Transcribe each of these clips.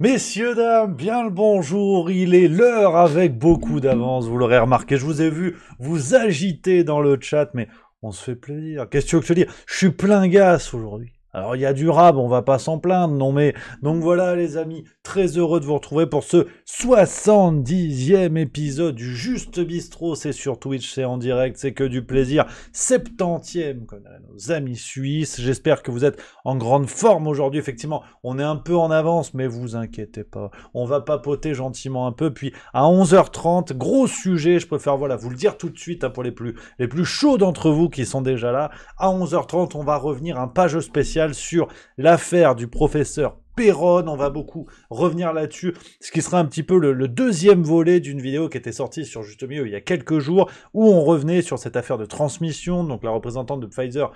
Messieurs, dames, bien le bonjour, il est l'heure avec beaucoup d'avance, vous l'aurez remarqué, je vous ai vu vous agiter dans le chat, mais on se fait plaisir. Qu'est-ce que tu veux que je te dise? Je suis plein gas aujourd'hui. Alors il y a du rab, on va pas s'en plaindre, non mais... Donc voilà les amis, très heureux de vous retrouver pour ce 70e épisode du Juste Bistrot, c'est sur Twitch, c'est en direct, c'est que du plaisir. 70e, comme diraient nos amis suisses, j'espère que vous êtes en grande forme aujourd'hui, effectivement, on est un peu en avance, mais vous inquiétez pas, on va papoter gentiment un peu, puis à 11h30, gros sujet, je préfère voilà vous le dire tout de suite hein, pour les plus chauds d'entre vous qui sont déjà là, à 11h30, on va revenir un page spécial sur l'affaire du professeur Péronne, on va beaucoup revenir là-dessus, ce qui sera un petit peu le deuxième volet d'une vidéo qui était sortie sur Juste Milieu il y a quelques jours, où on revenait sur cette affaire de transmission, donc la représentante de Pfizer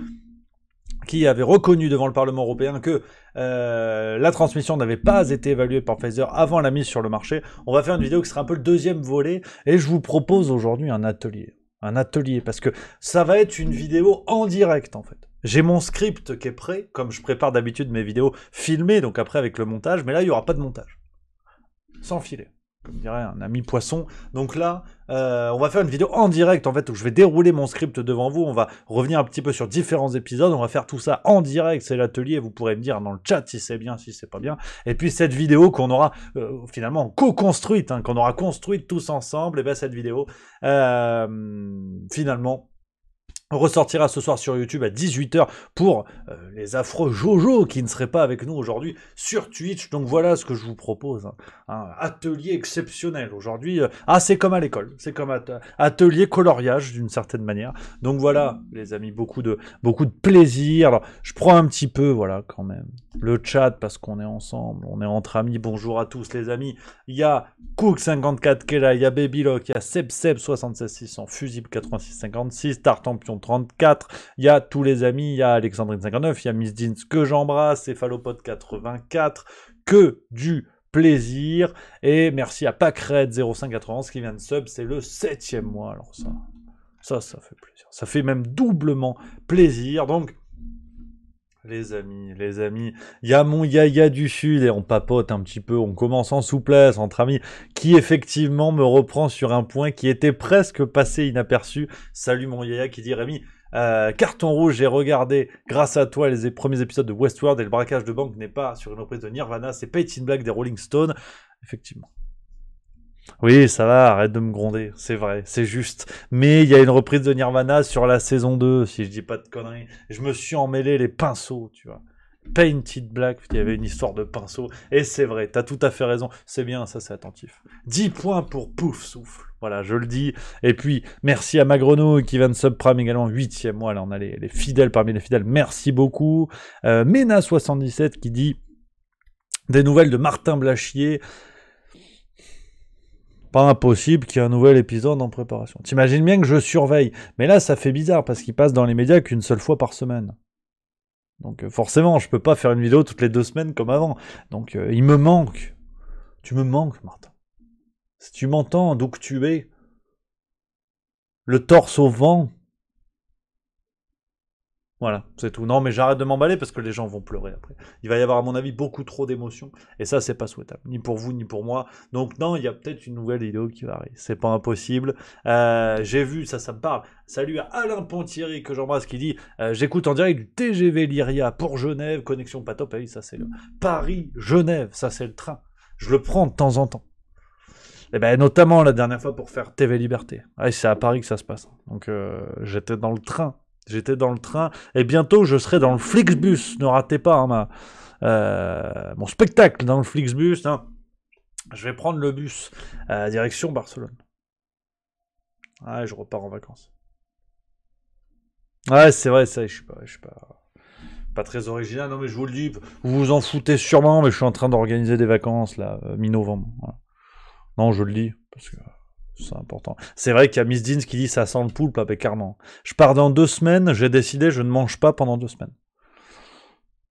qui avait reconnu devant le Parlement européen que la transmission n'avait pas été évaluée par Pfizer avant la mise sur le marché. On va faire une vidéo qui sera un peu le deuxième volet, et je vous propose aujourd'hui un atelier. Un atelier, parce que ça va être une vidéo en direct, en fait. J'ai mon script qui est prêt, comme je prépare d'habitude mes vidéos filmées, donc après avec le montage, mais là, il n'y aura pas de montage. Sans filet, comme dirait un ami poisson. Donc là, on va faire une vidéo en direct, en fait, où je vais dérouler mon script devant vous. On va revenir un petit peu sur différents épisodes. On va faire tout ça en direct. C'est l'atelier. Vous pourrez me dire dans le chat si c'est bien, si c'est pas bien. Et puis cette vidéo qu'on aura finalement co-construite, hein, qu'on aura construite tous ensemble, et bien cette vidéo, finalement, ressortira ce soir sur YouTube à 18h pour les affreux Jojo qui ne seraient pas avec nous aujourd'hui sur Twitch. Donc voilà ce que je vous propose. Hein. Un atelier exceptionnel aujourd'hui. C'est comme à l'école. C'est comme atelier coloriage d'une certaine manière. Donc voilà les amis, beaucoup de plaisir. Alors, je prends un petit peu, voilà quand même, le chat parce qu'on est ensemble, on est entre amis. Bonjour à tous les amis. Il y a Cook54 qui est là, il y a Babylock, il y a Seb76600, Fusible 8656, Tartampion 34, il y a tous les amis, il y a Alexandrine 59, il y a Miss Jeans que j'embrasse, Céphalopode 84, que du plaisir, et merci à Pacred 0591 qui vient de sub, c'est le 7e mois, alors ça fait plaisir, ça fait même doublement plaisir, donc les amis, il y a mon Yaya du Sud et on papote un petit peu, on commence en souplesse entre amis, qui effectivement me reprend sur un point qui était presque passé inaperçu. Salut mon Yaya qui dit Rémi, carton rouge, j'ai regardé grâce à toi les premiers épisodes de Westworld et le braquage de banque n'est pas sur une reprise de Nirvana, c'est Paint in Black des Rolling Stones. Effectivement. Oui, ça va, arrête de me gronder, c'est vrai, c'est juste. Mais il y a une reprise de Nirvana sur la saison 2, si je dis pas de conneries. Je me suis emmêlé les pinceaux, tu vois. Painted Black, il y avait une histoire de pinceaux. Et c'est vrai, t'as tout à fait raison. C'est bien, ça c'est attentif. 10 points pour Pouf Souffle. Voilà, je le dis. Et puis, merci à Magrenouille qui vient de subprime également, 8e mois. Là, on a les fidèles parmi les fidèles. Merci beaucoup. Mena77 qui dit des nouvelles de Martin Blachier. Pas impossible qu'il y ait un nouvel épisode en préparation. T'imagines bien que je surveille. Mais là, ça fait bizarre parce qu'il passe dans les médias qu'une seule fois par semaine. Donc forcément, je peux pas faire une vidéo toutes les 2 semaines comme avant. Donc il me manque. Tu me manques, Martin. Si tu m'entends, d'où que tu es, le torse au vent. Voilà, c'est tout. Non, mais j'arrête de m'emballer parce que les gens vont pleurer après. Il va y avoir, à mon avis, beaucoup trop d'émotions. Et ça, c'est pas souhaitable. Ni pour vous, ni pour moi. Donc non, il y a peut-être une nouvelle vidéo qui va arriver. C'est pas impossible. J'ai vu, ça me parle. Salut à Alain Pontieri, que j'embrasse, qui dit j'écoute en direct du TGV Lyria pour Genève. Connexion pas top. Ah oui, ça c'est le Paris-Genève. Ça c'est le train. Je le prends de temps en temps. Et ben, notamment la dernière fois pour faire TV Liberté. Ah, c'est à Paris que ça se passe. Donc j'étais dans le train. Et bientôt je serai dans le Flixbus. Ne ratez pas hein, mon spectacle dans le Flixbus. Hein. Je vais prendre le bus direction Barcelone. Ouais, je repars en vacances. Ouais, c'est vrai, ça, je suis pas très original. Non, mais je vous le dis, vous vous en foutez sûrement, mais je suis en train d'organiser des vacances là, mi-novembre. Voilà. Non, je le dis parce que c'est important. C'est vrai qu'il y a Miss Jeans qui dit ça sent le poulpe avec Armand. Je pars dans 2 semaines, j'ai décidé je ne mange pas pendant 2 semaines.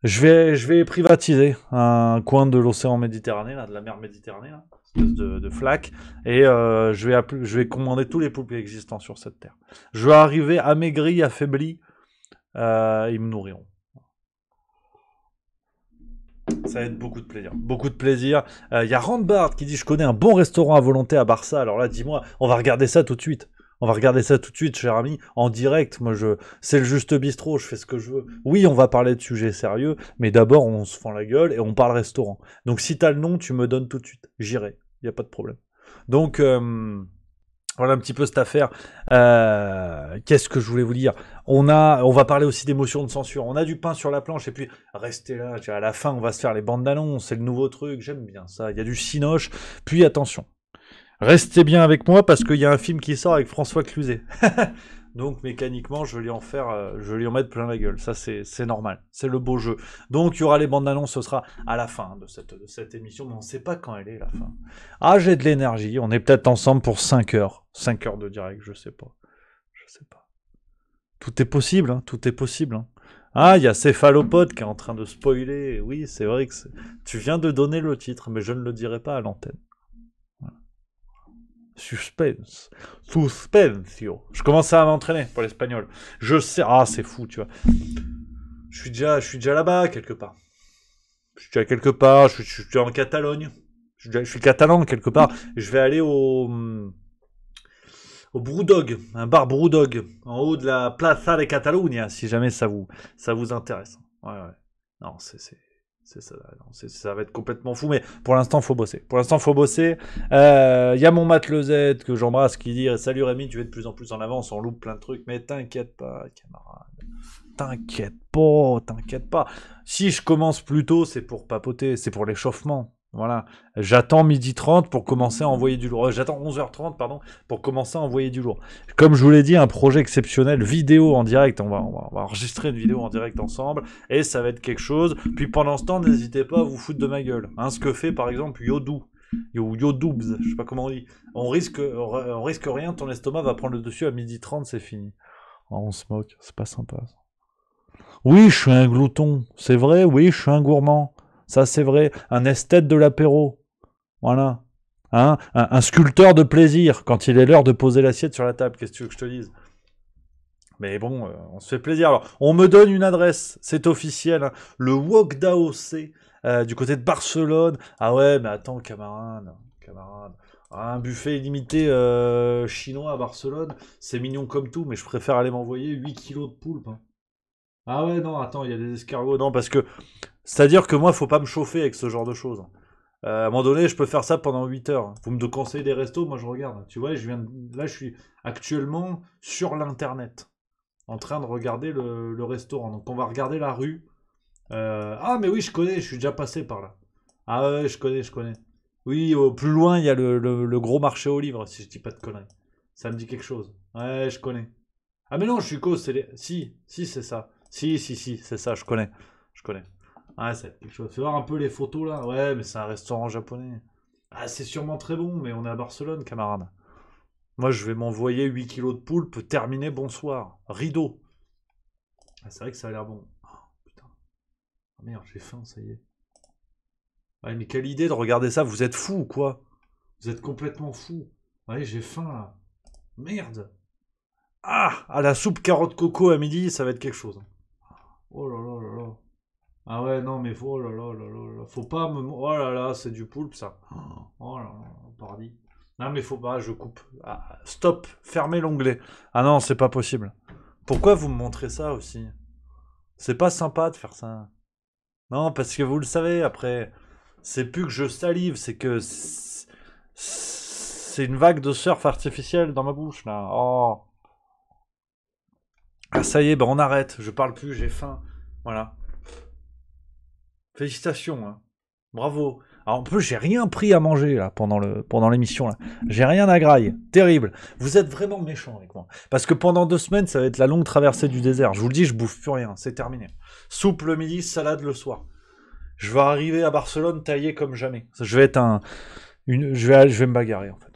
Je vais privatiser un coin de l'océan Méditerranée, là, de la mer Méditerranée, là, espèce de flaque, et je vais commander tous les poulpes existants sur cette terre. Je vais arriver amaigri, affaibli, ils me nourriront. Ça va être beaucoup de plaisir. Beaucoup de plaisir. Y a Randbard qui dit je connais un bon restaurant à volonté à Barça. Alors là, dis-moi, on va regarder ça tout de suite. On va regarder ça tout de suite, cher ami, en direct. Moi, c'est le juste bistrot, je fais ce que je veux. Oui, on va parler de sujets sérieux, mais d'abord, on se fend la gueule et on parle restaurant. Donc, si t'as le nom, tu me donnes tout de suite. J'irai. Y a pas de problème. Donc, voilà un petit peu cette affaire. Qu'est-ce que je voulais vous dire? On va parler aussi d'émotions de censure. On a du pain sur la planche et puis restez là. À la fin, on va se faire les bandes d'annonces. C'est le nouveau truc. J'aime bien ça. Il y a du cinoche. Puis attention, restez bien avec moi parce qu'il y a un film qui sort avec François Cluzet. Donc mécaniquement, je vais lui en mettre plein la gueule. Ça, c'est normal. C'est le beau jeu. Donc il y aura les bandes d'annonces. Ce sera à la fin de cette émission, mais on ne sait pas quand elle est la fin. Ah, j'ai de l'énergie. On est peut-être ensemble pour 5 heures. 5 heures de direct, je sais pas. Je sais pas. Tout est possible, hein. Tout est possible. Hein. Ah, il y a Céphalopode qui est en train de spoiler. Oui, c'est vrai que tu viens de donner le titre, mais je ne le dirai pas à l'antenne. Voilà. Suspense. Suspensio. Je commence à m'entraîner pour l'espagnol. Je sais. Ah, c'est fou, tu vois. Je suis déjà là-bas, quelque part. Je suis déjà quelque part. Je suis en Catalogne. Je suis catalan, quelque part. Je vais aller au Brewdog, un bar Brewdog, en haut de la Plaza de Catalunya, si jamais ça vous intéresse. Ouais. Non, ça va être complètement fou, mais pour l'instant, faut bosser. Y a mon Matt Lezette que j'embrasse qui dit salut Rémi, tu es de plus en plus en avance, on loupe plein de trucs, mais t'inquiète pas, camarade. T'inquiète pas. Si je commence plus tôt, c'est pour papoter, c'est pour l'échauffement. Voilà. J'attends 12h30 pour commencer à envoyer du lourd. J'attends 11h30, pardon, pour commencer à envoyer du lourd. Comme je vous l'ai dit, un projet exceptionnel, vidéo en direct. On va enregistrer une vidéo en direct ensemble. Et ça va être quelque chose. Puis pendant ce temps, n'hésitez pas à vous foutre de ma gueule. Hein, ce que fait par exemple Yodou. Ou Yodoubs, je sais pas comment on dit. On risque rien, ton estomac va prendre le dessus à 12h30, c'est fini. Oh, on se moque, c'est pas sympa. Ça. Oui, je suis un glouton. C'est vrai, oui, je suis un gourmand. Ça, c'est vrai. Un esthète de l'apéro. Voilà. Hein, un sculpteur de plaisir quand il est l'heure de poser l'assiette sur la table. Qu'est-ce que tu veux que je te dise? Mais bon, on se fait plaisir. Alors, on me donne une adresse. C'est officiel. Hein. Le Wok d'AOC du côté de Barcelone. Ah ouais, mais attends, camarade. Un buffet illimité chinois à Barcelone. C'est mignon comme tout, mais je préfère aller m'envoyer 8 kilos de poulpe. Hein. Ah ouais, non, attends, il y a des escargots. Non, parce que c'est-à-dire que moi, faut pas me chauffer avec ce genre de choses. À un moment donné, je peux faire ça pendant 8 heures. Vous me conseillez des restos, moi je regarde. Tu vois, là, je suis actuellement sur l'internet, en train de regarder le restaurant. Donc on va regarder la rue. Ah, mais oui, je connais, je suis déjà passé par là. Ah ouais, je connais. Oui, au plus loin, il y a le gros marché aux livres, si je dis pas de conneries. Ça me dit quelque chose. Ouais, je connais. Ah mais non, je suis cause, c'est les... Si, c'est ça. Si, c'est ça, je connais. Ah, c'est quelque chose. Fais voir un peu les photos là. Ouais, mais c'est un restaurant japonais. Ah, c'est sûrement très bon, mais on est à Barcelone, camarade. Moi, je vais m'envoyer 8 kilos de poulpe, terminé, bonsoir. Rideau. Ah, c'est vrai que ça a l'air bon. Oh, putain. Oh, merde, j'ai faim, ça y est. Ouais, mais quelle idée de regarder ça. Vous êtes fou ou quoi? Vous êtes complètement fou. Ouais, j'ai faim là. Merde. Ah, à la soupe carotte coco à midi, ça va être quelque chose. Oh là là là là. Ah ouais, non, mais oh là là là là là. Faut pas me. Oh là là, c'est du poulpe ça. Oh là là, pardi. Non, mais faut pas, je coupe. Ah, stop, fermez l'onglet. Ah non, c'est pas possible. Pourquoi vous me montrez ça aussi? C'est pas sympa de faire ça. Non, parce que vous le savez, après, c'est plus que je salive, c'est que. C'est une vague de surf artificielle dans ma bouche là. Oh. Ah, ça y est, ben on arrête. Je parle plus, j'ai faim. Voilà. Félicitations, hein. Bravo. Alors en plus, j'ai rien pris à manger là pendant l'émission là. J'ai rien à graille. Terrible. Vous êtes vraiment méchant avec moi. Parce que pendant 2 semaines, ça va être la longue traversée du désert. Je vous le dis, je bouffe plus rien. C'est terminé. Soupe le midi, salade le soir. Je vais arriver à Barcelone taillé comme jamais. Je vais être je vais me bagarrer en fait.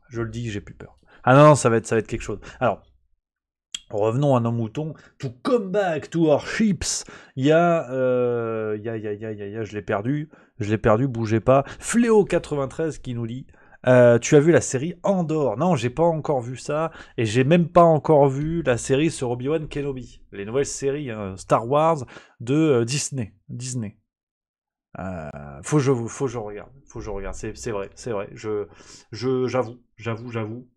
Je le dis, j'ai plus peur. Ah non, ça va être quelque chose. Alors. Revenons à nos moutons. To come back to our ships. Il y a, je l'ai perdu, bougez pas. Fléau93 qui nous dit tu as vu la série Andor? Non, j'ai pas encore vu ça. Et j'ai même pas encore vu la série sur Obi-Wan Kenobi. Les nouvelles séries Star Wars de Disney. Faut que je regarde. Faut que je regarde. C'est vrai, c'est vrai. J'avoue.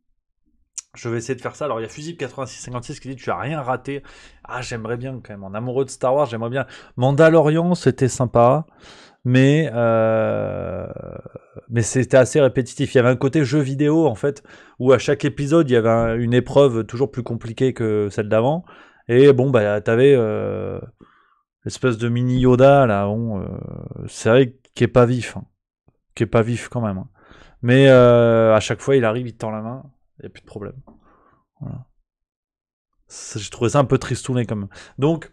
Je vais essayer de faire ça. Alors, il y a Fusible8656 qui dit tu as rien raté. Ah, j'aimerais bien quand même. En amoureux de Star Wars, j'aimerais bien. Mandalorian, c'était sympa. Mais, mais c'était assez répétitif. Il y avait un côté jeu vidéo, en fait, où à chaque épisode, il y avait une épreuve toujours plus compliquée que celle d'avant. Et bon, bah, t'avais l'espèce de mini Yoda, là. Bon, c'est vrai qu'il est pas vif. Hein. Qui est pas vif quand même. Hein. Mais à chaque fois, il arrive, il te tend la main. Il n'y a plus de problème. Voilà. J'ai trouvé ça un peu tristouné quand même. Donc,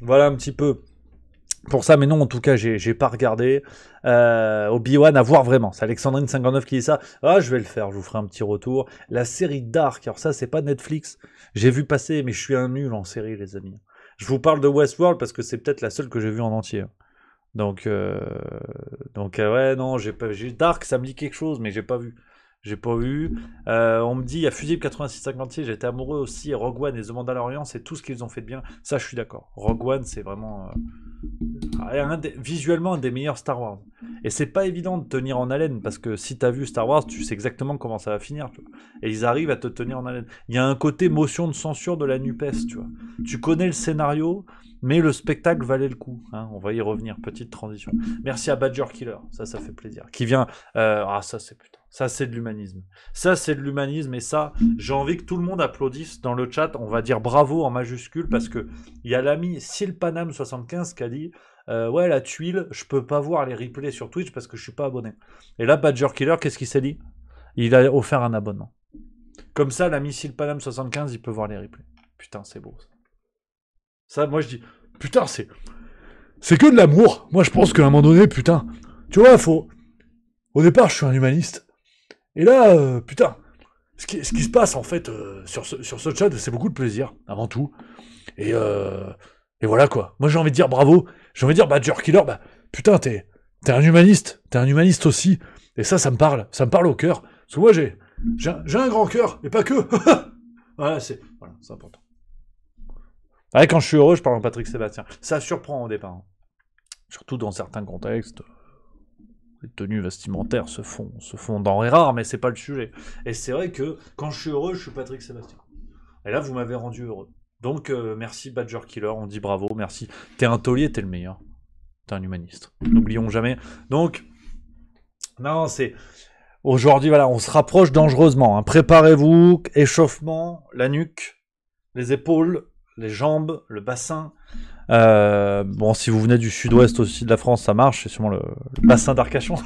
voilà un petit peu pour ça, mais non, en tout cas, j'ai pas regardé. Obi-Wan à voir vraiment. C'est Alexandrine59 qui dit ça. Ah, je vais le faire, je vous ferai un petit retour. La série Dark, alors ça, c'est pas Netflix. J'ai vu passer, mais je suis un nul en série, les amis. Je vous parle de Westworld parce que c'est peut-être la seule que j'ai vue en entier. Donc, ouais, non, j'ai Dark, ça me dit quelque chose, mais j'ai pas vu. J'ai pas vu. On me dit, il y a Fusible 8656, j'étais amoureux aussi. Rogue One et The Mandalorian, c'est tout ce qu'ils ont fait de bien. Ça, je suis d'accord. Rogue One, c'est vraiment visuellement un des meilleurs Star Wars. Et c'est pas évident de tenir en haleine parce que si t'as vu Star Wars, tu sais exactement comment ça va finir. Tu vois. Et ils arrivent à te tenir en haleine. Il y a un côté motion de censure de la NUPES, tu vois. Tu connais le scénario, mais le spectacle valait le coup. Hein. On va y revenir. Petite transition. Merci à Badger Killer. Ça fait plaisir. Qui vient. Ça, c'est putain. Ça, c'est de l'humanisme. Ça, c'est de l'humanisme. Et ça, j'ai envie que tout le monde applaudisse dans le chat. On va dire bravo en majuscule parce que il y a l'ami Silpanam75 qui a dit ouais, la tuile, je peux pas voir les replays sur Twitch parce que je suis pas abonné. Et là, Badger Killer, qu'est-ce qu'il s'est dit? Il a offert un abonnement. Comme ça, l'ami Silpanam75, il peut voir les replays. Putain, c'est beau ça. Ça, moi je dis, putain, c'est que de l'amour. Moi je pense qu'à un moment donné, putain, tu vois, faut. Au départ, je suis un humaniste. Et là, putain, ce qui se passe en fait sur ce chat, c'est beaucoup de plaisir, avant tout. Et voilà quoi. Moi j'ai envie de dire bravo. J'ai envie de dire Badger Killer, bah putain, t'es un humaniste. T'es un humaniste aussi. Et ça me parle. Ça me parle au cœur. Parce que moi j'ai un grand cœur, et pas que. Voilà, c'est important. Ouais, quand je suis heureux, je parle en Patrick Sébastien. Ça surprend au départ. Hein. Surtout dans certains contextes. Les tenues vestimentaires se font denrées rares, mais c'est pas le sujet. Et c'est vrai que quand je suis heureux, je suis Patrick Sébastien. Et là, vous m'avez rendu heureux. Donc, merci Badger Killer, on dit bravo, merci. T'es un taulier, t'es le meilleur. T'es un humaniste. N'oublions jamais. Donc, non, c'est... Aujourd'hui, voilà, on se rapproche dangereusement. Hein. Préparez-vous, échauffement, la nuque, les épaules, les jambes, le bassin. Bon, si vous venez du sud-ouest aussi de la France, ça marche. C'est sûrement le bassin d'Arcachon.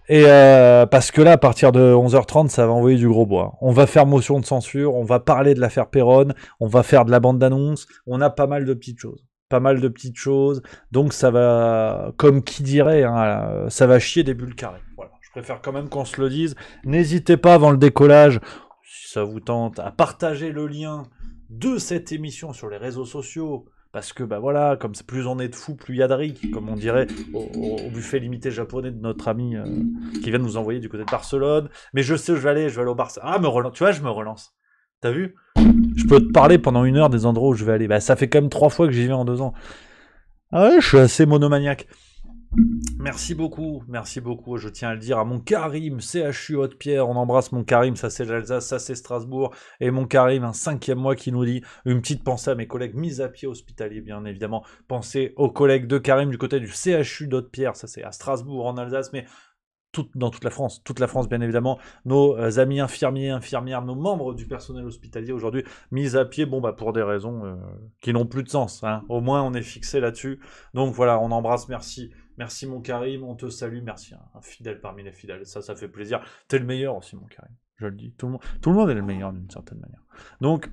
Et parce que là, à partir de 11h30, ça va envoyer du gros bois. On va faire motion de censure, on va parler de l'affaire Perron, on va faire de la bande d'annonces, on a pas mal de petites choses. Donc ça va, comme qui dirait, hein, ça va chier des bulles carrées. Voilà. Je préfère quand même qu'on se le dise. N'hésitez pas avant le décollage, si ça vous tente, à partager le lien de cette émission sur les réseaux sociaux. Parce que, bah voilà, comme plus on est de fous, plus il y a de riz, comme on dirait au buffet limité japonais de notre ami qui vient de nous envoyer du côté de Barcelone. Mais je sais où je vais aller au Barça. Ah, tu vois, je me relance. T'as vu? Je peux te parler pendant 1 heure des endroits où je vais aller. Bah, ça fait quand même 3 fois que j'y vais en 2 ans. Ah ouais, je suis assez monomaniaque. Merci beaucoup, je tiens à le dire à mon Karim, CHU Haute-Pierre, on embrasse mon Karim, ça c'est l'Alsace, ça c'est Strasbourg, et mon Karim, un 5e mois qui nous dit, une petite pensée à mes collègues mis à pied hospitaliers, bien évidemment, pensez aux collègues de Karim du côté du CHU d'Haute-Pierre, ça c'est à Strasbourg en Alsace, mais dans toute la France bien évidemment, nos amis infirmières, nos membres du personnel hospitalier aujourd'hui mis à pied, bon bah pour des raisons qui n'ont plus de sens, hein. Au moins on est fixé là-dessus, donc voilà, on embrasse, merci mon Karim, on te salue, merci, un fidèle parmi les fidèles, ça fait plaisir, t'es le meilleur aussi mon Karim, je le dis, tout le monde est le meilleur d'une certaine manière, donc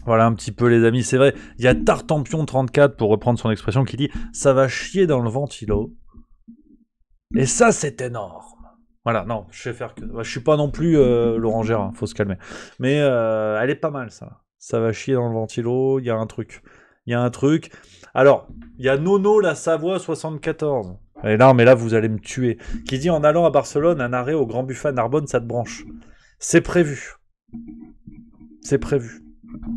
voilà un petit peu les amis, c'est vrai, il y a Tartampion34 pour reprendre son expression qui dit « ça va chier dans le ventilo ». Et ça, c'est énorme. Voilà, non, je sais faire que... Je suis pas non plus Laurent Gérard, faut se calmer. Mais elle est pas mal, ça. Ça va chier dans le ventilo, il y a un truc. Alors, il y a Nono la Savoie 74. Et là, mais là, vous allez me tuer. Qui dit, en allant à Barcelone, un arrêt au Grand Buffet à Narbonne, ça te branche. C'est prévu.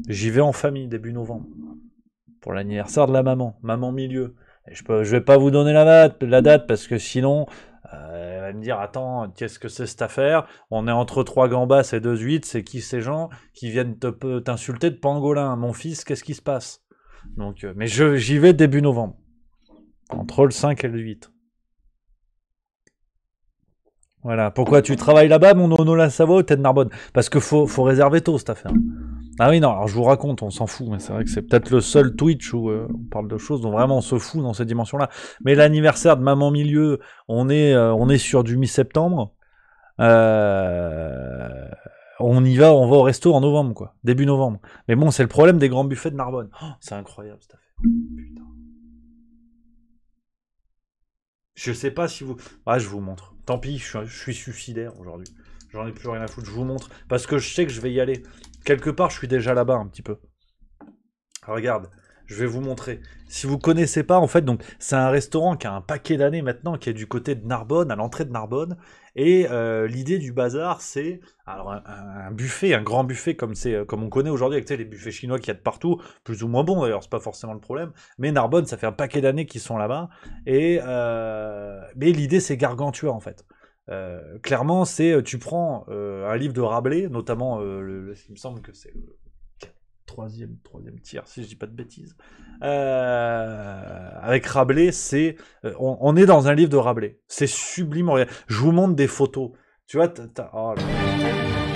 J'y vais en famille, début novembre. Pour l'anniversaire de la maman. Maman milieu. Et je vais pas vous donner la date parce que sinon, elle va me dire, attends, qu'est-ce que c'est cette affaire? On est entre 3 gambas et 2 huîtres, c'est qui ces gens qui viennent t'insulter de pangolin? Mon fils, qu'est-ce qui se passe? Donc, mais j'y vais début novembre. Entre le 5 et le 8. Voilà. Pourquoi tu travailles là-bas, mon nono la Savoie, ou t'es de Narbonne? Parce que faut réserver tôt cette affaire. Ah oui, non, alors je vous raconte, on s'en fout, mais c'est vrai que c'est peut-être le seul Twitch où on parle de choses dont vraiment on se fout dans ces dimensions-là. Mais l'anniversaire de Maman Milieu, on est sur du mi-septembre. On y va, on va au resto en novembre, quoi. Début novembre. Mais bon, c'est le problème des grands buffets de Narbonne. Oh, c'est incroyable, cette affaire. Putain. Je sais pas si vous... Ah, je vous montre. Tant pis, je suis suicidaire aujourd'hui. J'en ai plus rien à foutre, je vous montre. Parce que je sais que je vais y aller. Quelque part, je suis déjà là-bas un petit peu. Regarde, je vais vous montrer. Si vous connaissez pas, en fait, donc c'est un restaurant qui a un paquet d'années maintenant, qui est du côté de Narbonne, à l'entrée de Narbonne. Et l'idée du bazar, c'est alors un buffet, un grand buffet comme on connaît aujourd'hui avec les buffets chinois qu'il y a de partout, plus ou moins bons d'ailleurs, c'est pas forcément le problème. Mais Narbonne, ça fait un paquet d'années qu'ils sont là-bas. Et mais l'idée, c'est Gargantua en fait. Clairement, c'est tu prends un livre de Rabelais, notamment il me semble que c'est le troisième tiers, si je dis pas de bêtises. Avec Rabelais, on est dans un livre de Rabelais. C'est sublime. Regarde. Je vous montre des photos. Tu vois, t'as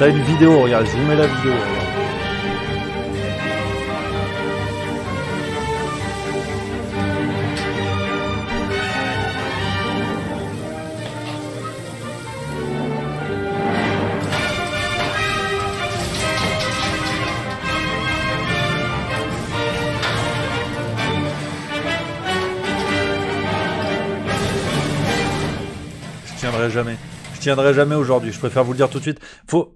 une vidéo. Regarde, je vous mets la vidéo. Regarde. Je tiendrai jamais aujourd'hui. Je préfère vous le dire tout de suite.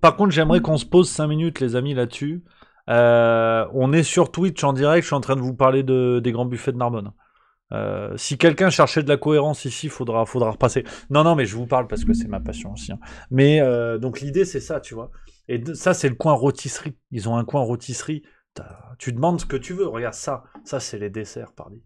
Par contre, j'aimerais qu'on se pose 5 minutes, les amis, là-dessus. On est sur Twitch en direct. Je suis en train de vous parler des grands buffets de Narbonne. Si quelqu'un cherchait de la cohérence ici, faudra repasser. Non, mais je vous parle parce que c'est ma passion aussi. Hein. Mais donc l'idée, c'est ça, tu vois. Et ça, c'est le coin rôtisserie. Ils ont un coin rôtisserie. Tu demandes ce que tu veux. Regarde ça. Ça, c'est les desserts, pardi.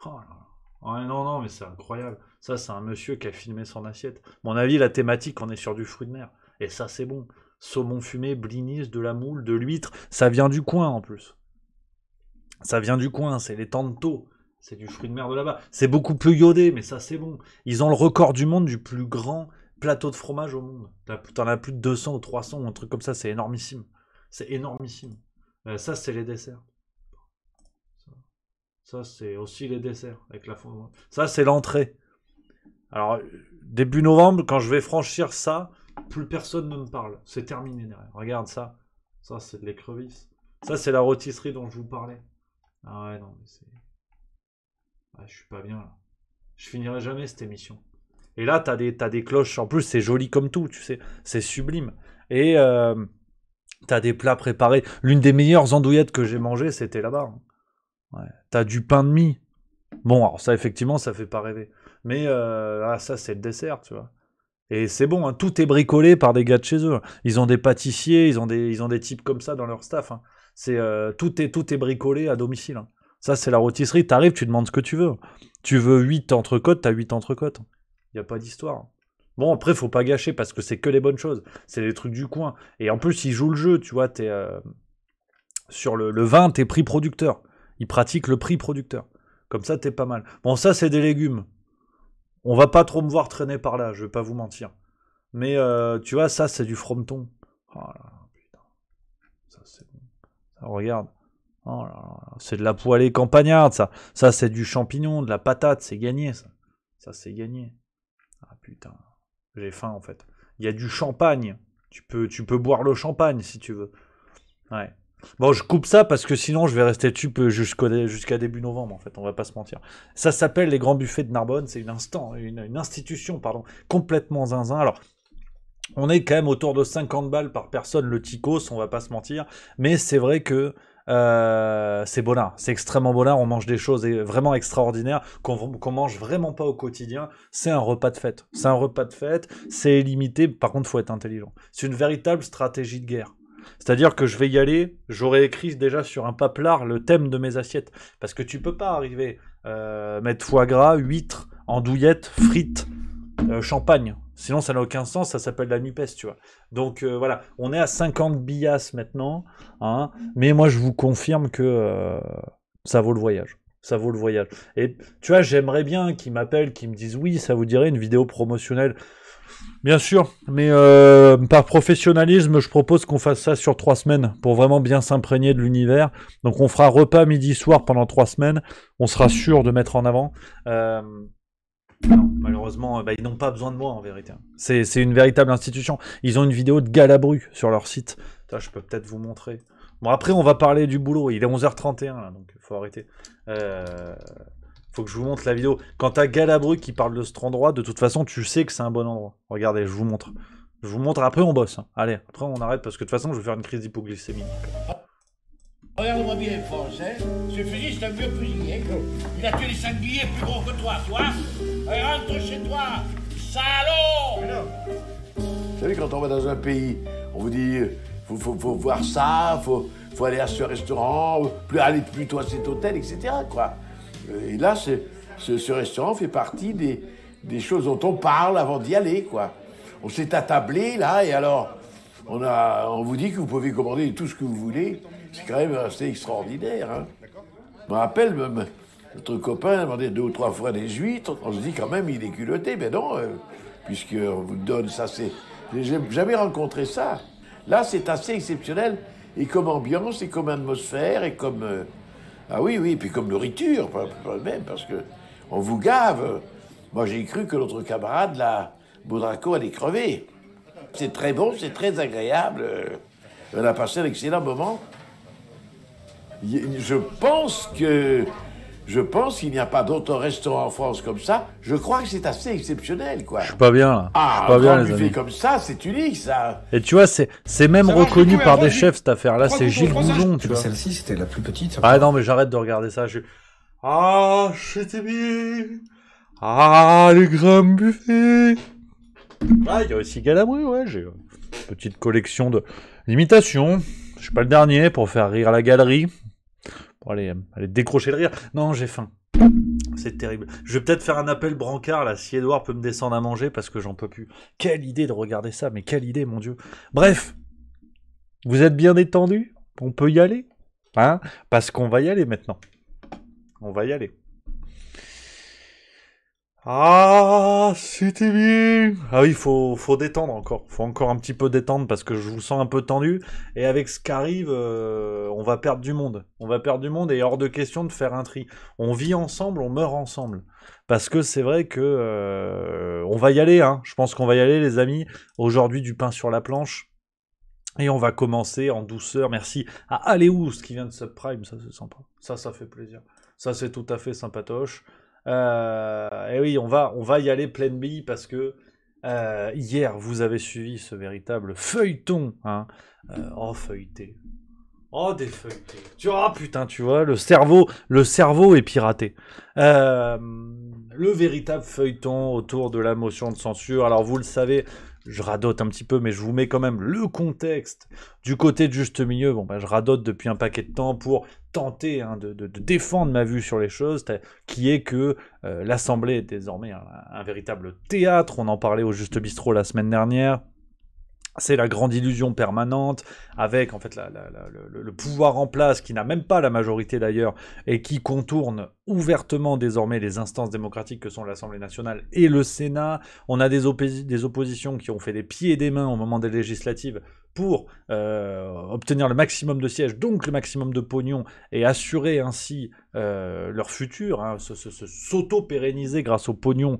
Oh là là. Ouais, non, mais c'est incroyable. Ça, c'est un monsieur qui a filmé son assiette. Mon avis, la thématique, on est sur du fruit de mer. Et ça, c'est bon. Saumon fumé, blinis, de la moule, de l'huître. Ça vient du coin, en plus. Ça vient du coin, c'est les tantos. C'est du fruit de mer de là-bas. C'est beaucoup plus iodé, mais ça, c'est bon. Ils ont le record du monde du plus grand plateau de fromage au monde. T'en as plus de 200 ou 300 ou un truc comme ça. C'est énormissime. C'est énormissime. Ça, c'est les desserts. Ça, c'est aussi les desserts. Avec la... Ça, c'est l'entrée. Alors, début novembre, quand je vais franchir ça, plus personne ne me parle. C'est terminé derrière. Regarde ça. Ça, c'est de l'écrevisse. Ça, c'est la rôtisserie dont je vous parlais. Ah ouais, non, mais c'est... Ah, je suis pas bien, là. Je finirai jamais cette émission. Et là, t'as des cloches. En plus, c'est joli comme tout, tu sais. C'est sublime. Et t'as des plats préparés. L'une des meilleures andouillettes que j'ai mangées, c'était là-bas. Ouais. T'as du pain de mie. Bon, alors ça, effectivement, ça fait pas rêver. Mais ça, c'est le dessert, tu vois. Et c'est bon, hein, tout est bricolé par des gars de chez eux. Ils ont des pâtissiers, ils ont des types comme ça dans leur staff. Hein. Tout est bricolé à domicile. Hein. Ça, c'est la rôtisserie. T'arrives, tu demandes ce que tu veux. Tu veux 8 entrecôtes, t'as 8 entrecôtes. Il n'y a pas d'histoire. Bon, après, faut pas gâcher parce que c'est que les bonnes choses. C'est les trucs du coin. Et en plus, ils jouent le jeu, tu vois. Sur le vin, t'es prix producteur. Ils pratiquent le prix producteur. Comme ça, t'es pas mal. Bon, ça, c'est des légumes. On va pas trop me voir traîner par là, je vais pas vous mentir. Mais tu vois, ça, c'est du frometon. Oh là là, putain. Ça, c'est bon. Ça, regarde. Oh là là, c'est de la poêlée campagnarde, ça. Ça, c'est du champignon, de la patate, c'est gagné, ça. Ça, c'est gagné. Ah putain. J'ai faim, en fait. Il y a du champagne. Tu peux boire le champagne, si tu veux. Ouais. Bon, je coupe ça parce que sinon je vais rester dessus jusqu'à début novembre, en fait, on va pas se mentir. Ça s'appelle les Grands Buffets de Narbonne, c'est une institution, pardon, complètement zinzin. Alors, on est quand même autour de 50 balles par personne le Ticos, on va pas se mentir, mais c'est vrai que c'est bonheur, c'est extrêmement bonheur, on mange des choses vraiment extraordinaires qu'on mange vraiment pas au quotidien. C'est un repas de fête, c'est illimité, par contre faut être intelligent. C'est une véritable stratégie de guerre. C'est-à-dire que je vais y aller, j'aurais écrit déjà sur un paplard le thème de mes assiettes. Parce que tu peux pas arriver, mettre foie gras, huîtres, andouillettes, frites, champagne. Sinon, ça n'a aucun sens, ça s'appelle la NUPES, tu vois. Donc voilà, on est à 50 billas maintenant, hein, mais moi je vous confirme que ça vaut le voyage. Ça vaut le voyage. Et tu vois, j'aimerais bien qu'ils m'appellent, qu'ils me disent oui, ça vous dirait une vidéo promotionnelle. Bien sûr, mais par professionnalisme, je propose qu'on fasse ça sur 3 semaines pour vraiment bien s'imprégner de l'univers. Donc on fera repas midi soir pendant 3 semaines. On sera sûr de mettre en avant. Non, malheureusement, ils n'ont pas besoin de moi en vérité. C'est une véritable institution. Ils ont une vidéo de Galabru sur leur site. Ça, je peux peut-être vous montrer. Bon, après, on va parler du boulot. Il est 11h31, là, donc il faut arrêter. Faut que je vous montre la vidéo. Quand t'as Galabru qui parle de cet endroit, de toute façon, tu sais que c'est un bon endroit. Regardez, je vous montre. Je vous montre, après on bosse. Hein. Allez, après on arrête parce que de toute façon, je vais faire une crise d'hypoglycémie. Regarde-moi bien France, hein. Ce fusil, c'est un vieux fusil, hein. Il a tué les sangliers plus gros que toi, tu vois. Allez, rentre chez toi, salaud! Vous savez, quand on va dans un pays, on vous dit, faut voir ça, faut aller à ce restaurant, aller plutôt à cet hôtel, etc., quoi. Et là, ce restaurant fait partie des choses dont on parle avant d'y aller, quoi. On s'est attablé, là, et alors, on vous dit que vous pouvez commander tout ce que vous voulez. C'est quand même assez extraordinaire, hein. Je me rappelle, même, notre copain a demandé 2 ou 3 fois des huîtres. On se dit quand même, il est culotté. Mais non, puisqu'on vous donne ça, c'est... J'ai jamais rencontré ça. Là, c'est assez exceptionnel. Et comme ambiance, et comme atmosphère, et comme... Ah oui, et puis comme nourriture, pas même, parce que on vous gave. Moi, j'ai cru que notre camarade, là, Baudraco, allait crever. C'est très bon, c'est très agréable. On a passé un excellent moment. Je pense qu'il n'y a pas d'autres restaurants en France comme ça. Je crois que c'est assez exceptionnel, quoi. Je suis pas bien, là. Ah, un grand buffet comme ça, c'est unique, ça. Et tu vois, c'est même reconnu par des chefs, cette affaire-là. C'est Gilles Goujon, tu vois. Celle-ci, c'était la plus petite. Ah non, mais j'arrête de regarder ça. Ah, c'était bien. Ah, les grands buffets. Ah, il y a aussi Galabru, ouais. J'ai une petite collection d'imitations. Je suis pas le dernier pour faire rire à la galerie. Pour aller décrocher le rire. Non, j'ai faim. C'est terrible. Je vais peut-être faire un appel brancard, là, si Edouard peut me descendre à manger, parce que j'en peux plus. Quelle idée de regarder ça, mais quelle idée, mon Dieu. Bref, vous êtes bien détendus? On peut y aller? Hein? Parce qu'on va y aller maintenant. On va y aller. Ah, c'était bien. Ah oui, faut détendre encore. Faut encore un petit peu détendre parce que je vous sens un peu tendu. Et avec ce qui arrive, on va perdre du monde. On va perdre du monde et hors de question de faire un tri. On vit ensemble, on meurt ensemble. Parce que c'est vrai que on va y aller. Hein. Je pense qu'on va y aller, les amis. Aujourd'hui, du pain sur la planche. Et on va commencer en douceur. Merci à Aléous qui vient de Subprime. Ça, c'est sympa. Ça fait plaisir. Ça, c'est tout à fait sympatoche. Et oui, on va y aller pleine bille parce que hier, vous avez suivi ce véritable feuilleton. Hein. Oh, feuilleté. Oh, des feuilletés. Putain, tu vois, le cerveau est piraté. Le véritable feuilleton autour de la motion de censure. Alors, vous le savez, je radote un petit peu, mais je vous mets quand même le contexte du côté de juste milieu. Bon, je radote depuis un paquet de temps pour tenter de défendre ma vue sur les choses, qui est que l'Assemblée est désormais un véritable théâtre. On en parlait au Juste Bistrot la semaine dernière. C'est la grande illusion permanente, avec en fait le pouvoir en place, qui n'a même pas la majorité d'ailleurs, et qui contourne ouvertement désormais les instances démocratiques que sont l'Assemblée nationale et le Sénat. On a des oppositions qui ont fait des pieds et des mains au moment des législatives pour obtenir le maximum de sièges, donc le maximum de pognon, et assurer ainsi leur futur, hein, s'auto-pérenniser grâce au pognon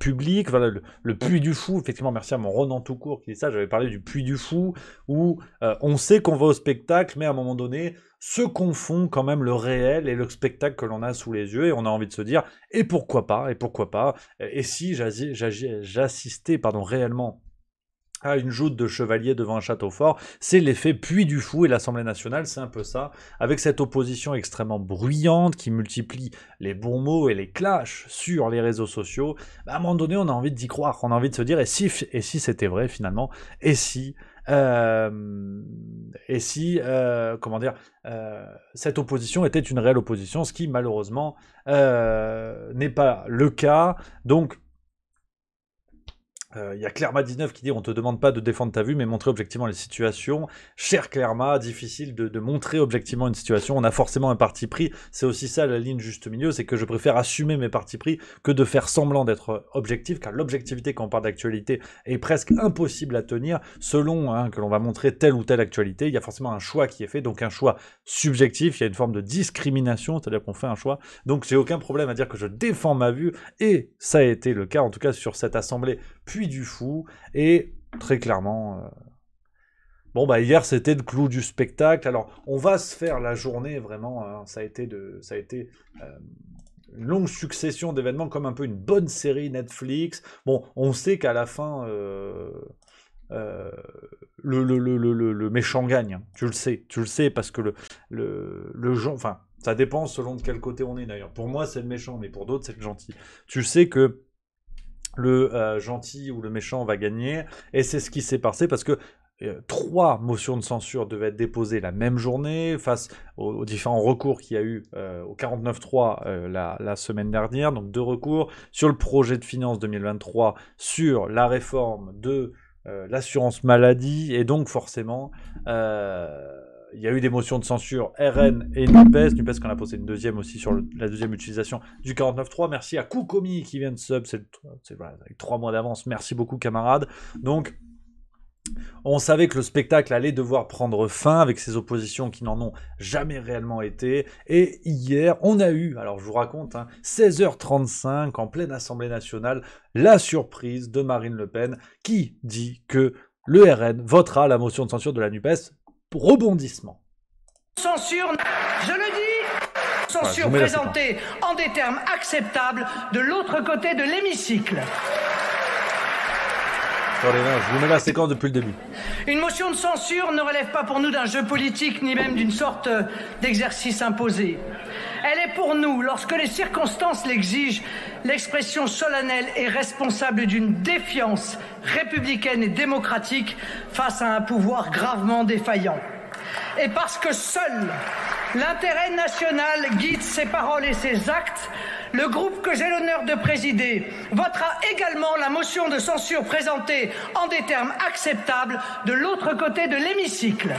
public. Voilà, le Puy du Fou, effectivement, merci à mon Ronan Toucourt qui dit ça, j'avais parlé du Puy du Fou, où on sait qu'on va au spectacle, mais à un moment donné, se confond quand même le réel et le spectacle que l'on a sous les yeux, et on a envie de se dire, et pourquoi pas, et si j'assistais réellement à une joute de chevaliers devant un château fort, c'est l'effet Puy du Fou, et l'Assemblée nationale, c'est un peu ça, avec cette opposition extrêmement bruyante qui multiplie les bons mots et les clashs sur les réseaux sociaux. À un moment donné, on a envie d'y croire, on a envie de se dire, et si c'était vrai finalement, et si et si, comment dire, cette opposition était une réelle opposition, ce qui malheureusement n'est pas le cas. Donc, y a Clerma19 qui dit « On te demande pas de défendre ta vue, mais montrer objectivement les situations. » Cher Clerma, difficile de montrer objectivement une situation. On a forcément un parti pris. C'est aussi ça la ligne juste milieu, c'est que je préfère assumer mes partis pris que de faire semblant d'être objectif, car l'objectivité quand on parle d'actualité est presque impossible à tenir. Selon que l'on va montrer telle ou telle actualité, il y a forcément un choix qui est fait, donc un choix subjectif. Il y a une forme de discrimination, c'est-à-dire qu'on fait un choix. Donc j'ai aucun problème à dire que je défends ma vue, et ça a été le cas, en tout cas sur cette assemblée, puis du fou, et très clairement... Bon, bah hier, c'était le clou du spectacle. Alors, on va se faire la journée, vraiment, ça a été une longue succession d'événements, comme un peu une bonne série Netflix. Bon, on sait qu'à la fin, le méchant gagne. Hein. Tu le sais, parce que le genre... Enfin, ça dépend selon de quel côté on est, d'ailleurs. Pour moi, c'est le méchant, mais pour d'autres, c'est le gentil. Tu sais que le gentil ou le méchant va gagner, et c'est ce qui s'est passé, parce que 3 motions de censure devaient être déposées la même journée face aux différents recours qu'il y a eu au 49.3 la semaine dernière, donc 2 recours sur le projet de finances 2023, sur la réforme de l'assurance maladie, et donc forcément il y a eu des motions de censure RN et NUPES qu'on a posé une deuxième aussi sur la deuxième utilisation du 49.3. Merci à Koukomi qui vient de sub, voilà, avec 3 mois d'avance, merci beaucoup camarades. Donc on savait que le spectacle allait devoir prendre fin avec ces oppositions qui n'en ont jamais réellement été. Et hier, on a eu, alors je vous raconte, 16h35 en pleine Assemblée nationale, la surprise de Marine Le Pen qui dit que le RN votera la motion de censure de la NUPES pour rebondissement. Censure, je le dis, censure présentée en des termes acceptables de l'autre côté de l'hémicycle. Je vous mets la séquence depuis le début. Une motion de censure ne relève pas pour nous d'un jeu politique, ni même d'une sorte d'exercice imposé. Elle est pour nous, lorsque les circonstances l'exigent, l'expression solennelle et responsable d'une défiance républicaine et démocratique face à un pouvoir gravement défaillant. Et parce que seul l'intérêt national guide ses paroles et ses actes, le groupe que j'ai l'honneur de présider votera également la motion de censure présentée en des termes acceptables de l'autre côté de l'hémicycle.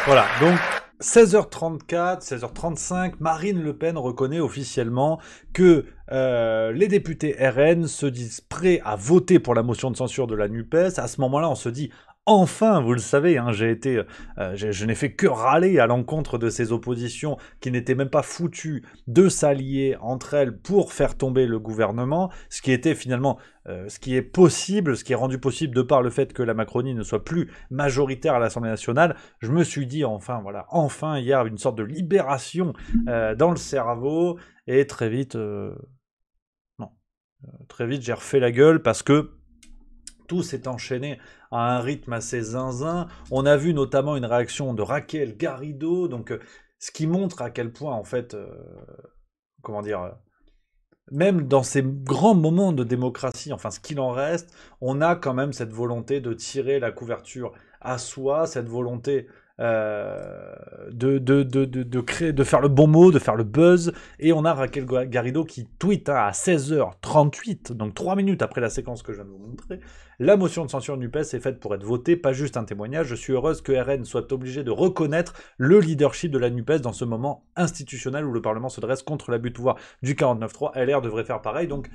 Voilà, donc 16h34, 16h35, Marine Le Pen reconnaît officiellement que les députés RN se disent prêts à voter pour la motion de censure de la NUPES. À ce moment-là, on se dit... Enfin, vous le savez, je n'ai fait que râler à l'encontre de ces oppositions qui n'étaient même pas foutues de s'allier entre elles pour faire tomber le gouvernement, ce qui était finalement ce qui est possible, ce qui est rendu possible de par le fait que la Macronie ne soit plus majoritaire à l'Assemblée nationale. Je me suis dit, enfin, il y a une sorte de libération dans le cerveau, et très vite, j'ai refait la gueule parce que tout s'est enchaîné à un rythme assez zinzin. On a vu notamment une réaction de Raquel Garrido, donc ce qui montre à quel point, en fait, même dans ces grands moments de démocratie, enfin ce qu'il en reste, on a quand même cette volonté de tirer la couverture à soi, cette volonté de créer, de faire le bon mot, de faire le buzz, et on a Raquel Garrido qui tweet à 16h38, donc 3 minutes après la séquence que je viens de vous montrer, la motion de censure NUPES est faite pour être votée, pas juste un témoignage. Je suis heureuse que RN soit obligé de reconnaître le leadership de la NUPES dans ce moment institutionnel où le Parlement se dresse contre l'abus de pouvoir du 49.3. LR devrait faire pareil, donc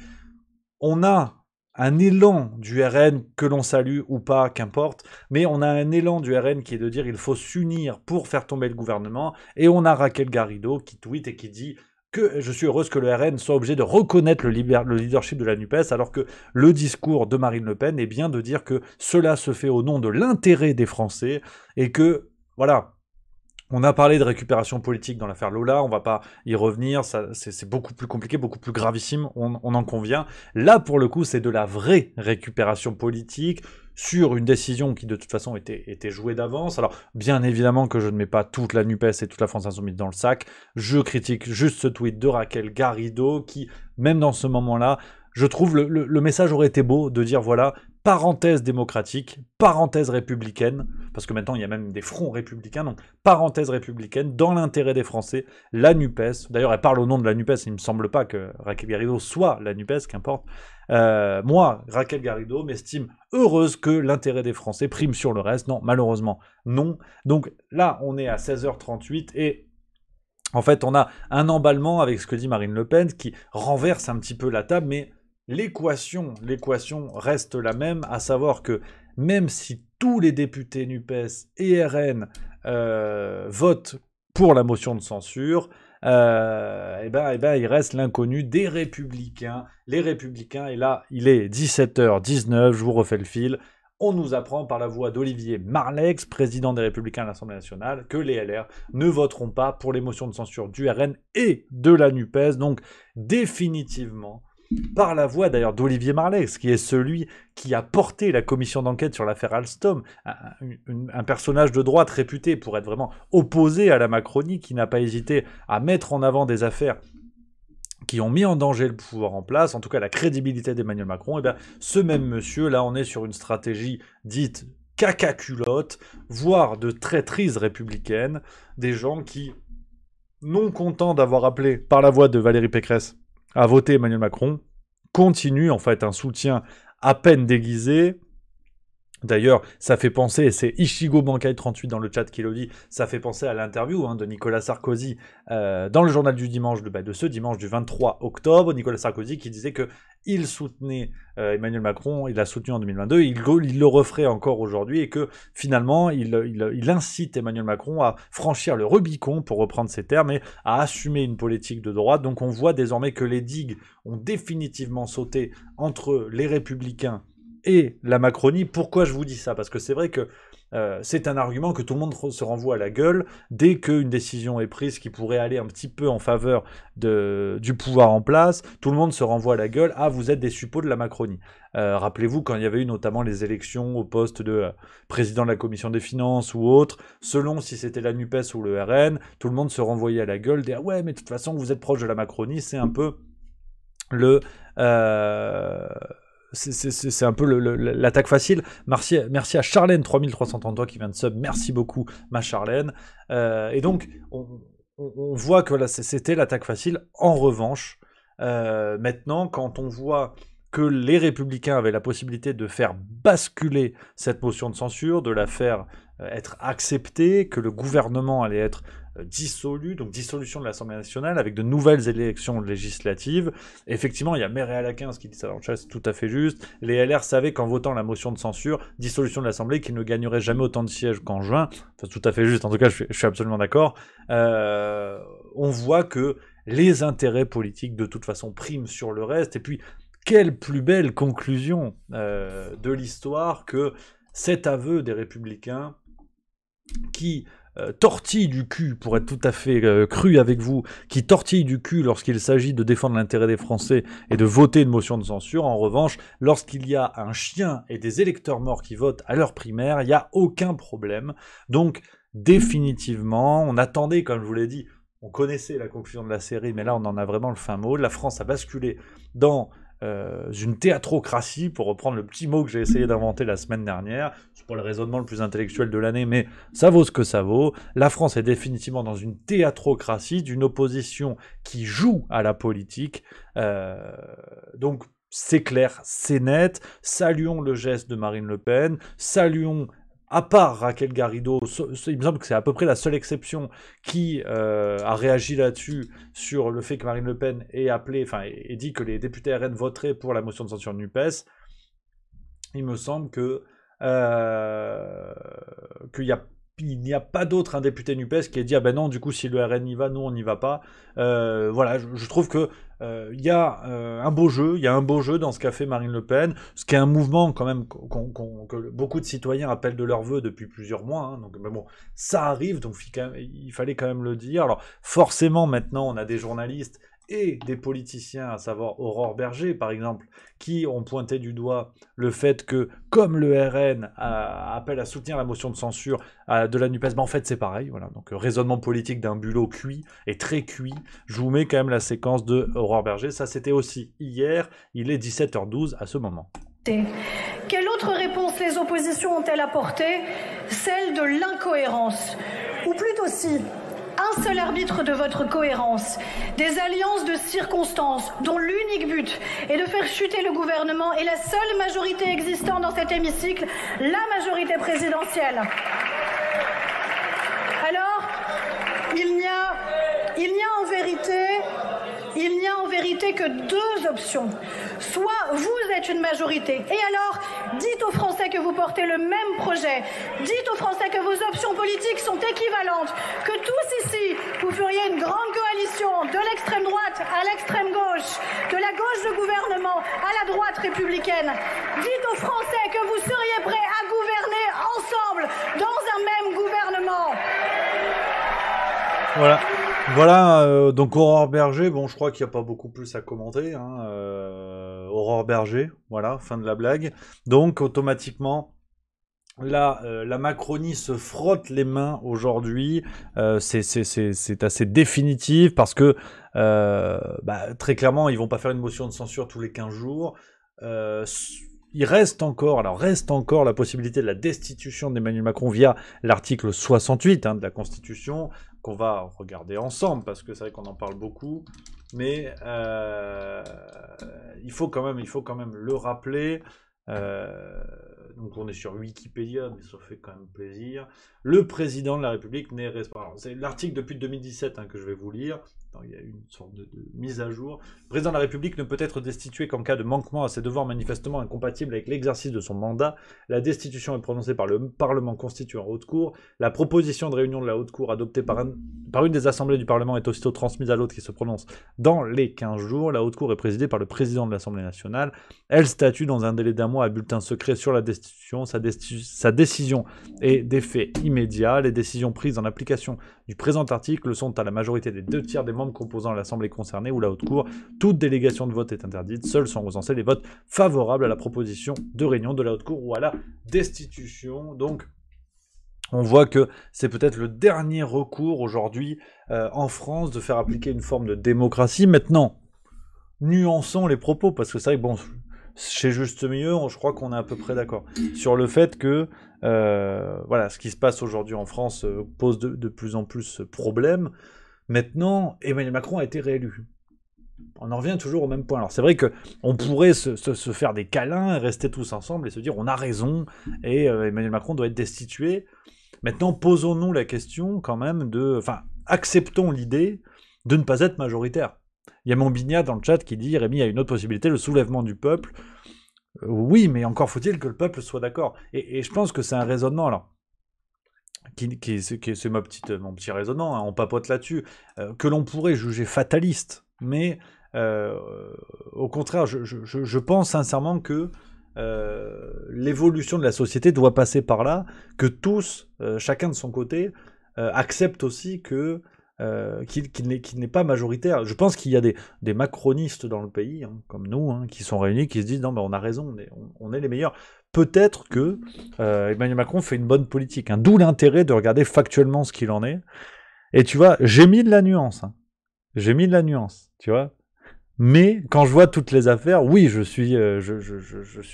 on a un élan du RN que l'on salue ou pas, qu'importe, mais on a un élan du RN qui est de dire il faut s'unir pour faire tomber le gouvernement, et on a Raquel Garrido qui tweet et qui dit que je suis heureuse que le RN soit obligé de reconnaître le leadership de la NUPES, alors que le discours de Marine Le Pen est bien de dire que cela se fait au nom de l'intérêt des Français, et que, voilà... On a parlé de récupération politique dans l'affaire Lola, on va pas y revenir, c'est beaucoup plus compliqué, beaucoup plus gravissime, on en convient. Là, pour le coup, c'est de la vraie récupération politique sur une décision qui, de toute façon, était jouée d'avance. Alors, bien évidemment que je ne mets pas toute la NUPES et toute la France Insoumise dans le sac, je critique juste ce tweet de Raquel Garrido qui, même dans ce moment-là, je trouve le message aurait été beau de dire, voilà, parenthèse démocratique, parenthèse républicaine, parce que maintenant il y a même des fronts républicains, donc parenthèse républicaine, dans l'intérêt des Français, la NUPES, d'ailleurs elle parle au nom de la NUPES, il ne me semble pas que Raquel Garrido soit la NUPES, qu'importe, moi, Raquel Garrido, m'estime heureuse que l'intérêt des Français prime sur le reste, non, malheureusement, non, donc là on est à 16h38 et en fait on a un emballement avec ce que dit Marine Le Pen qui renverse un petit peu la table, mais l'équation reste la même, à savoir que même si tous les députés NUPES et RN votent pour la motion de censure, il reste l'inconnu des Républicains. Les Républicains, et là, il est 17h19, je vous refais le fil. On nous apprend par la voix d'Olivier Marleix, président des Républicains à l'Assemblée nationale, que les LR ne voteront pas pour les motions de censure du RN et de la NUPES. Donc, définitivement, par la voix d'ailleurs d'Olivier Marleix, qui est celui qui a porté la commission d'enquête sur l'affaire Alstom, un personnage de droite réputé pour être vraiment opposé à la Macronie, qui n'a pas hésité à mettre en avant des affaires qui ont mis en danger le pouvoir en place, en tout cas la crédibilité d'Emmanuel Macron. Et bien, ce même monsieur, là, on est sur une stratégie dite caca-culotte, voire de traîtrise républicaine, des gens qui, non contents d'avoir appelé par la voix de Valérie Pécresse à voter Emmanuel Macron, continue en fait un soutien à peine déguisé. D'ailleurs, ça fait penser, et c'est Ichigo Bankai 38 dans le chat qui le dit, ça fait penser à l'interview de Nicolas Sarkozy dans le journal du dimanche, de ce dimanche du 23 octobre, Nicolas Sarkozy qui disait que il soutenait Emmanuel Macron, il l'a soutenu en 2022, il le referait encore aujourd'hui, et que finalement, il incite Emmanuel Macron à franchir le Rubicon, pour reprendre ses termes, et à assumer une politique de droite. Donc on voit désormais que les digues ont définitivement sauté entre les Républicains et la Macronie. Pourquoi je vous dis ça? Parce que c'est vrai que c'est un argument que tout le monde se renvoie à la gueule dès qu'une décision est prise qui pourrait aller un petit peu en faveur du pouvoir en place. Tout le monde se renvoie à la gueule. Ah, vous êtes des suppôts de la Macronie. Rappelez-vous quand il y avait eu notamment les élections au poste de président de la commission des finances ou autre, selon si c'était la NUPES ou le RN, tout le monde se renvoyait à la gueule, dire ouais, mais de toute façon vous êtes proche de la Macronie. C'est un peu le c'est un peu l'attaque facile. Merci à Charlène 3333 qui vient de sub. Merci beaucoup, ma Charlène. Et donc, on voit que là, c'était l'attaque facile. En revanche, maintenant, quand on voit que les Républicains avaient la possibilité de faire basculer cette motion de censure, de la faire être acceptée, que le gouvernement allait être dissolu, donc dissolution de l'Assemblée nationale avec de nouvelles élections législatives. Effectivement, il y a Mireille Laquinze qui dit ça dans le chat, c'est tout à fait juste. Les LR savaient qu'en votant la motion de censure, dissolution de l'Assemblée, qu'ils ne gagneraient jamais autant de sièges qu'en juin. C'est tout à fait juste, en tout cas, je suis absolument d'accord. On voit que les intérêts politiques, de toute façon, priment sur le reste. Et puis, quelle plus belle conclusion de l'histoire que cet aveu des Républicains qui tortille du cul, pour être tout à fait cru avec vous, qui tortille du cul lorsqu'il s'agit de défendre l'intérêt des Français et de voter une motion de censure. En revanche, lorsqu'il y a un chien et des électeurs morts qui votent à leur primaire, il n'y a aucun problème. Donc, définitivement, on attendait, comme je vous l'ai dit, on connaissait la conclusion de la série, mais là, on en a vraiment le fin mot. La France a basculé dans une théatrocratie, pour reprendre le petit mot que j'ai essayé d'inventer la semaine dernière. C'est pas le raisonnement le plus intellectuel de l'année, mais ça vaut ce que ça vaut. La France est définitivement dans une théatrocratie, d'une opposition qui joue à la politique. Donc c'est clair, c'est net. Saluons le geste de Marine Le Pen, saluons, à part Raquel Garrido, il me semble que c'est à peu près la seule exception qui a réagi là-dessus, sur le fait que Marine Le Pen ait appelé, enfin, ait dit que les députés RN voteraient pour la motion de censure de NUPES. Il me semble que il n'y a pas d'autre député NUPES qui ait dit ah ben non, du coup si le RN y va, nous on n'y va pas. Voilà, je trouve que il y a un beau jeu dans ce qu'a fait Marine Le Pen, ce qui est un mouvement quand même que beaucoup de citoyens appellent de leur vœu depuis plusieurs mois. Donc mais bon, ça arrive, donc il fallait quand même le dire. Alors forcément maintenant on a des journalistes et des politiciens, à savoir Aurore Berger par exemple, qui ont pointé du doigt le fait que, comme le RN appelle à soutenir la motion de censure de la NUPES, ben en fait c'est pareil, voilà. Donc raisonnement politique d'un bulot cuit, et très cuit. Je vous mets quand même la séquence de Aurore Berger, ça c'était aussi hier, il est 17h12 à ce moment. Quelle autre réponse les oppositions ont-elles apportée? Celle de l'incohérence. Ou plutôt si, un seul arbitre de votre cohérence, des alliances de circonstances dont l'unique but est de faire chuter le gouvernement et la seule majorité existante dans cet hémicycle, la majorité présidentielle. Alors, il n'y a en vérité que deux options. Soit vous êtes une majorité, et alors dites aux Français que vous portez le même projet, dites aux Français que vos options politiques sont équivalentes, que tous ici, vous feriez une grande coalition de l'extrême droite à l'extrême gauche, de la gauche de gouvernement à la droite républicaine. Dites aux Français que vous seriez prêts à gouverner ensemble dans un même gouvernement. Voilà. Voilà, donc Aurore Berger, bon, je crois qu'il n'y a pas beaucoup plus à commenter, hein, Aurore Berger, voilà, fin de la blague. Donc, automatiquement, là, la Macronie se frotte les mains aujourd'hui, c'est assez définitif, parce que, très clairement, ils vont pas faire une motion de censure tous les 15 jours. Il reste encore la possibilité de la destitution d'Emmanuel Macron via l'article 68 de la Constitution, qu'on va regarder ensemble, parce que c'est vrai qu'on en parle beaucoup, mais il faut quand même le rappeler. Donc on est sur Wikipédia, mais ça fait quand même plaisir. Le président de la République n'est responsable. C'est l'article depuis 2017 que je vais vous lire. Il y a une sorte de mise à jour. Le président de la République ne peut être destitué qu'en cas de manquement à ses devoirs manifestement incompatibles avec l'exercice de son mandat. La destitution est prononcée par le Parlement constitué en haute cour. La proposition de réunion de la haute cour adoptée par une des assemblées du Parlement est aussitôt transmise à l'autre qui se prononce dans les 15 jours. La haute cour est présidée par le président de l'Assemblée nationale. Elle statue dans un délai d'un mois à bulletin secret sur la destitution. Sa décision est d'effet immédiat. Les décisions prises en application du présent article sont à la majorité des 2/3 des membres composant l'Assemblée concernée ou la haute cour. Toute délégation de vote est interdite. Seuls sont recensés les votes favorables à la proposition de réunion de la haute cour ou à la destitution. Donc, on voit que c'est peut-être le dernier recours aujourd'hui en France de faire appliquer une forme de démocratie. Maintenant, nuançons les propos, parce que c'est vrai que bon, chez Juste Milieu, je crois qu'on est à peu près d'accord sur le fait que voilà, ce qui se passe aujourd'hui en France pose de plus en plus problème. Maintenant, Emmanuel Macron a été réélu. On en revient toujours au même point. Alors c'est vrai qu'on pourrait se faire des câlins et rester tous ensemble et se dire on a raison et Emmanuel Macron doit être destitué. Maintenant, posons-nous la question quand même acceptons l'idée de ne pas être majoritaire. Il y a Montbignat dans le chat qui dit Rémi, il y a une autre possibilité, le soulèvement du peuple. Oui, mais encore faut-il que le peuple soit d'accord. Et je pense que c'est un raisonnement, alors, c'est mon petit raisonnement, on papote là-dessus, que l'on pourrait juger fataliste. Mais au contraire, je pense sincèrement que l'évolution de la société doit passer par là, que tous, chacun de son côté, acceptent aussi qu'il n'est pas majoritaire. Je pense qu'il y a des macronistes dans le pays, comme nous, qui sont réunis, qui se disent non, mais on a raison, on est les meilleurs. Peut-être que Emmanuel Macron fait une bonne politique, d'où l'intérêt de regarder factuellement ce qu'il en est. Et tu vois, j'ai mis de la nuance, tu vois. Mais quand je vois toutes les affaires, oui, je suis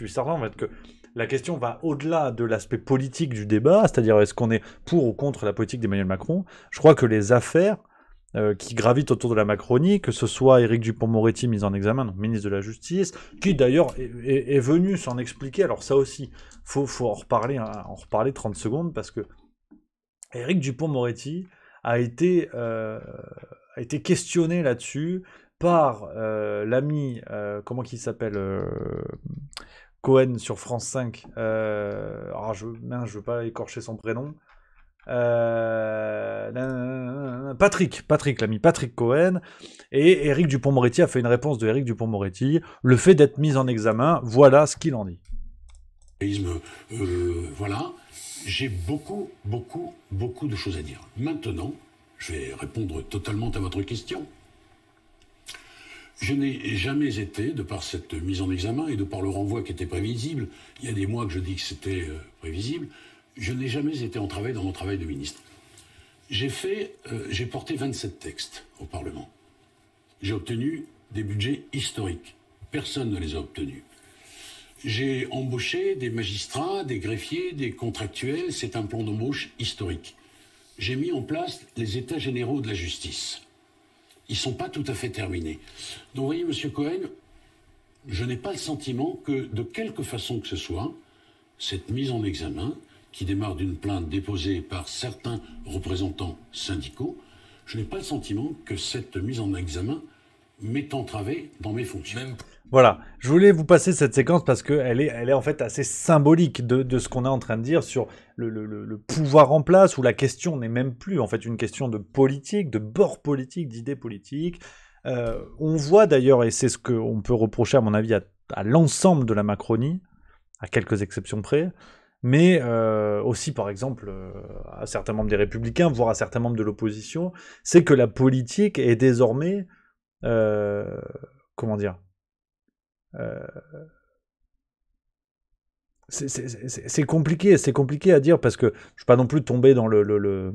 certain en fait que la question va au-delà de l'aspect politique du débat, c'est-à-dire est-ce qu'on est pour ou contre la politique d'Emmanuel Macron. Je crois que les affaires qui gravitent autour de la Macronie, que ce soit Éric Dupond-Moretti mis en examen, donc ministre de la Justice, qui d'ailleurs est venu s'en expliquer. Alors ça aussi, faut en reparler 30 secondes, parce que Éric Dupond-Moretti a été questionné là-dessus par l'ami, comment qu'il s'appelle, Cohen sur France 5, je veux pas écorcher son prénom, l'ami Patrick Cohen, et Éric Dupond-Moretti a fait une réponse de Éric Dupond-Moretti, le fait d'être mis en examen, voilà ce qu'il en dit. Voilà, j'ai beaucoup de choses à dire. Maintenant, je vais répondre totalement à votre question. Je n'ai jamais été, de par cette mise en examen et de par le renvoi qui était prévisible, il y a des mois que je dis que c'était prévisible, je n'ai jamais été en travail dans mon travail de ministre. J'ai porté 27 textes au Parlement. J'ai obtenu des budgets historiques. Personne ne les a obtenus. J'ai embauché des magistrats, des greffiers, des contractuels. C'est un plan d'embauche historique. J'ai mis en place les états généraux de la justice. Ils ne sont pas tout à fait terminés. Donc, vous voyez, M. Cohen, je n'ai pas le sentiment que, de quelque façon que ce soit, cette mise en examen, qui démarre d'une plainte déposée par certains représentants syndicaux, je n'ai pas le sentiment que cette mise en examen m'est entravée dans mes fonctions. Voilà, je voulais vous passer cette séquence parce qu'elle est en fait assez symbolique de ce qu'on est en train de dire sur le pouvoir en place, où la question n'est même plus en fait une question de politique, de bord politique, d'idées politiques. On voit d'ailleurs, et c'est ce qu'on peut reprocher à mon avis à l'ensemble de la Macronie, à quelques exceptions près, mais aussi par exemple à certains membres des Républicains, voire à certains membres de l'opposition, c'est que la politique est désormais... comment dire, c'est compliqué à dire parce que je ne suis pas non plus tombé dans la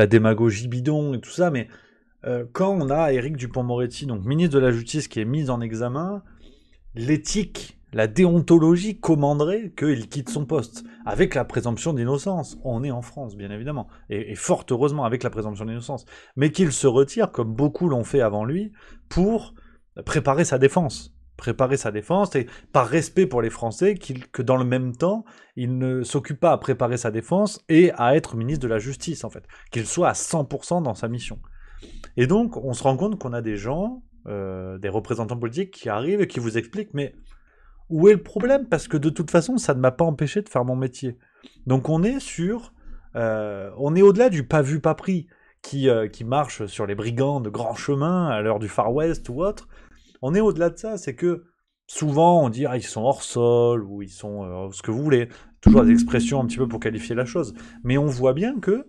démagogie bidon et tout ça, mais quand on a Éric Dupond-Moretti, donc ministre de la Justice, qui est mis en examen, l'éthique, la déontologie commanderait qu'il quitte son poste, avec la présomption d'innocence. On est en France, bien évidemment, et fort heureusement avec la présomption d'innocence, mais qu'il se retire, comme beaucoup l'ont fait avant lui, pour préparer sa défense, et par respect pour les Français, que dans le même temps, il ne s'occupe pas à préparer sa défense et à être ministre de la Justice, en fait, qu'il soit à 100% dans sa mission. Et donc, on se rend compte qu'on a des gens, des représentants politiques qui arrivent et qui vous expliquent, mais où est le problème? Parce que de toute façon, ça ne m'a pas empêché de faire mon métier. Donc on est au-delà du pas vu, pas pris, qui marche sur les brigands de grands chemins à l'heure du Far West ou autre. On est au-delà de ça, c'est que souvent on dit ils sont hors sol, ou ils sont ce que vous voulez, toujours des expressions un petit peu pour qualifier la chose. Mais on voit bien que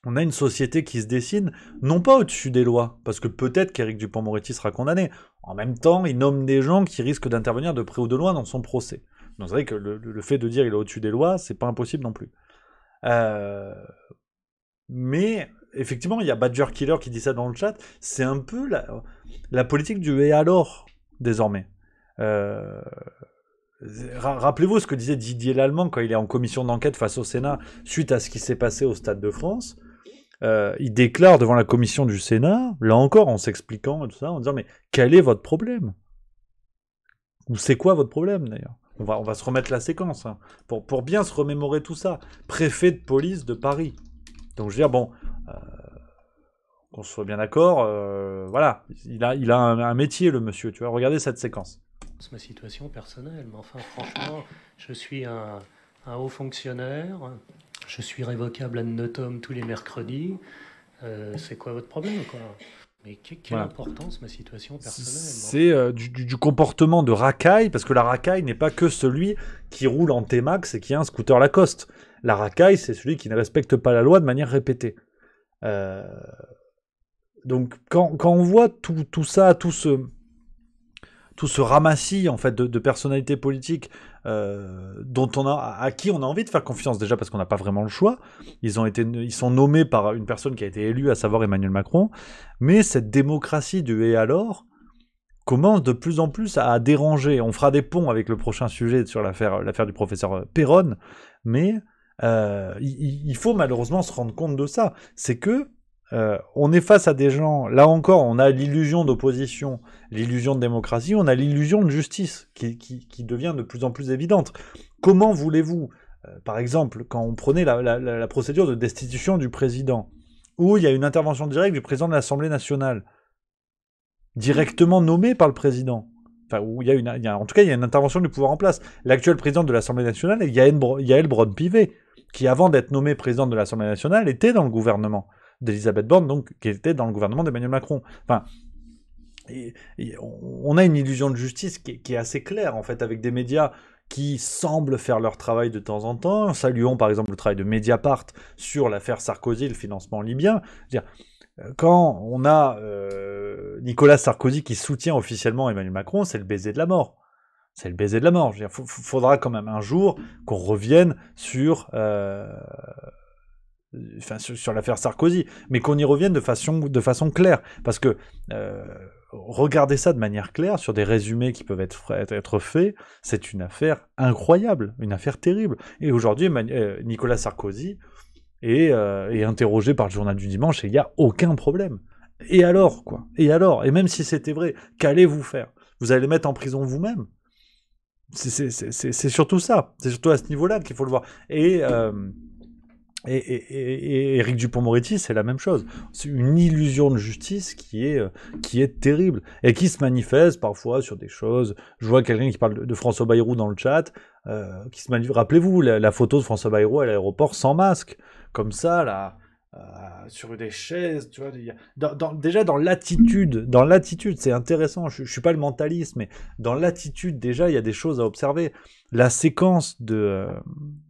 on a une société qui se dessine, non pas au-dessus des lois, parce que peut-être qu'Éric Dupond-Moretti sera condamné. En même temps, il nomme des gens qui risquent d'intervenir de près ou de loin dans son procès. Donc c'est vrai que le fait de dire qu'il est au-dessus des lois, c'est pas impossible non plus. Mais effectivement, il y a Badger Killer qui dit ça dans le chat, c'est un peu la politique du « et alors » désormais. Rappelez-vous ce que disait Didier Lallemand quand il est en commission d'enquête face au Sénat suite à ce qui s'est passé au Stade de France. Il déclare devant la commission du Sénat, là encore en s'expliquant et tout ça, en disant mais quel est votre problème? Ou c'est quoi votre problème d'ailleurs? On va se remettre la séquence hein, pour bien se remémorer tout ça. Préfet de police de Paris. Donc je veux dire bon, qu'on soit bien d'accord, voilà, il a un métier le monsieur, tu vois. Regardez cette séquence. Ma situation personnelle, mais enfin franchement, je suis un haut fonctionnaire, je suis révocable ad notam tous les mercredis, c'est quoi votre problème quoi? Mais quelle importance ma situation personnelle? C'est du comportement de racaille, parce que la racaille n'est pas que celui qui roule en T-Max et qui a un scooter Lacoste. La racaille, c'est celui qui ne respecte pas la loi de manière répétée. Donc quand on voit tout ça, tout ce ramassis en fait de personnalités politiques à qui on a envie de faire confiance, déjà parce qu'on n'a pas vraiment le choix. Ils sont nommés par une personne qui a été élue, à savoir Emmanuel Macron. Mais cette démocratie du et alors commence de plus en plus à déranger. On fera des ponts avec le prochain sujet sur l'affaire du professeur Péronne, mais il faut malheureusement se rendre compte de ça. C'est que on est face à des gens, là encore, on a l'illusion d'opposition, l'illusion de démocratie, on a l'illusion de justice qui devient de plus en plus évidente. Comment voulez-vous, par exemple, quand on prenait la procédure de destitution du président, où il y a une intervention directe du président de l'Assemblée nationale, directement nommé par le président, enfin, où en tout cas, il y a une intervention du pouvoir en place. L'actuel président de l'Assemblée nationale est Yael Braun-Pivet, qui avant d'être nommé président de l'Assemblée nationale était dans le gouvernement d'Elisabeth Borne, donc qui était dans le gouvernement d'Emmanuel Macron. Enfin, on a une illusion de justice qui est assez claire, en fait, avec des médias qui semblent faire leur travail de temps en temps. Saluons par exemple le travail de Mediapart sur l'affaire Sarkozy, le financement libyen. Quand on a Nicolas Sarkozy qui soutient officiellement Emmanuel Macron, c'est le baiser de la mort. C'est le baiser de la mort. Faudra quand même un jour qu'on revienne sur l'affaire Sarkozy, mais qu'on y revienne de façon claire, parce que regardez ça de manière claire, sur des résumés qui peuvent être faits, c'est une affaire incroyable, une affaire terrible. Et aujourd'hui, Nicolas Sarkozy est interrogé par le journal du dimanche et il n'y a aucun problème. Et alors, quoi? Et alors? Et même si c'était vrai, qu'allez-vous faire? Vous allez les mettre en prison vous-même? C'est surtout ça. C'est surtout à ce niveau-là qu'il faut le voir. Et Éric Dupond-Moretti, c'est la même chose. C'est une illusion de justice qui est terrible et qui se manifeste parfois sur des choses. Je vois quelqu'un qui parle de François Bayrou dans le chat, qui se manifeste. Rappelez-vous la photo de François Bayrou à l'aéroport sans masque, comme ça là. Sur des chaises, tu vois, déjà dans l'attitude, c'est intéressant. Je suis pas le mentaliste, mais dans l'attitude déjà, il y a des choses à observer. La séquence de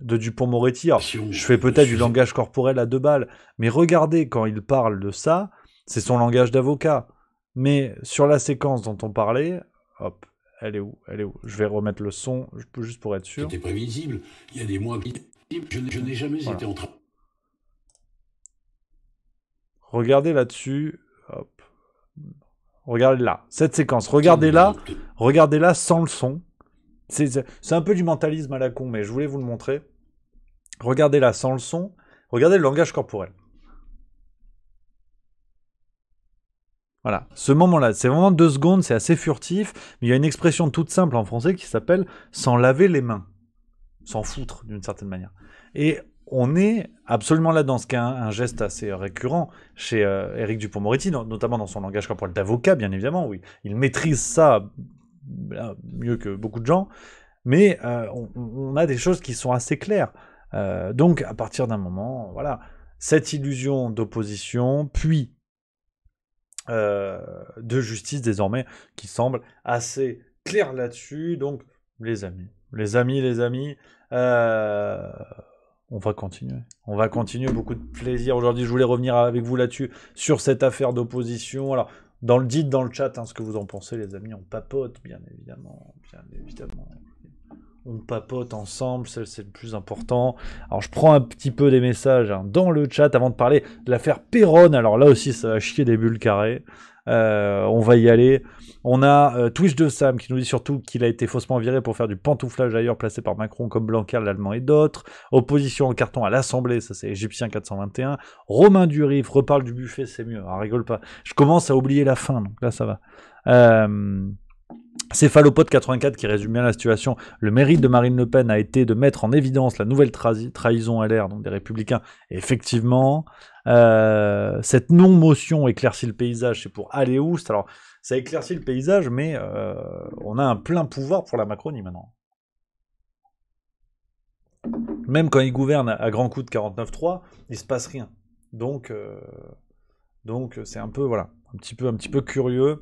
Dupond-Moretti, je fais peut-être du langage corporel à 2 balles, mais regardez quand il parle de ça, c'est son langage d'avocat. Mais sur la séquence dont on parlait, hop, elle est où? Je vais remettre le son, juste pour être sûr. C'était prévisible. Il y a des mois qui... Je n'ai jamais été en train... Regardez là-dessus, hop. Regardez là, cette séquence. Regardez-la sans le son. C'est un peu du mentalisme à la con, mais je voulais vous le montrer. Regardez-la sans le son. Regardez le langage corporel. Voilà, ce moment-là, c'est vraiment 2 secondes, c'est assez furtif, mais il y a une expression toute simple en français qui s'appelle « s'en laver les mains ». S'en foutre, d'une certaine manière. Et on est absolument là dans ce qui est un geste assez récurrent chez Éric Dupond-Moretti, notamment dans son langage corporel d'avocat, bien évidemment, oui. Il maîtrise ça mieux que beaucoup de gens, mais on a des choses qui sont assez claires. Donc, à partir d'un moment, voilà, cette illusion d'opposition, puis de justice désormais, qui semble assez claire là-dessus. Donc, les amis, on va continuer, beaucoup de plaisir. Aujourd'hui, je voulais revenir avec vous là-dessus, sur cette affaire d'opposition. Alors, dites dans le chat ce que vous en pensez, les amis. On papote, bien évidemment. On papote ensemble, c'est le plus important. Alors, je prends un petit peu des messages dans le chat avant de parler de l'affaire Péronne. Alors là aussi, ça va chier des bulles carrées. On va y aller. On a Twitch de Sam qui nous dit surtout qu'il a été faussement viré pour faire du pantouflage ailleurs, placé par Macron comme Blanquer, l'Allemand et d'autres. Opposition au carton à l'Assemblée, ça c'est Égyptien 421. Romain Durif reparle du buffet, c'est mieux. Ah, rigole pas. Je commence à oublier la fin, donc là ça va. Céphalopote 84 qui résume bien la situation. Le mérite de Marine Le Pen a été de mettre en évidence la nouvelle trahison LR, donc des Républicains. Et effectivement, cette non-motion éclaircit le paysage, c'est pour aller où? Alors, ça éclaircit le paysage, mais on a un plein pouvoir pour la Macronie maintenant. Même quand ils gouvernent à grands coups de 49.3, il se passe rien. Donc c'est un peu, voilà, un petit peu curieux.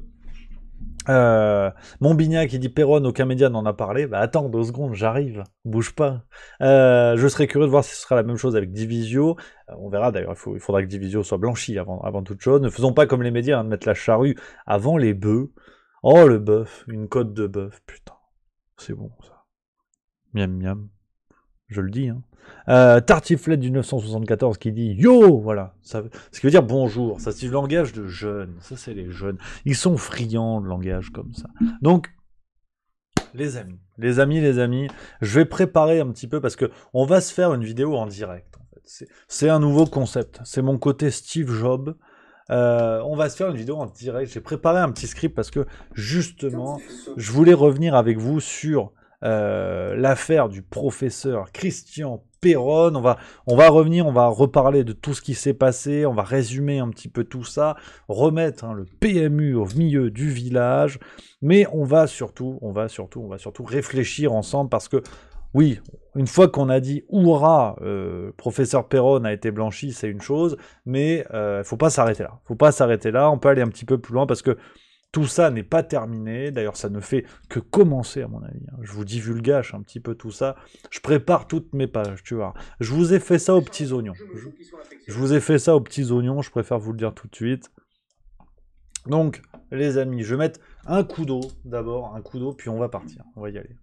Montbignac qui dit Péronne, aucun média n'en a parlé. Bah attends 2 secondes, j'arrive, bouge pas. Je serais curieux de voir si ce sera la même chose avec Divisio. On verra d'ailleurs, il faudra que Divisio soit blanchi avant toute chose. Ne faisons pas comme les médias, de mettre la charrue avant les bœufs. Oh le bœuf, une côte de bœuf, putain, c'est bon ça. Miam miam, je le dis. Tartiflette du 974 qui dit yo, voilà, ça, ce qui veut dire bonjour, ça c'est du langage de jeunes, ça c'est les jeunes, ils sont friands de langage comme ça. Donc, les amis, je vais préparer un petit peu parce que on va se faire une vidéo en direct. En fait. C'est un nouveau concept, c'est mon côté Steve Jobs. On va se faire une vidéo en direct. J'ai préparé un petit script parce que justement, je voulais revenir avec vous sur l'affaire du professeur Christian Péronne. On va revenir, on va reparler de tout ce qui s'est passé, on va résumer un petit peu tout ça, remettre le PMU au milieu du village, mais on va surtout réfléchir ensemble parce que oui, une fois qu'on a dit hurrah, professeur Péronne a été blanchi, c'est une chose, mais faut pas s'arrêter là. On peut aller un petit peu plus loin parce que tout ça n'est pas terminé, d'ailleurs ça ne fait que commencer à mon avis. Je vous divulgage un petit peu tout ça, je prépare toutes mes pages, tu vois. Je vous ai fait ça aux petits oignons. Je préfère vous le dire tout de suite. Donc, les amis, je vais mettre un coup d'eau d'abord, puis on va partir, on va y aller.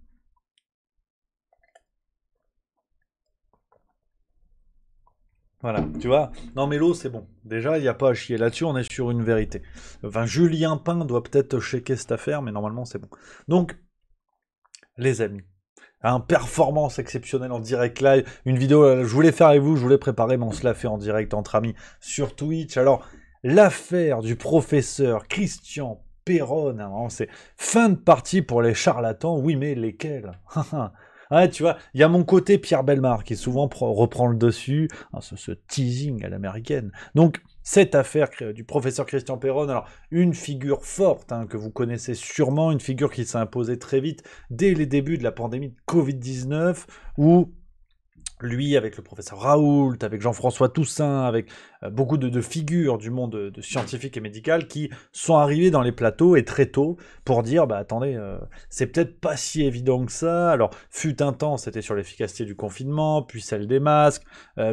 Voilà, tu vois. Non, mais l'eau, c'est bon. Déjà, il n'y a pas à chier là-dessus, on est sur une vérité. Enfin, Julien Pain doit peut-être checker cette affaire, mais normalement, c'est bon. Donc, les amis, performance exceptionnelle en direct live. Une vidéo, je voulais faire avec vous, je voulais préparer, mais on se l'a fait en direct entre amis sur Twitch. Alors, l'affaire du professeur Christian Péronne, hein, c'est fin de partie pour les charlatans. Oui, mais lesquels? Ouais, tu vois, il y a mon côté Pierre Bellemare qui souvent reprend le dessus, hein, ce teasing à l'américaine. Donc, cette affaire du professeur Christian Péronne, alors une figure forte hein, que vous connaissez sûrement, une figure qui s'est imposée très vite dès les débuts de la pandémie de Covid-19, où lui, avec le professeur Raoult, avec Jean-François Toussaint, avec beaucoup de figures du monde de scientifique et médical qui sont arrivés dans les plateaux et très tôt pour dire bah attendez, c'est peut-être pas si évident que ça. Alors, fut un temps, c'était sur l'efficacité du confinement, puis celle des masques,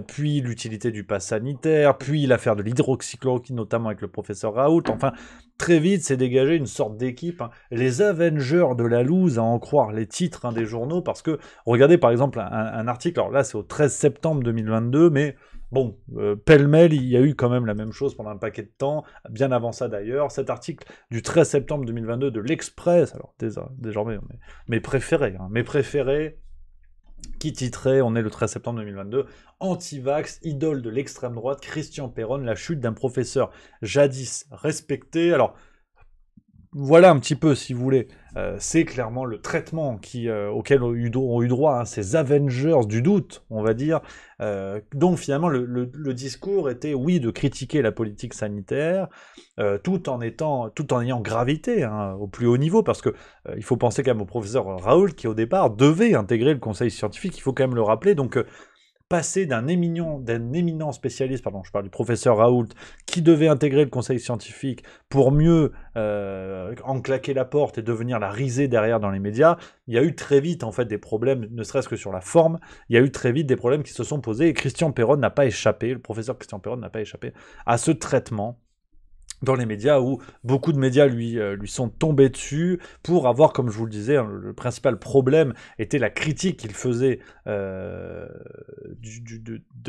puis l'utilité du pass sanitaire, puis l'affaire de l'hydroxychloroquine, notamment avec le professeur Raoult. Enfin, très vite, s'est dégagé une sorte d'équipe, hein, les Avengers de la loose, à en croire les titres hein, des journaux, parce que, regardez par exemple un article, alors là c'est au 13 septembre 2022, mais bon, pêle-mêle, il y a eu quand même la même chose pendant un paquet de temps, bien avant ça d'ailleurs. Cet article du 13 septembre 2022 de l'Express, alors désormais mes préférés, qui titrait, on est le 13 septembre 2022, Antivax, idole de l'extrême droite, Christian Péronne, la chute d'un professeur jadis respecté. Alors, voilà un petit peu, si vous voulez, c'est clairement le traitement auquel ont eu droit hein, ces Avengers du doute, on va dire. Donc finalement, le discours était, oui, de critiquer la politique sanitaire, tout en ayant gravité hein, au plus haut niveau, parce que il faut penser quand même au professeur Raoult, qui au départ devait intégrer le conseil scientifique, il faut quand même le rappeler, donc passer d'un éminent spécialiste, pardon, je parle du professeur Raoult, qui devait intégrer le conseil scientifique pour mieux en claquer la porte et devenir la risée derrière dans les médias, il y a eu très vite en fait des problèmes, ne serait-ce que sur la forme, il y a eu très vite des problèmes qui se sont posés et Christian Péronne n'a pas échappé, le professeur Christian Péronne n'a pas échappé à ce traitement dans les médias où beaucoup de médias lui sont tombés dessus pour avoir, comme je vous le disais, hein, le principal problème était la critique qu'il faisait de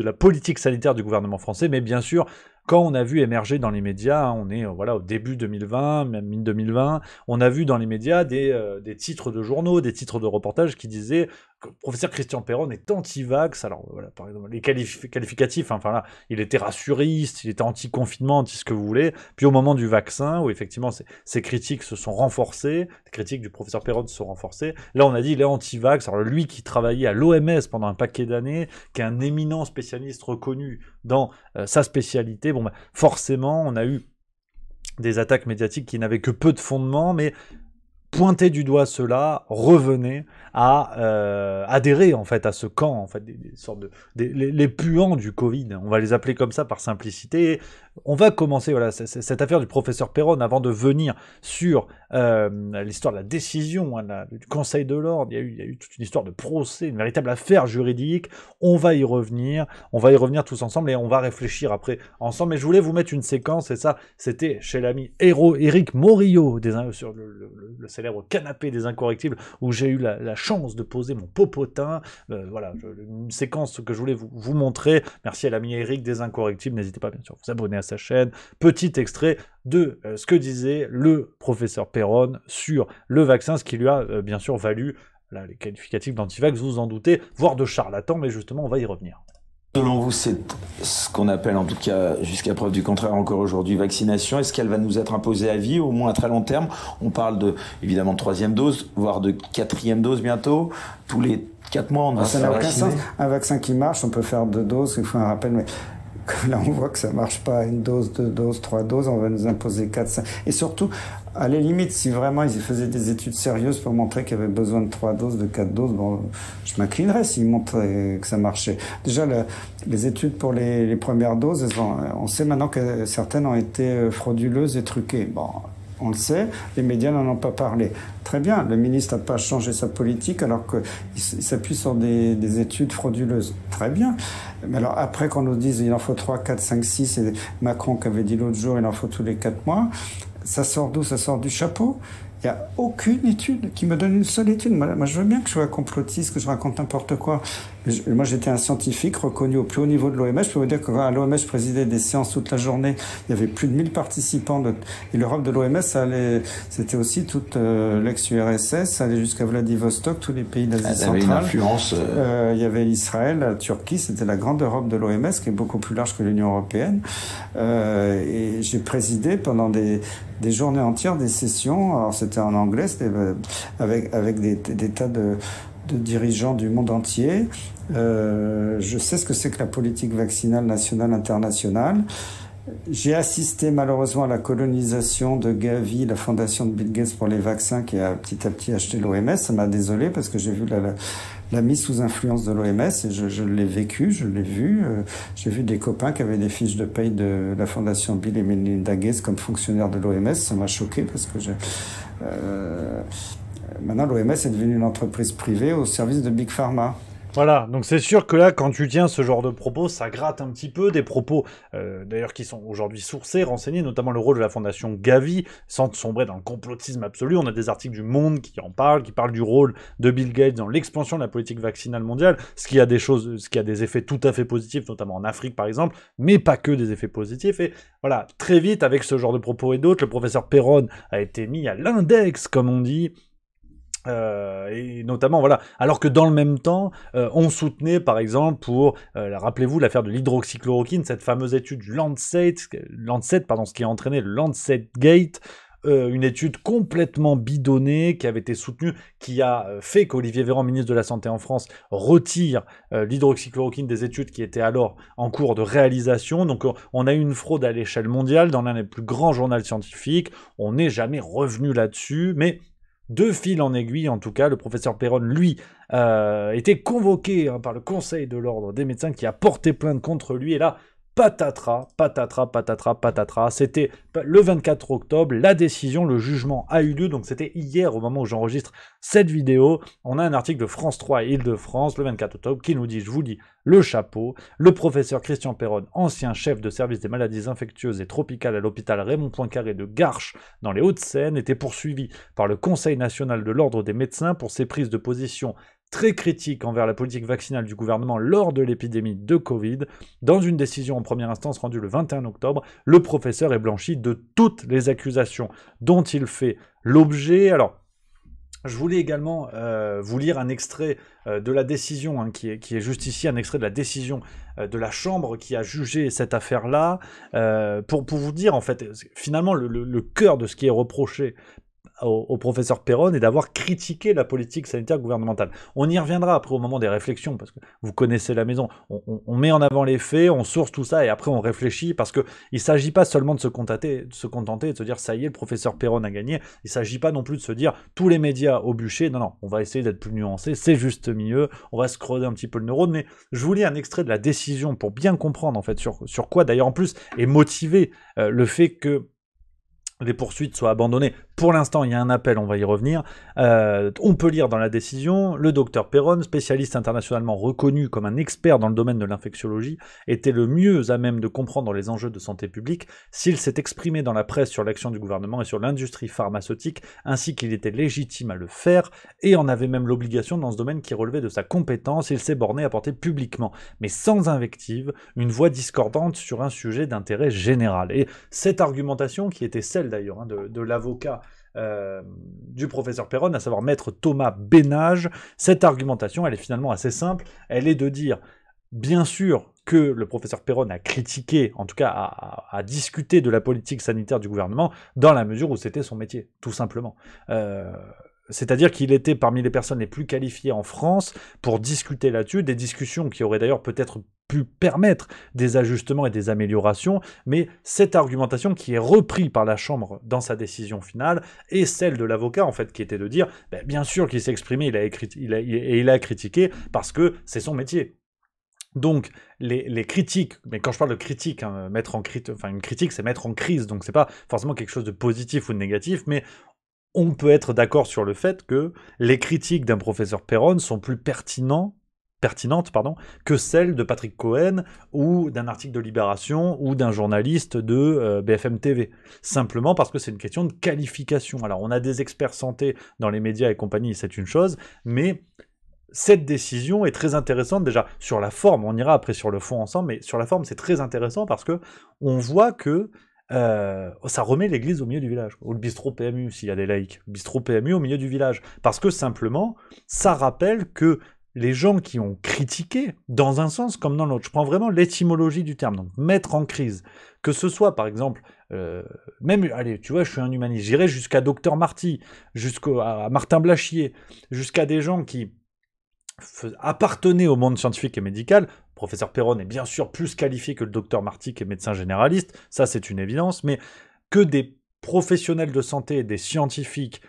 la politique sanitaire du gouvernement français, mais bien sûr, quand on a vu émerger dans les médias, hein, on est voilà au début 2020, même mi-2020, on a vu dans les médias des titres de journaux, des titres de reportages qui disaient que le professeur Christian Péronne est anti-vax. Alors voilà, par exemple, les qualificatifs, enfin là, il était rassuriste, il était anti-confinement, anti ce que vous voulez. Puis au moment du vaccin, où effectivement ces critiques se sont renforcées, les critiques du professeur Péronne se sont renforcées, là on a dit il est anti-vax. Alors lui qui travaillait à l'OMS pendant un paquet d'années, qui est un éminent spécialiste reconnu dans sa spécialité, bon, bah, forcément, on a eu des attaques médiatiques qui n'avaient que peu de fondement, mais pointer du doigt cela revenait à adhérer en fait à ce camp, en fait, des sortes les puants du Covid, on va les appeler comme ça par simplicité. On va commencer voilà cette affaire du professeur Péronne avant de venir sur l'histoire de la décision hein, du Conseil de l'ordre. Il y a eu toute une histoire de procès, une véritable affaire juridique. On va y revenir tous ensemble et on va réfléchir après ensemble. Mais je voulais vous mettre une séquence et ça, c'était chez l'ami Éric Morillo sur le célèbre canapé des incorrectibles où j'ai eu la chance de poser mon popotin. Voilà, une séquence que je voulais vous montrer. Merci à l'ami Éric des incorrectibles. N'hésitez pas bien sûr à vous abonner à sa chaîne. Petit extrait de ce que disait le professeur Péronne sur le vaccin, ce qui lui a bien sûr valu là, les qualificatifs d'antivax, vous en doutez, voire de charlatan, mais justement on va y revenir. Selon vous, c'est ce qu'on appelle, en tout cas, jusqu'à preuve du contraire encore aujourd'hui, vaccination. Est-ce qu'elle va nous être imposée à vie, au moins à très long terme? On parle évidemment de 3e dose, voire de 4e dose bientôt. Tous les 4 mois, on va se faire vacciner. Un vaccin qui marche, on peut faire 2 doses, il faut un rappel, mais là on voit que ça marche pas, 1 dose, 2 doses, 3 doses, on va nous imposer 4, 5. Et surtout, à la limite, si vraiment ils faisaient des études sérieuses pour montrer qu'il y avait besoin de 3 doses, de 4 doses, bon, je m'inclinerais s'ils montraient que ça marchait. Déjà, les études pour les premières doses, on sait maintenant que certaines ont été frauduleuses et truquées. Bon, on le sait, les médias n'en ont pas parlé. Très bien, le ministre n'a pas changé sa politique alors qu'il s'appuie sur des études frauduleuses. Très bien. Mais alors après qu'on nous dise il en faut 3, 4, 5, 6, et Macron qui avait dit l'autre jour il en faut tous les 4 mois, ça sort d'où? Ça sort du chapeau. Il n'y a aucune étude qui me donne une seule étude. Moi, je veux bien que je sois complotiste, que je raconte n'importe quoi. Moi, j'étais un scientifique reconnu au plus haut niveau de l'OMS. Je peux vous dire que quand à l'OMS, je présidais des séances toute la journée, il y avait plus de 1000 participants. Et l'Europe de l'OMS, c'était aussi toute l'ex-URSS, ça allait jusqu'à Vladivostok, tous les pays d'Asie centrale. Une influence. Il y avait Israël, la Turquie, c'était la grande Europe de l'OMS, qui est beaucoup plus large que l'Union européenne. Et j'ai présidé pendant des journées entières des sessions. Alors c'était en anglais, c'était avec des tas de dirigeants du monde entier. Je sais ce que c'est que la politique vaccinale nationale internationale. J'ai assisté malheureusement à la colonisation de Gavi, la fondation de Bill Gates pour les vaccins, qui a petit à petit acheté l'OMS. Ça m'a désolé parce que j'ai vu la mise sous influence de l'OMS et je l'ai vécu, je l'ai vu. J'ai vu des copains qui avaient des fiches de paye de la fondation Bill et Melinda Gates comme fonctionnaires de l'OMS. Ça m'a choqué parce que maintenant l'OMS est devenue une entreprise privée au service de Big Pharma. Voilà, donc c'est sûr que là, quand tu tiens ce genre de propos, ça gratte un petit peu, des propos d'ailleurs qui sont aujourd'hui sourcés, renseignés, notamment le rôle de la fondation Gavi, sans sombrer dans le complotisme absolu. On a des articles du Monde qui en parlent, qui parlent du rôle de Bill Gates dans l'expansion de la politique vaccinale mondiale, ce qui a des effets tout à fait positifs, notamment en Afrique par exemple, mais pas que des effets positifs. Et voilà, très vite, avec ce genre de propos et d'autres, le professeur Perron a été mis à l'index, comme on dit, et notamment, voilà, alors que dans le même temps, on soutenait, par exemple, pour, rappelez-vous, l'affaire de l'hydroxychloroquine, cette fameuse étude Lancet, ce qui a entraîné le Lancet Gate, une étude complètement bidonnée qui avait été soutenue, qui a fait qu'Olivier Véran, ministre de la Santé en France, retire l'hydroxychloroquine des études qui étaient alors en cours de réalisation. Donc on a eu une fraude à l'échelle mondiale dans l'un des plus grands journaux scientifiques. On n'est jamais revenu là-dessus, mais de fil en aiguille, en tout cas, le professeur Perron, lui, était convoqué par le Conseil de l'Ordre des médecins qui a porté plainte contre lui. Et là, patatras, c'était le 24 octobre, la décision, le jugement a eu lieu, donc c'était hier au moment où j'enregistre cette vidéo. On a un article de France 3 et Île-de-France, le 24 octobre, qui nous dit, je vous lis, le chapeau, le professeur Christian Perron, ancien chef de service des maladies infectieuses et tropicales à l'hôpital Raymond Poincaré de Garches, dans les Hauts-de-Seine, était poursuivi par le Conseil national de l'Ordre des médecins pour ses prises de position très critique envers la politique vaccinale du gouvernement lors de l'épidémie de Covid. Dans une décision en première instance rendue le 21 octobre, le professeur est blanchi de toutes les accusations dont il fait l'objet. Alors, je voulais également vous lire un extrait de la décision, qui est juste ici, un extrait de la décision de la Chambre qui a jugé cette affaire-là, pour vous dire, en fait, finalement, le cœur de ce qui est reproché au professeur Perron est d'avoir critiqué la politique sanitaire gouvernementale. On y reviendra après au moment des réflexions, parce que vous connaissez la maison. On met en avant les faits, on source tout ça, et après on réfléchit, parce qu'il ne s'agit pas seulement de se contenter et de se dire ça y est, le professeur Perron a gagné. Il ne s'agit pas non plus de se dire tous les médias au bûcher. Non, on va essayer d'être plus nuancé, c'est juste mieux, on va se creuser un petit peu le neurone, mais je vous lis un extrait de la décision pour bien comprendre en fait sur quoi d'ailleurs en plus est motivé le fait que les poursuites soient abandonnées. Pour l'instant, il y a un appel, on va y revenir. On peut lire dans la décision, le docteur Perron, spécialiste internationalement reconnu comme un expert dans le domaine de l'infectiologie, était le mieux à même de comprendre les enjeux de santé publique s'il s'est exprimé dans la presse sur l'action du gouvernement et sur l'industrie pharmaceutique, ainsi qu'il était légitime à le faire, et en avait même l'obligation dans ce domaine qui relevait de sa compétence. Il s'est borné à porter publiquement, mais sans invective, une voix discordante sur un sujet d'intérêt général. Et cette argumentation, qui était celle d'ailleurs de l'avocat du professeur Perron, à savoir maître Thomas Bénage, cette argumentation, elle est finalement assez simple. Elle est de dire, bien sûr, que le professeur Perron a critiqué, en tout cas a discuté de la politique sanitaire du gouvernement, dans la mesure où c'était son métier, tout simplement. C'est-à-dire qu'il était parmi les personnes les plus qualifiées en France pour discuter là-dessus, des discussions qui auraient d'ailleurs peut-être pu permettre des ajustements et des améliorations, mais cette argumentation qui est reprise par la Chambre dans sa décision finale est celle de l'avocat, en fait, qui était de dire, bien sûr qu'il s'est exprimé, il a critiqué, parce que c'est son métier. Donc, les critiques, mais quand je parle de critique, une critique, c'est mettre en crise, donc c'est pas forcément quelque chose de positif ou de négatif, mais on peut être d'accord sur le fait que les critiques d'un professeur Perron sont plus pertinentes pertinente, que celle de Patrick Cohen ou d'un article de Libération ou d'un journaliste de BFM TV. Simplement parce que c'est une question de qualification. Alors, on a des experts santé dans les médias et compagnie, c'est une chose, mais cette décision est très intéressante déjà sur la forme. On ira après sur le fond ensemble, mais sur la forme, c'est très intéressant parce que on voit que ça remet l'église au milieu du village. Ou le bistrot PMU, s'il y a des laïcs. Le bistrot PMU au milieu du village. Parce que simplement, ça rappelle que les gens qui ont critiqué, dans un sens comme dans l'autre, je prends vraiment l'étymologie du terme, donc mettre en crise, que ce soit par exemple, même, allez, tu vois, je suis un humaniste, j'irai jusqu'à Docteur Marty, jusqu'à Martin Blachier, jusqu'à des gens qui appartenaient au monde scientifique et médical. Professeur Perron est bien sûr plus qualifié que le docteur Marty qui est médecin généraliste, ça c'est une évidence, mais que des professionnels de santé et des scientifiques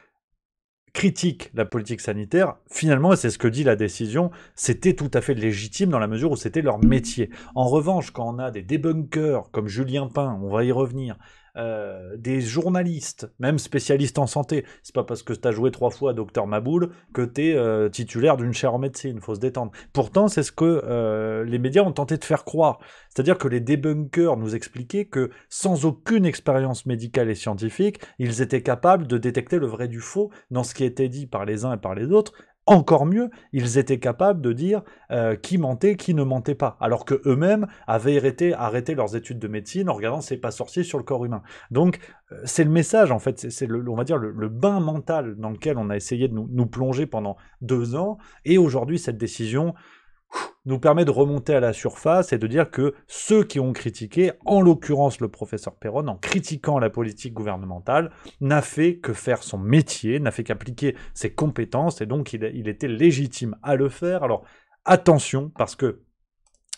critiquent la politique sanitaire, finalement, et c'est ce que dit la décision, c'était tout à fait légitime dans la mesure où c'était leur métier. En revanche, quand on a des débunkers comme Julien Pain, on va y revenir, des journalistes, même spécialistes en santé, c'est pas parce que tu as joué 3 fois à Docteur Maboul que tu es titulaire d'une chaire en médecine, faut se détendre. Pourtant, c'est ce que les médias ont tenté de faire croire. C'est-à-dire que les débunkers nous expliquaient que sans aucune expérience médicale et scientifique, ils étaient capables de détecter le vrai du faux dans ce qui était dit par les uns et par les autres. Encore mieux, ils étaient capables de dire qui mentait, qui ne mentait pas, alors que eux-mêmes avaient arrêté leurs études de médecine en regardant C'est pas sorcier sur le corps humain. Donc, c'est le message, en fait, c'est on va dire le bain mental dans lequel on a essayé de nous plonger pendant 2 ans, et aujourd'hui, cette décision nous permet de remonter à la surface et de dire que ceux qui ont critiqué, en l'occurrence le professeur Perron, en critiquant la politique gouvernementale, n'a fait que faire son métier, n'a fait qu'appliquer ses compétences, et donc il était légitime à le faire. Alors attention, parce que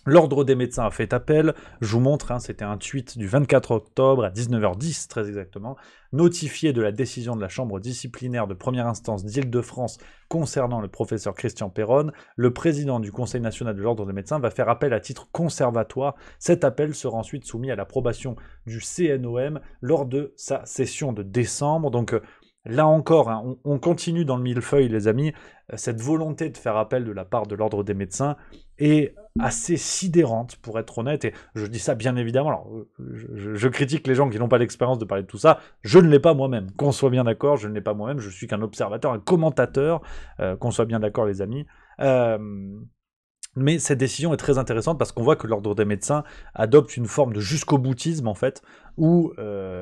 l'Ordre des médecins a fait appel, je vous montre, c'était un tweet du 24 octobre à 19h10 très exactement, notifié de la décision de la chambre disciplinaire de première instance d'Île-de-France concernant le professeur Christian Perron, le président du Conseil national de l'Ordre des médecins va faire appel à titre conservatoire. Cet appel sera ensuite soumis à l'approbation du CNOM lors de sa session de décembre. Donc là encore, on continue dans le millefeuille, les amis. Cette volonté de faire appel de la part de l'Ordre des médecins est assez sidérante, pour être honnête, et je dis ça bien évidemment. Alors, je critique les gens qui n'ont pas l'expérience de parler de tout ça, je ne l'ai pas moi-même, qu'on soit bien d'accord, je ne l'ai pas moi-même, je suis qu'un observateur, un commentateur, qu'on soit bien d'accord les amis. Mais cette décision est très intéressante parce qu'on voit que l'Ordre des médecins adopte une forme de jusqu'au-boutisme, en fait, où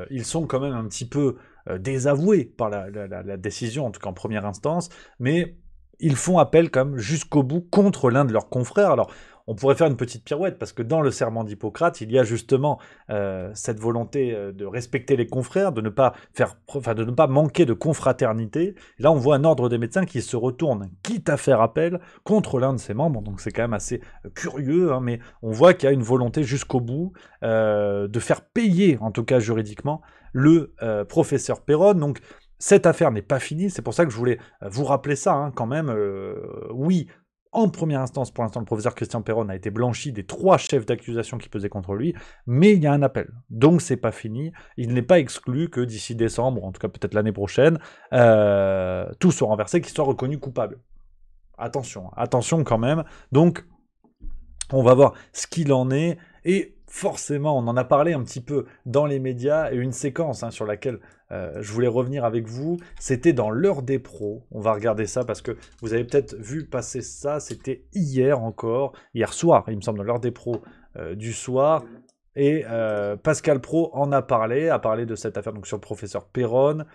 ils sont quand même un petit peu désavoués par la décision, en tout cas en première instance, mais ils font appel quand même jusqu'au bout contre l'un de leurs confrères. Alors, on pourrait faire une petite pirouette, parce que dans le serment d'Hippocrate, il y a justement cette volonté de respecter les confrères, de ne pas manquer de confraternité. Et là, on voit un ordre des médecins qui se retourne, quitte à faire appel, contre l'un de ses membres. Donc c'est quand même assez curieux, mais on voit qu'il y a une volonté jusqu'au bout de faire payer, en tout cas juridiquement, le professeur Perron. Donc cette affaire n'est pas finie, c'est pour ça que je voulais vous rappeler ça quand même. Oui, en première instance, pour l'instant, le professeur Christian Perron a été blanchi des 3 chefs d'accusation qui pesaient contre lui, mais il y a un appel, donc c'est pas fini. Il n'est pas exclu que d'ici décembre, ou en tout cas peut-être l'année prochaine, tout soit renversé, qu'il soit reconnu coupable. Attention quand même. Donc, on va voir ce qu'il en est, et forcément, on en a parlé un petit peu dans les médias, et une séquence sur laquelle je voulais revenir avec vous, c'était dans l'heure des pros. On va regarder ça parce que vous avez peut-être vu passer ça, c'était hier soir, il me semble, dans l'heure des pros du soir, et Pascal Praud en a parlé de cette affaire donc sur le professeur Perron,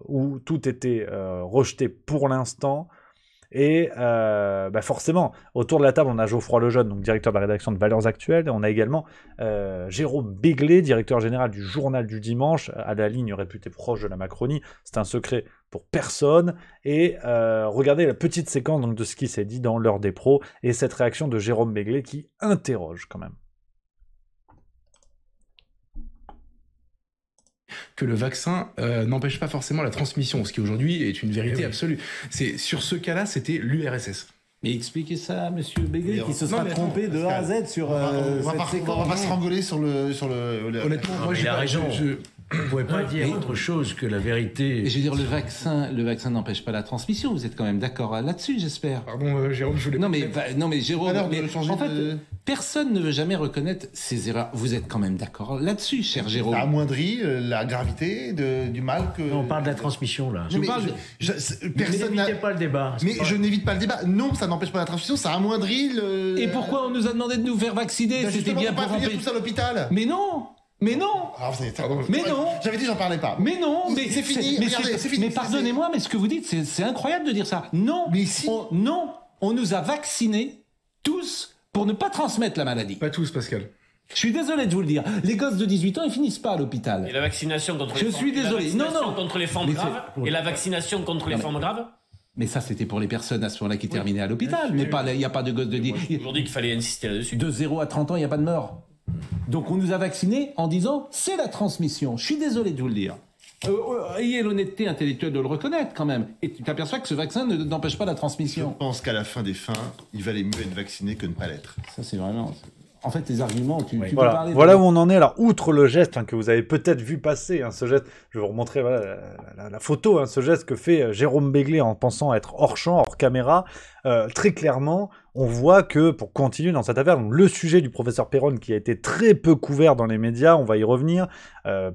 où tout était rejeté pour l'instant. Et forcément, autour de la table, on a Geoffroy Lejeune, donc directeur de la rédaction de Valeurs Actuelles, et on a également Jérôme Béglé, directeur général du Journal du Dimanche, à la ligne réputée proche de la Macronie. C'est un secret pour personne. Et regardez la petite séquence donc, de ce qui s'est dit dans l'heure des pros, et cette réaction de Jérôme Béglé qui interroge quand même. Que le vaccin n'empêche pas forcément la transmission, ce qui aujourd'hui est une vérité absolue. C'est, sur ce cas-là, c'était l'URSS. Mais expliquez ça à monsieur Béglé qui se sera trompé de A à Z sur cette séquence. On va pas se rangoler sur le... Honnêtement, moi, il a raison. Vous pouvez pas dire autre chose que la vérité. Et je veux dire, le vaccin n'empêche pas la transmission. Vous êtes quand même d'accord là-dessus, j'espère. Pardon, Jérôme, je voulais. Non, mais Jérôme, en fait, personne ne veut jamais reconnaître ses erreurs. Vous êtes quand même d'accord là-dessus, cher Jérôme. Ça amoindrit la gravité du mal que. Non, on parle de la transmission là. Personne n'évitez pas le débat. Mais je n'évite pas le débat. Non, ça n'empêche pas la transmission. Ça amoindrit le. Et pourquoi on nous a demandé de nous faire vacciner? C'était bien pour empêcher tout ça à l'hôpital. Mais non. Mais non. Mais non. J'avais dit j'en parlais pas. Mais non. Mais c'est fini. Regardez, c'est fini. Mais pardonnez-moi, mais ce que vous dites, c'est incroyable de dire ça. Non. Mais si. On nous a vaccinés tous pour ne pas transmettre la maladie. Pas tous, Pascal. Je suis désolé de vous le dire. Les gosses de 18 ans, ils finissent pas à l'hôpital. Et la vaccination contre Je suis désolé. Non. Contre les formes graves. Et la vaccination contre les formes graves. Mais ça, c'était pour les personnes à ce moment-là qui terminaient à l'hôpital. Mais il n'y a pas de gosses de 10. Aujourd'hui, qu'il fallait insister là-dessus. De 0 à 30 ans, il n'y a pas de mort. Donc on nous a vaccinés en disant c'est la transmission. Je suis désolé de vous le dire. Ayez l'honnêteté intellectuelle de le reconnaître quand même. Et tu t'aperçois que ce vaccin n'empêche pas la transmission. Je pense qu'à la fin des fins, il valait mieux être vacciné que ne pas l'être. Ça c'est vraiment... En fait, tes arguments, tu peux voilà. parler... Voilà où on en est. Alors, outre le geste que vous avez peut-être vu passer, ce geste, je vais vous remontrer la photo, ce geste que fait Jérôme Béglé en pensant être hors champ, hors caméra. Très clairement, on voit que, pour continuer dans cette affaire, donc, le sujet du professeur Péronne qui a été très peu couvert dans les médias, on va y revenir,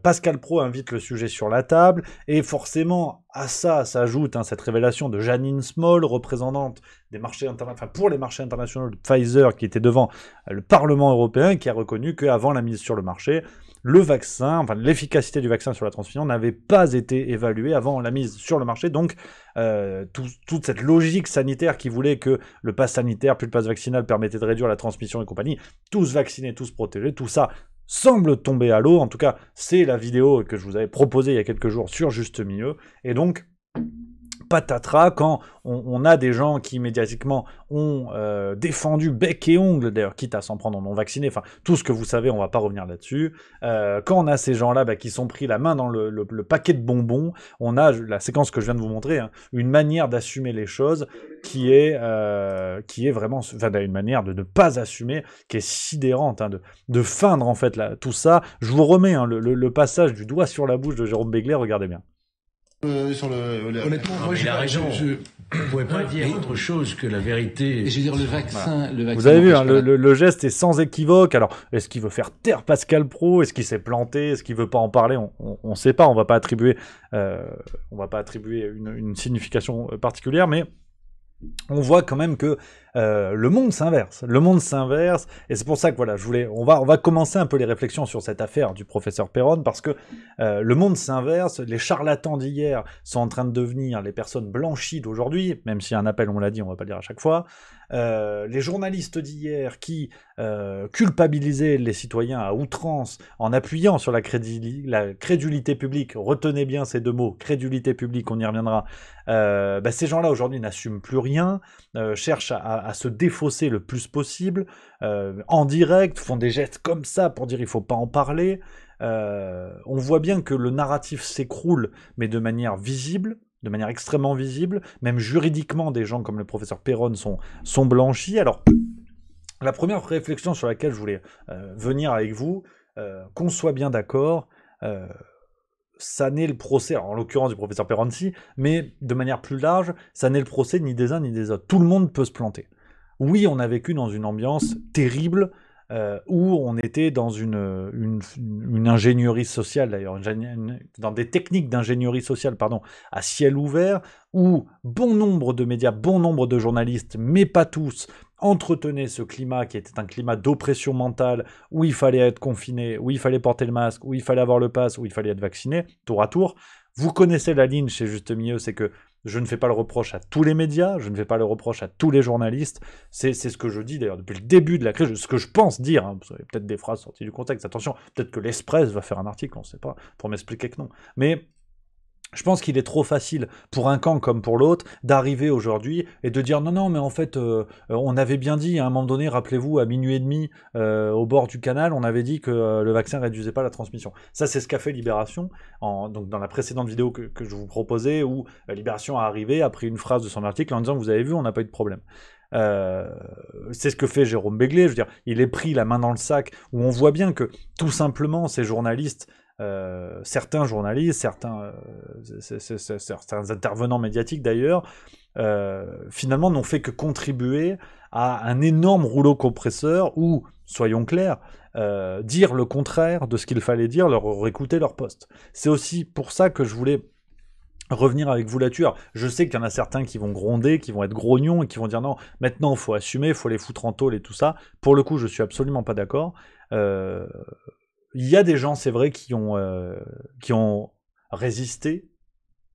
Pascal Praud invite le sujet sur la table, et forcément, à ça s'ajoute cette révélation de Janine Small, représentante des marchés pour les marchés internationaux de Pfizer, qui était devant le Parlement européen, qui a reconnu qu'avant la mise sur le marché, le vaccin, l'efficacité du vaccin sur la transmission n'avait pas été évaluée avant la mise sur le marché. Donc, toute cette logique sanitaire qui voulait que le pass sanitaire, puis le pass vaccinal permettait de réduire la transmission et compagnie, tous vaccinés, tous protégés, tout ça semble tomber à l'eau. En tout cas, c'est la vidéo que je vous avais proposée il y a quelques jours sur Juste Milieu. Et donc, patatras, quand on a des gens qui médiatiquement ont défendu bec et ongle, d'ailleurs quitte à s'en prendre en non vacciné, tout ce que vous savez, on va pas revenir là-dessus, quand on a ces gens-là qui sont pris la main dans le paquet de bonbons, on a la séquence que je viens de vous montrer, une manière d'assumer les choses qui est vraiment, une manière de ne pas assumer, qui est sidérante, de feindre en fait tout ça. Je vous remets le passage du doigt sur la bouche de Jérôme Béglé, regardez bien. Honnêtement, moi, il a raison. Vous pouvez pas dire autre chose que la vérité. Et je veux dire, le vaccin. Vous avez vu, le geste est sans équivoque. Alors, est-ce qu'il veut faire taire Pascal Praud? Est-ce qu'il s'est planté? Est-ce qu'il veut pas en parler? On sait pas. On va pas attribuer une signification particulière, mais on voit quand même que le monde s'inverse. Le monde s'inverse, et c'est pour ça que voilà, on va commencer un peu les réflexions sur cette affaire du professeur Péronne, parce que le monde s'inverse. Les charlatans d'hier sont en train de devenir les personnes blanchies d'aujourd'hui, même s'il y a un appel, on l'a dit, on va pas le dire à chaque fois. Les journalistes d'hier qui culpabilisaient les citoyens à outrance en appuyant sur la crédulité publique, retenez bien ces deux mots, crédulité publique, on y reviendra. Ces gens-là aujourd'hui n'assument plus rien, cherchent à se défausser le plus possible, en direct, font des gestes comme ça pour dire il faut pas en parler. On voit bien que le narratif s'écroule, mais de manière visible, de manière extrêmement visible. Même juridiquement, des gens comme le professeur Péronne sont blanchis. Alors, la première réflexion sur laquelle je voulais venir avec vous, qu'on soit bien d'accord, ça n'est le procès, en l'occurrence du professeur Péronne-ci, mais de manière plus large, ça n'est le procès ni des uns ni des autres. Tout le monde peut se planter. Oui, on a vécu dans une ambiance terrible, où on était dans une ingénierie sociale, d'ailleurs, dans des techniques d'ingénierie sociale, à ciel ouvert, où bon nombre de médias, bon nombre de journalistes, mais pas tous, entretenaient ce climat qui était un climat d'oppression mentale, où il fallait être confiné, où il fallait porter le masque, où il fallait avoir le pass, où il fallait être vacciné, tour à tour. Vous connaissez la ligne chez Juste Milieu, c'est que je ne fais pas le reproche à tous les médias, je ne fais pas le reproche à tous les journalistes. C'est ce que je dis d'ailleurs depuis le début de la crise, ce que je pense dire. Vous avez peut-être des phrases sorties du contexte. Attention, peut-être que l'Express va faire un article, on ne sait pas, pour m'expliquer que non. Mais je pense qu'il est trop facile pour un camp comme pour l'autre d'arriver aujourd'hui et de dire non, mais en fait, on avait bien dit à un moment donné, rappelez-vous, à 00h30 au bord du canal, on avait dit que le vaccin réduisait pas la transmission. Ça, c'est ce qu'a fait Libération, donc dans la précédente vidéo que je vous proposais, où Libération a arrivé, a pris une phrase de son article en disant « Vous avez vu, on n'a pas eu de problème ». C'est ce que fait Jérôme Béglé, je veux dire, il est pris la main dans le sac, où on voit bien que tout simplement ces journalistes certains journalistes, certains intervenants médiatiques d'ailleurs, finalement n'ont fait que contribuer à un énorme rouleau compresseur où, soyons clairs, dire le contraire de ce qu'il fallait dire, leur écouter leur poste. C'est aussi pour ça que je voulais revenir avec vous là-dessus. Je sais qu'il y en a certains qui vont gronder, qui vont être grognons et qui vont dire non, maintenant il faut assumer, il faut les foutre en tôle et tout ça. Pour le coup, je suis absolument pas d'accord. Il y a des gens, c'est vrai, qui ont résisté.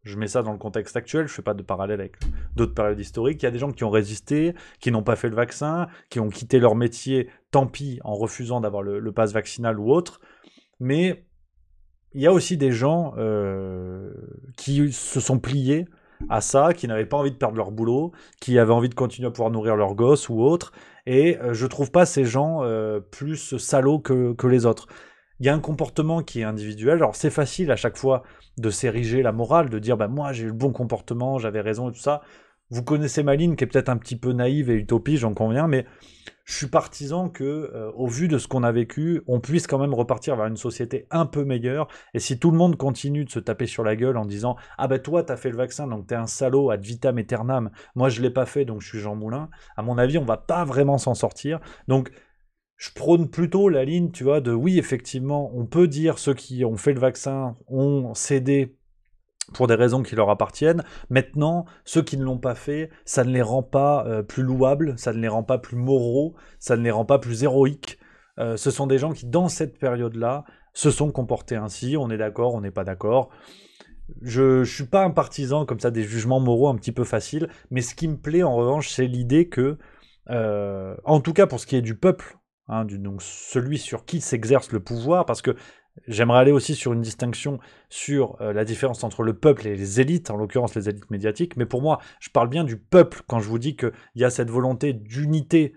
Je mets ça dans le contexte actuel, je fais pas de parallèle avec d'autres périodes historiques. Il y a des gens qui ont résisté, qui n'ont pas fait le vaccin, qui ont quitté leur métier, tant pis, en refusant d'avoir le pass vaccinal ou autre. Mais il y a aussi des gens qui se sont pliés à ça, qui n'avaient pas envie de perdre leur boulot, qui avaient envie de continuer à pouvoir nourrir leurs gosses ou autres. Et je trouve pas ces gens plus salauds que les autres. Il y a un comportement qui est individuel. Alors c'est facile à chaque fois de s'ériger la morale, de dire bah moi j'ai eu le bon comportement, j'avais raison et tout ça. Vous connaissez ma ligne qui est peut-être un petit peu naïve et utopiste, j'en conviens, mais je suis partisan que, au vu de ce qu'on a vécu, on puisse quand même repartir vers une société un peu meilleure. Et si tout le monde continue de se taper sur la gueule en disant « Ah bah toi, t'as fait le vaccin, donc t'es un salaud ad vitam aeternam. Moi, je l'ai pas fait, donc je suis Jean Moulin. » À mon avis, on va pas vraiment s'en sortir. Donc, je prône plutôt la ligne, tu vois, de oui, effectivement, on peut dire ceux qui ont fait le vaccin ont cédé pour des raisons qui leur appartiennent. Maintenant, ceux qui ne l'ont pas fait, ça ne les rend pas plus louables, ça ne les rend pas plus moraux, ça ne les rend pas plus héroïques. Ce sont des gens qui, dans cette période-là, se sont comportés ainsi. On est d'accord, on n'est pas d'accord. Je suis pas un partisan comme ça des jugements moraux un petit peu faciles, mais ce qui me plaît en revanche, c'est l'idée que, en tout cas pour ce qui est du peuple, hein, donc celui sur qui s'exerce le pouvoir, parce que j'aimerais aller aussi sur une distinction sur la différence entre le peuple et les élites, en l'occurrence les élites médiatiques, mais pour moi, je parle bien du peuple quand je vous dis qu'il y a cette volonté d'unité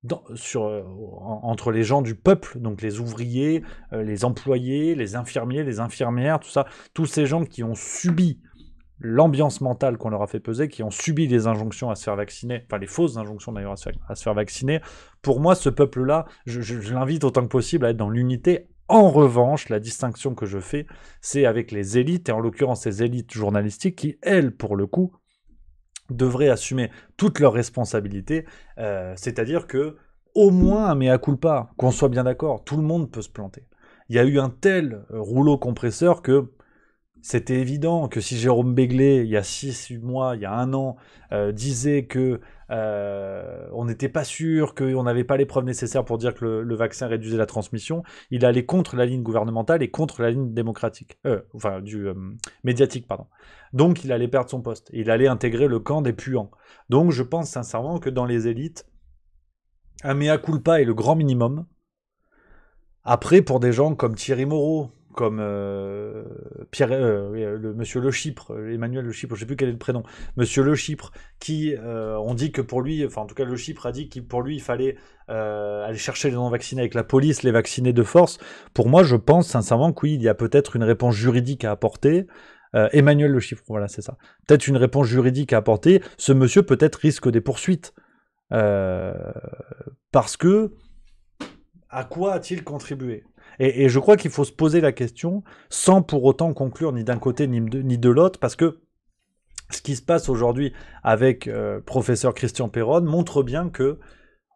entre les gens du peuple, donc les ouvriers, les employés, les infirmiers, les infirmières, tout ça, tous ces gens qui ont subi l'ambiance mentale qu'on leur a fait peser, qui ont subi les injonctions à se faire vacciner, enfin les fausses injonctions d'ailleurs à se faire vacciner. Pour moi, ce peuple-là, je l'invite autant que possible à être dans l'unité. En revanche, la distinction que je fais, c'est avec les élites, et en l'occurrence ces élites journalistiques qui, elles, pour le coup, devraient assumer toutes leurs responsabilités, c'est-à-dire que, au moins, un mea culpa, qu'on soit bien d'accord, tout le monde peut se planter. Il y a eu un tel rouleau compresseur que c'était évident que si Jérôme Béglé, il y a 6 mois, il y a 1 an, disait que on n'était pas sûr, qu'on n'avait pas les preuves nécessaires pour dire que le vaccin réduisait la transmission, il allait contre la ligne gouvernementale et contre la ligne démocratique, médiatique, pardon. Donc il allait perdre son poste, il allait intégrer le camp des puants. Donc je pense sincèrement que dans les élites, un mea culpa est le grand minimum. Après, pour des gens comme Thierry Moreau, comme monsieur Le Chypre, Emmanuel Le Chypre, je ne sais plus quel est le prénom, monsieur Le Chypre, qui on dit que pour lui, enfin en tout cas Le Chypre a dit que pour lui il fallait aller chercher les non-vaccinés avec la police, les vacciner de force. Pour moi, je pense sincèrement que oui, il y a peut-être une réponse juridique à apporter. Emmanuel Le Chypre, voilà, c'est ça. Peut-être une réponse juridique à apporter. Ce monsieur peut-être risque des poursuites. Parce que, à quoi a-t-il contribué ? Et je crois qu'il faut se poser la question sans pour autant conclure ni d'un côté ni de l'autre, parce que ce qui se passe aujourd'hui avec professeur Christian Péronne montre bien que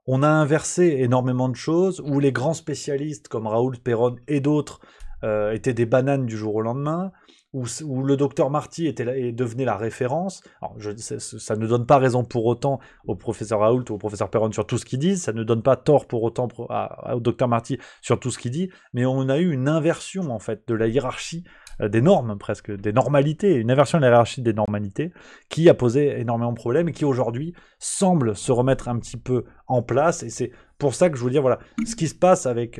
on a inversé énormément de choses, où les grands spécialistes comme Raoult Péronne et d'autres étaient des bananes du jour au lendemain, où le docteur Marty devenait la référence. Alors, ça ne donne pas raison pour autant au professeur Raoult ou au professeur Péronne sur tout ce qu'ils disent, ça ne donne pas tort pour autant au docteur Marty sur tout ce qu'il dit, mais on a eu une inversion en fait de la hiérarchie des normes, presque, des normalités, une inversion de la hiérarchie des normalités qui a posé énormément de problèmes et qui aujourd'hui semble se remettre un petit peu en place. Et c'est pour ça que je veux dire, voilà, ce qui se passe avec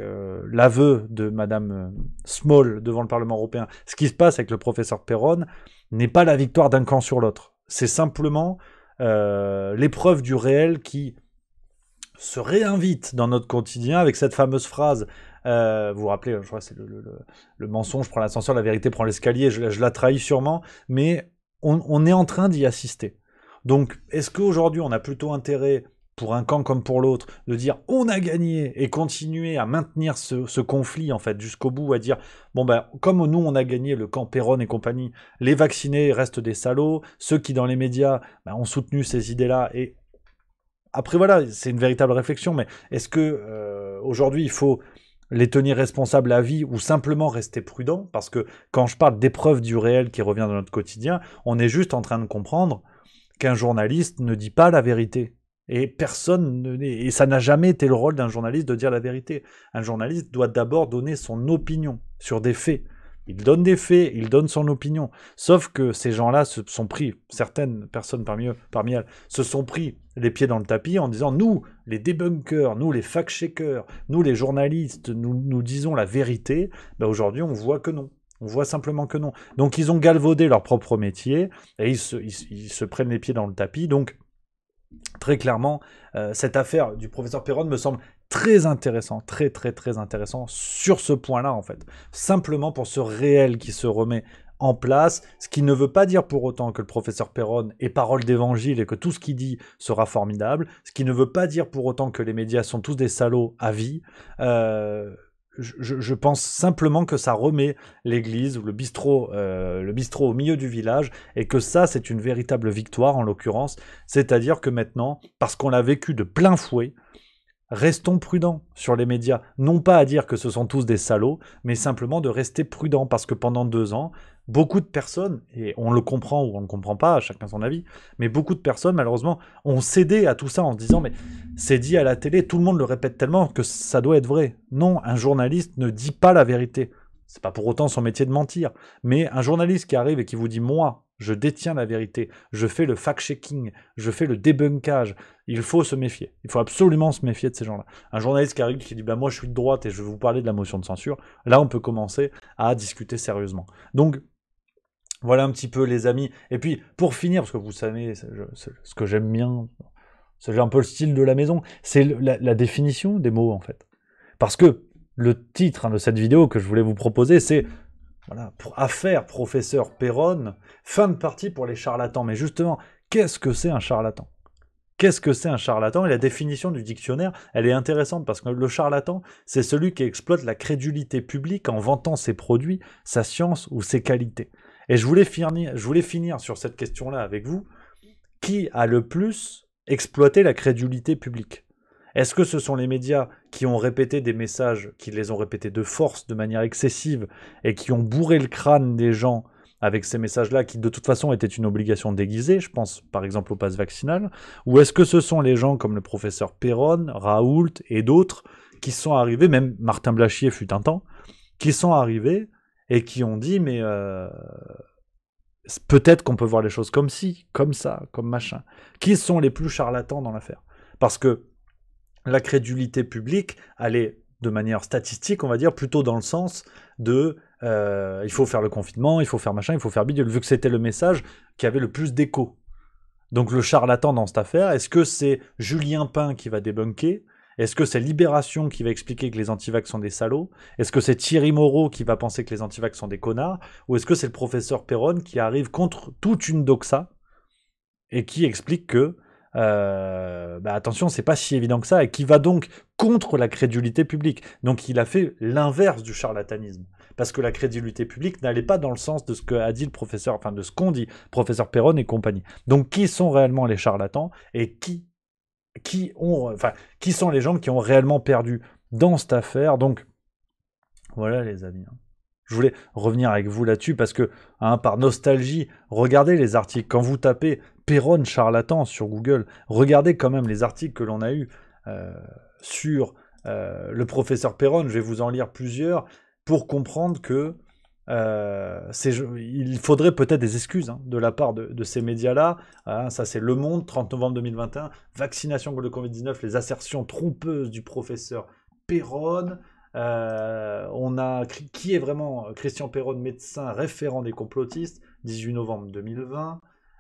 l'aveu de Madame Small devant le Parlement européen, ce qui se passe avec le professeur Péronne n'est pas la victoire d'un camp sur l'autre. C'est simplement l'épreuve du réel qui se réinvite dans notre quotidien avec cette fameuse phrase. Vous vous rappelez, je crois que c'est le mensonge prend l'ascenseur, la vérité prend l'escalier, je la trahis sûrement, mais on est en train d'y assister. Donc, est-ce qu'aujourd'hui on a plutôt intérêt pour un camp comme pour l'autre, de dire on a gagné et continuer à maintenir ce conflit en fait jusqu'au bout, à dire bon ben comme nous on a gagné le camp Péronne et compagnie, les vaccinés restent des salauds, ceux qui dans les médias ont soutenu ces idées-là. Et après voilà, c'est une véritable réflexion, mais est-ce que aujourd'hui il faut les tenir responsables à vie ou simplement rester prudent? Parce que quand je parle d'épreuve du réel qui revient dans notre quotidien, on est juste en train de comprendre qu'un journaliste ne dit pas la vérité. Et et ça n'a jamais été le rôle d'un journaliste de dire la vérité. Un journaliste doit d'abord donner son opinion sur des faits. Il donne des faits, il donne son opinion. Sauf que ces gens-là se sont pris, certaines personnes parmi elles, se sont pris les pieds dans le tapis en disant nous, les débunkers, nous, les fact-checkers, nous, les journalistes, nous disons la vérité. Ben aujourd'hui, on voit que non. On voit simplement que non. Donc ils ont galvaudé leur propre métier et ils se prennent les pieds dans le tapis. Donc très clairement, cette affaire du professeur Péronne me semble très intéressant, très intéressant sur ce point-là en fait. Simplement pour ce réel qui se remet en place, ce qui ne veut pas dire pour autant que le professeur Péronne est parole d'évangile et que tout ce qu'il dit sera formidable, ce qui ne veut pas dire pour autant que les médias sont tous des salauds à vie. Je pense simplement que ça remet l'église ou le bistrot au milieu du village et que ça, c'est une véritable victoire en l'occurrence. C'est-à-dire que maintenant, parce qu'on l'a vécu de plein fouet, restons prudents sur les médias. Non pas à dire que ce sont tous des salauds, mais simplement de rester prudents parce que pendant 2 ans, beaucoup de personnes, et on le comprend ou on ne le comprend pas, chacun son avis, mais beaucoup de personnes, malheureusement, ont cédé à tout ça en se disant « mais c'est dit à la télé, tout le monde le répète tellement que ça doit être vrai ». Non, un journaliste ne dit pas la vérité. C'est pas pour autant son métier de mentir. Mais un journaliste qui arrive et qui vous dit « moi, je détiens la vérité, je fais le fact-checking, je fais le débunkage », il faut se méfier. Il faut absolument se méfier de ces gens-là. Un journaliste qui arrive qui dit bah, « moi je suis de droite et je vais vous parler de la motion de censure », là on peut commencer à discuter sérieusement. Donc, voilà un petit peu les amis. Et puis, pour finir, parce que vous savez, ce que j'aime bien, c'est un peu le style de la maison, c'est la définition des mots, en fait. Parce que le titre de cette vidéo que je voulais vous proposer, c'est voilà, affaire professeur Péronne, fin de partie pour les charlatans. Mais justement, qu'est-ce que c'est un charlatan? Qu'est-ce que c'est un charlatan? Et la définition du dictionnaire, elle est intéressante parce que le charlatan, c'est celui qui exploite la crédulité publique en vantant ses produits, sa science ou ses qualités. Et je voulais finir sur cette question-là avec vous. Qui a le plus exploité la crédulité publique? Est-ce que ce sont les médias qui ont répété des messages, qui les ont répétés de force, de manière excessive, et qui ont bourré le crâne des gens avec ces messages-là, qui de toute façon étaient une obligation déguisée, je pense par exemple au pass vaccinal, ou est-ce que ce sont les gens comme le professeur Péronne, Raoult et d'autres, qui sont arrivés, même Martin Blachier fut un temps, qui sont arrivés et qui ont dit mais peut-être qu'on peut voir les choses comme ci, comme ça, comme machin. Qui sont les plus charlatans dans l'affaire? Parce que la crédulité publique, elle est de manière statistique, on va dire, plutôt dans le sens de il faut faire le confinement, il faut faire machin, il faut faire bidule, vu que c'était le message qui avait le plus d'écho. Donc le charlatan dans cette affaire, est-ce que c'est Julien Pain qui va débunker? Est-ce que c'est Libération qui va expliquer que les antivax sont des salauds? Est-ce que c'est Thierry Moreau qui va penser que les antivax sont des connards? Ou est-ce que c'est le professeur Péronne qui arrive contre toute une doxa et qui explique que attention, c'est pas si évident que ça, et qui va donc contre la crédulité publique. Donc il a fait l'inverse du charlatanisme. Parce que la crédulité publique n'allait pas dans le sens de ce qu'a dit le professeur, enfin de ce qu'ont dit professeur Péronne et compagnie. Donc qui sont réellement les charlatans et qui sont les gens qui ont réellement perdu dans cette affaire? Donc, voilà les amis. Je voulais revenir avec vous là-dessus parce que, par nostalgie, regardez les articles. Quand vous tapez Péronne charlatan sur Google, regardez quand même les articles que l'on a eus sur le professeur Péronne. Je vais vous en lire plusieurs pour comprendre que il faudrait peut-être des excuses de la part de ces médias-là. Ça, c'est Le Monde, 30 novembre 2021. Vaccination contre le Covid-19, les assertions trompeuses du professeur Péronne. On a qui est vraiment Christian Péronne, médecin référent des complotistes, 18 novembre 2020.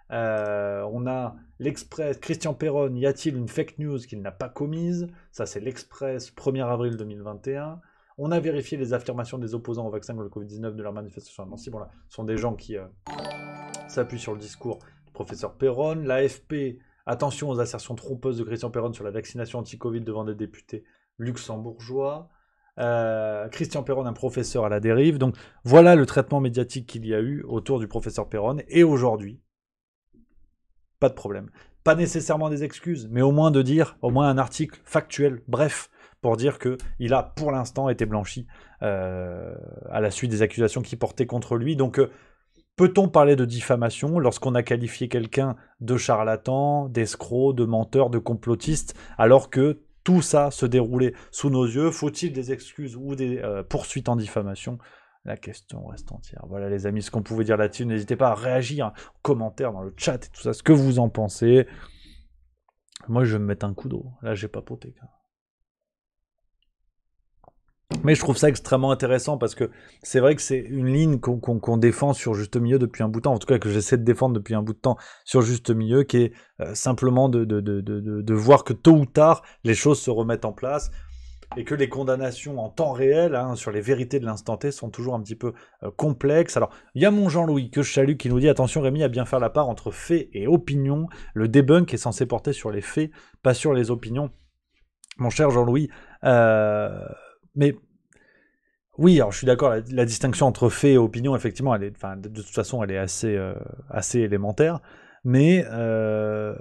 On a l'Express, Christian Péronne, y a-t-il une fake news qu'il n'a pas commise? Ça, c'est l'Express, 1er avril 2021. On a vérifié les affirmations des opposants au vaccin contre le Covid-19 de leur manifestation à Nancy. Bon, là, ce sont des gens qui s'appuient sur le discours du professeur Péronne. L'AFP Attention aux assertions trompeuses de Christian Perron sur la vaccination anti-Covid devant des députés luxembourgeois. Christian Perron, un professeur à la dérive. Donc voilà le traitement médiatique qu'il y a eu autour du professeur Perron. Et aujourd'hui, pas de problème. Pas nécessairement des excuses, mais au moins de dire, au moins un article factuel, bref, pour dire qu'il a pour l'instant été blanchi à la suite des accusations qui portaient contre lui. Donc peut-on parler de diffamation lorsqu'on a qualifié quelqu'un de charlatan, d'escroc, de menteur, de complotiste, alors que tout ça se déroulait sous nos yeux? Faut-il des excuses ou des poursuites en diffamation? La question reste entière. Voilà les amis, ce qu'on pouvait dire là-dessus. N'hésitez pas à réagir en commentaire dans le chat et tout ça, ce que vous en pensez. Moi, je vais me mettre un coup d'eau. Là, j'ai papoté. Mais je trouve ça extrêmement intéressant parce que c'est vrai que c'est une ligne qu'on défend sur Juste Milieu depuis un bout de temps, en tout cas que j'essaie de défendre depuis un bout de temps sur Juste Milieu, qui est simplement de voir que tôt ou tard, les choses se remettent en place et que les condamnations en temps réel sur les vérités de l'instant T sont toujours un petit peu complexes. Alors, il y a mon Jean-Louis, que je salue, qui nous dit « Attention Rémi à bien faire la part entre faits et opinions. Le debunk est censé porter sur les faits, pas sur les opinions. » Mon cher Jean-Louis, mais oui, alors je suis d'accord, la distinction entre faits et opinion, effectivement, elle est, de toute façon, elle est assez élémentaire, mais de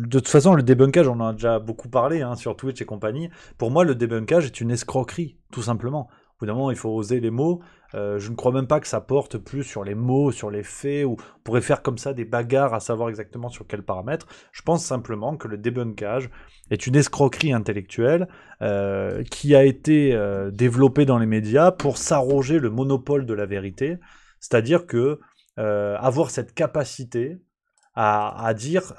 toute façon, le débunkage, on en a déjà beaucoup parlé sur Twitch et compagnie. Pour moi, le débunkage est une escroquerie, tout simplement. Au bout d'un moment, il faut oser les mots. Je ne crois même pas que ça porte plus sur les mots, sur les faits, ou on pourrait faire comme ça des bagarres à savoir exactement sur quels paramètres. Je pense simplement que le débunkage est une escroquerie intellectuelle qui a été développée dans les médias pour s'arroger le monopole de la vérité. C'est-à-dire que avoir cette capacité à dire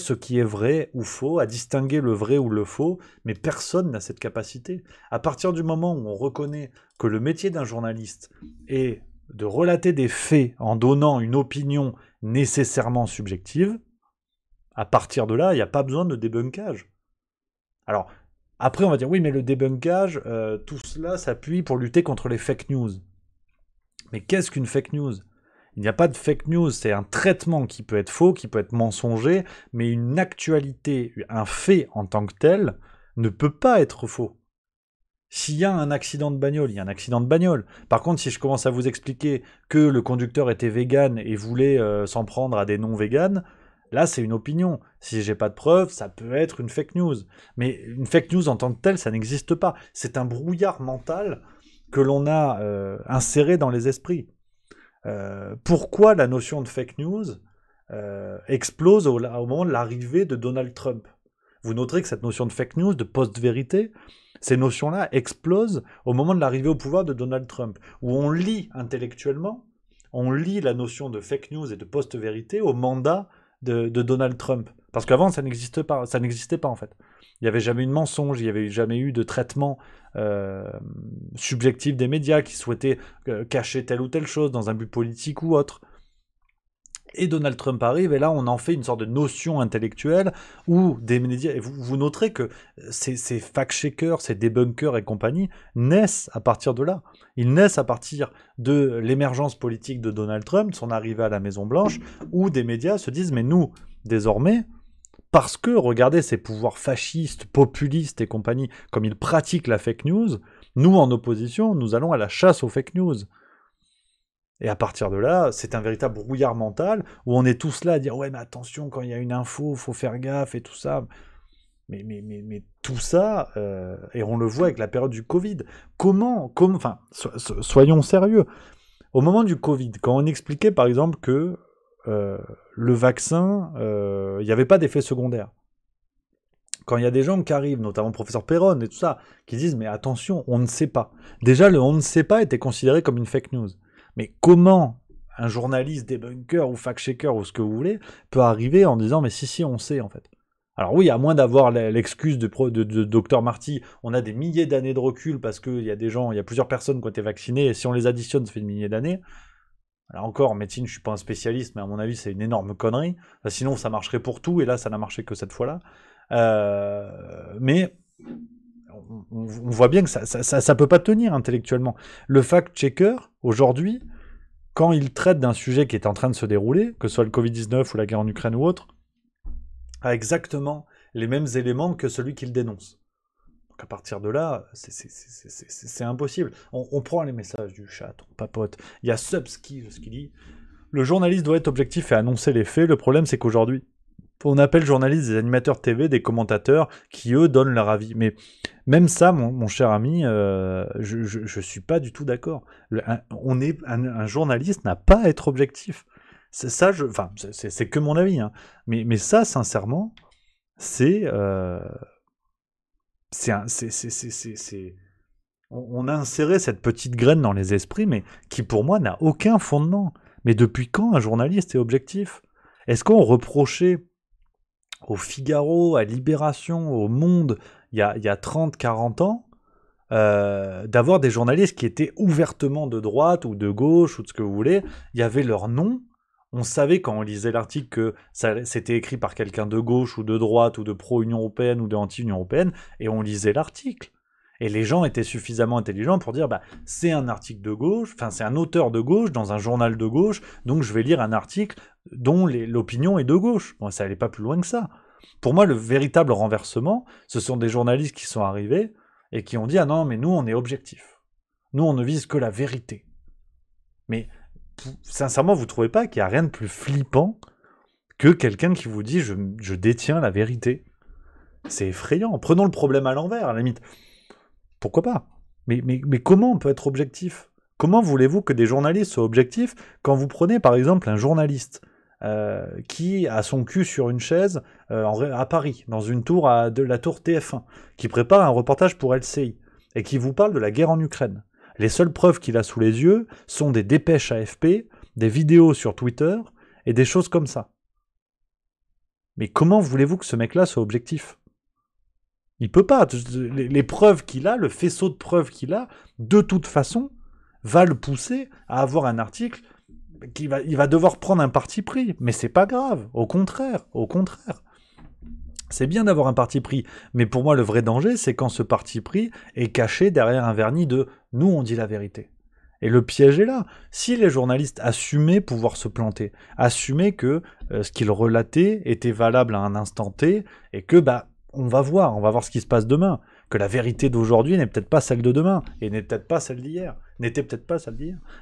ce qui est vrai ou faux, à distinguer le vrai ou le faux, mais personne n'a cette capacité. À partir du moment où on reconnaît que le métier d'un journaliste est de relater des faits en donnant une opinion nécessairement subjective, à partir de là, il n'y a pas besoin de débunkage. Alors, après on va dire, oui, mais le débunkage, tout cela s'appuie pour lutter contre les fake news. Mais qu'est-ce qu'une fake news ? Il n'y a pas de fake news, c'est un traitement qui peut être faux, qui peut être mensonger, mais une actualité, un fait en tant que tel, ne peut pas être faux. S'il y a un accident de bagnole, il y a un accident de bagnole. Par contre, si je commence à vous expliquer que le conducteur était vegan et voulait s'en prendre à des non-véganes, là c'est une opinion. Si j'ai pas de preuves, ça peut être une fake news. Mais une fake news en tant que telle, ça n'existe pas. C'est un brouillard mental que l'on a inséré dans les esprits. Pourquoi la notion de fake news explose au moment de l'arrivée de Donald Trump? Vous noterez que cette notion de fake news, de post-vérité, ces notions-là explosent au moment de l'arrivée au pouvoir de Donald Trump, où on lit intellectuellement, on lit la notion de fake news et de post-vérité au mandat de Donald Trump. Parce qu'avant, ça n'existait pas en fait. Il n'y avait jamais eu de mensonge, il n'y avait jamais eu de traitement subjectif des médias qui souhaitaient cacher telle ou telle chose dans un but politique ou autre. Et Donald Trump arrive, et là on en fait une sorte de notion intellectuelle où des médias, et vous noterez que ces fact-checkers, ces débunkers et compagnie naissent à partir de là. Ils naissent à partir de l'émergence politique de Donald Trump, son arrivée à la Maison-Blanche, où des médias se disent, mais nous, désormais, parce que, regardez ces pouvoirs fascistes, populistes et compagnie, comme ils pratiquent la fake news, nous, en opposition, nous allons à la chasse aux fake news. Et à partir de là, c'est un véritable brouillard mental, où on est tous là à dire « Ouais, mais attention, quand il y a une info, il faut faire gaffe et tout ça. » Mais tout ça, et on le voit avec la période du Covid. Enfin, soyons sérieux. Au moment du Covid, quand on expliquait par exemple que le vaccin, il n'y avait pas d'effet secondaire. Quand il y a des gens qui arrivent, notamment le professeur Perron et tout ça, qui disent « Mais attention, on ne sait pas. » Déjà, le « on ne sait pas » était considéré comme une fake news. Mais comment un journaliste, débunker ou fact-checker ou ce que vous voulez peut arriver en disant « Mais si, on sait en fait. » Alors oui, à moins d'avoir l'excuse de Dr Marty, on a des milliers d'années de recul parce qu'il y a des gens, il y a plusieurs personnes qui ont été vaccinées, et si on les additionne, ça fait des milliers d'années. Alors encore, en médecine, je suis pas un spécialiste, mais à mon avis, c'est une énorme connerie. Enfin, sinon, ça marcherait pour tout, et là, ça n'a marché que cette fois-là. Mais on voit bien que ça peut pas tenir intellectuellement. Le fact-checker, aujourd'hui, quand il traite d'un sujet qui est en train de se dérouler, que ce soit le Covid-19 ou la guerre en Ukraine ou autre, a exactement les mêmes éléments que celui qu'il dénonce. Donc à partir de là, c'est impossible. On prend les messages du chat, on papote. Il y a Subski qui dit « Le journaliste doit être objectif et annoncer les faits. Le problème, c'est qu'aujourd'hui, on appelle journalistes des animateurs TV, des commentateurs qui, eux, donnent leur avis. » Mais même ça, mon cher ami, je suis pas du tout d'accord. Un journaliste n'a pas à être objectif. C'est ça, c'est que mon avis. Hein. Mais ça, sincèrement, on a inséré cette petite graine dans les esprits, mais qui pour moi n'a aucun fondement. Mais depuis quand un journaliste est objectif? Est-ce qu'on reprochait au Figaro, à Libération, au Monde, il y a 30, 40 ans, d'avoir des journalistes qui étaient ouvertement de droite ou de gauche ou de ce que vous voulez, il y avait leur nom, on savait quand on lisait l'article que c'était écrit par quelqu'un de gauche ou de droite ou de pro-Union Européenne ou de anti-Union Européenne, et on lisait l'article. Et les gens étaient suffisamment intelligents pour dire c'est un article de gauche, enfin c'est un auteur de gauche dans un journal de gauche, donc je vais lire un article dont l'opinion est de gauche. Bon, ça allait pas plus loin que ça. Pour moi, le véritable renversement, ce sont des journalistes qui sont arrivés et qui ont dit « Ah non, mais nous, on est objectifs. Nous, on ne vise que la vérité. » Mais sincèrement, vous ne trouvez pas qu'il n'y a rien de plus flippant que quelqu'un qui vous dit « Je détiens la vérité ». C'est effrayant. Prenons le problème à l'envers, à la limite. Pourquoi pas? Mais comment on peut être objectif? Comment voulez-vous que des journalistes soient objectifs quand vous prenez par exemple un journaliste qui a son cul sur une chaise à Paris, dans une tour de la tour TF1, qui prépare un reportage pour LCI, et qui vous parle de la guerre en Ukraine. Les seules preuves qu'il a sous les yeux sont des dépêches AFP, des vidéos sur Twitter, et des choses comme ça. Mais comment voulez-vous que ce mec-là soit objectif? Il peut pas. Les preuves qu'il a, le faisceau de preuves qu'il a, de toute façon, va le pousser à avoir un article il va devoir prendre un parti pris. Mais c'est pas grave. Au contraire. C'est bien d'avoir un parti pris. Mais pour moi, le vrai danger, c'est quand ce parti pris est caché derrière un vernis de « nous, on dit la vérité ». Et le piège est là. Si les journalistes assumaient pouvoir se planter, assumaient que ce qu'ils relataient était valable à un instant T, et que, on va voir ce qui se passe demain. Que la vérité d'aujourd'hui n'est peut-être pas celle de demain, et n'était peut-être pas celle d'hier.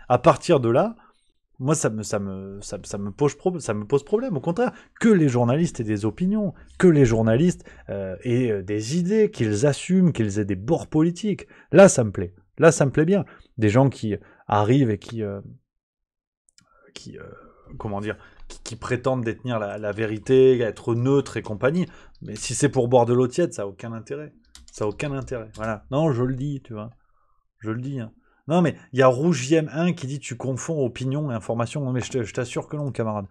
À partir de là, moi, ça me pose problème. Au contraire, que les journalistes aient des opinions, que les journalistes aient des idées, qu'ils assument, qu'ils aient des bords politiques. Là, ça me plaît. Là, ça me plaît bien. Des gens qui arrivent et qui prétendent détenir la vérité, être neutres et compagnie. Mais si c'est pour boire de l'eau tiède, ça n'a aucun intérêt. Voilà. Non, je le dis, tu vois. Je le dis, hein. Non, mais il y a Rougiem 1 qui dit tu confonds opinion et information. Non, mais je t'assure que non, camarade.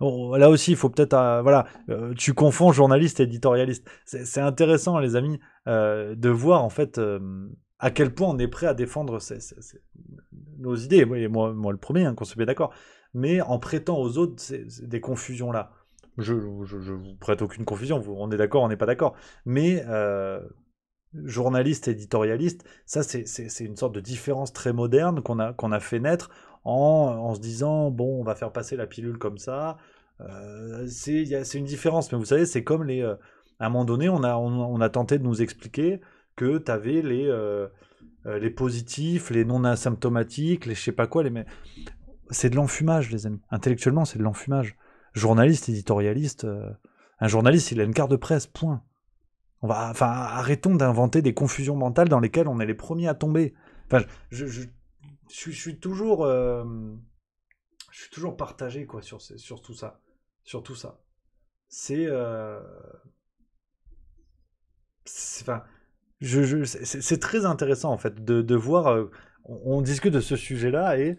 Là aussi, il faut peut-être... tu confonds journaliste et éditorialiste. C'est intéressant, les amis, de voir, en fait, à quel point on est prêt à défendre nos idées. Oui, moi le premier, hein, qu'on se met d'accord. Mais en prêtant aux autres des confusions-là. Je vous prête aucune confusion. On est d'accord, on n'est pas d'accord. Mais... journaliste, éditorialiste, ça c'est une sorte de différence très moderne qu'on a fait naître en se disant bon, on va faire passer la pilule comme ça. C'est une différence, mais vous savez, c'est comme à un moment donné, on a tenté de nous expliquer que tu avais les positifs, les non asymptomatiques, les je sais pas quoi, c'est de l'enfumage, les amis. Intellectuellement, c'est de l'enfumage. Journaliste, éditorialiste, un journaliste, il a une carte de presse, point. Arrêtons d'inventer des confusions mentales dans lesquelles on est les premiers à tomber. Enfin, je suis toujours partagé quoi sur tout ça. C'est très intéressant en fait de voir. On discute de ce sujet-là et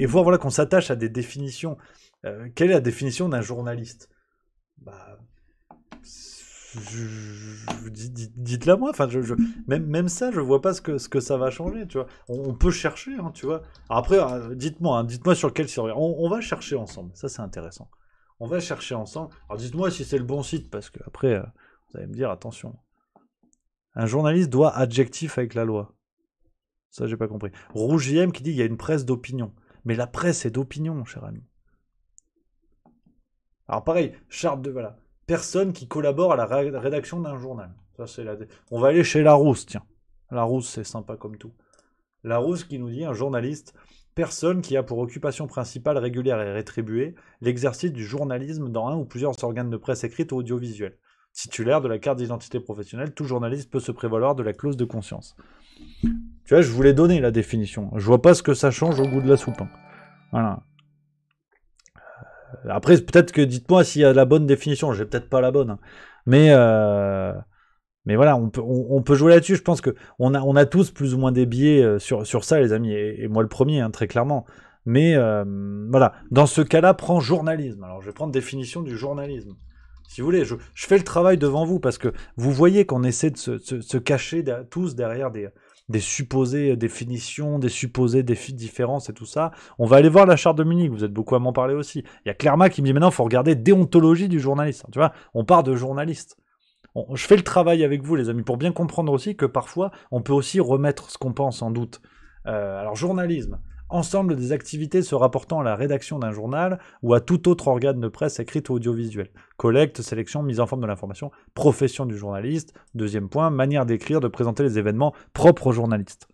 voir qu'on s'attache à des définitions. Quelle est la définition d'un journaliste? Dites-la moi. Enfin, même ça, je vois pas ce que ça va changer. Tu vois, on peut chercher, hein, tu vois. Après, dites-moi sur quel site. On va chercher ensemble. Ça, c'est intéressant. On va chercher ensemble. Alors, dites-moi si c'est le bon site, parce que après, vous allez me dire attention. Un journaliste doit adjectif avec la loi. Ça, j'ai pas compris. Rouge JM qui dit il y a une presse d'opinion. Mais la presse est d'opinion, cher ami. Alors pareil, charte de... Voilà. Personne qui collabore à la rédaction d'un journal. Ça, c'est On va aller chez Larousse, tiens. Larousse, c'est sympa comme tout. Larousse qui nous dit, un journaliste, personne qui a pour occupation principale, régulière et rétribuée, l'exercice du journalisme dans un ou plusieurs organes de presse écrite ou audiovisuelle. Titulaire de la carte d'identité professionnelle, tout journaliste peut se prévaloir de la clause de conscience. Tu vois, je vous l'ai donné la définition. Je vois pas ce que ça change au goût de la soupe. Hein. Voilà. Après, peut-être que dites-moi s'il y a la bonne définition. J'ai peut-être pas la bonne. Hein. Mais voilà, on peut jouer là-dessus. Je pense que on a tous plus ou moins des biais sur ça, les amis. Et moi le premier, hein, très clairement. Mais voilà, dans ce cas-là, prends journalisme. Alors, je vais prendre définition du journalisme. Si vous voulez, je fais le travail devant vous parce que vous voyez qu'on essaie de se cacher tous derrière des supposées définitions, des supposées différences et tout ça. On va aller voir la charte de Munich, vous êtes beaucoup à m'en parler aussi. Il y a Clermat qui me dit maintenant, il faut regarder déontologie du journaliste. Tu vois, on part de journaliste. Je fais le travail avec vous, les amis, pour bien comprendre aussi que parfois, on peut aussi remettre ce qu'on pense en doute. Alors, journalisme. Ensemble des activités se rapportant à la rédaction d'un journal ou à tout autre organe de presse écrite ou audiovisuelle. Collecte, sélection, mise en forme de l'information, profession du journaliste. Deuxième point, manière d'écrire, de présenter les événements propres aux journalistes.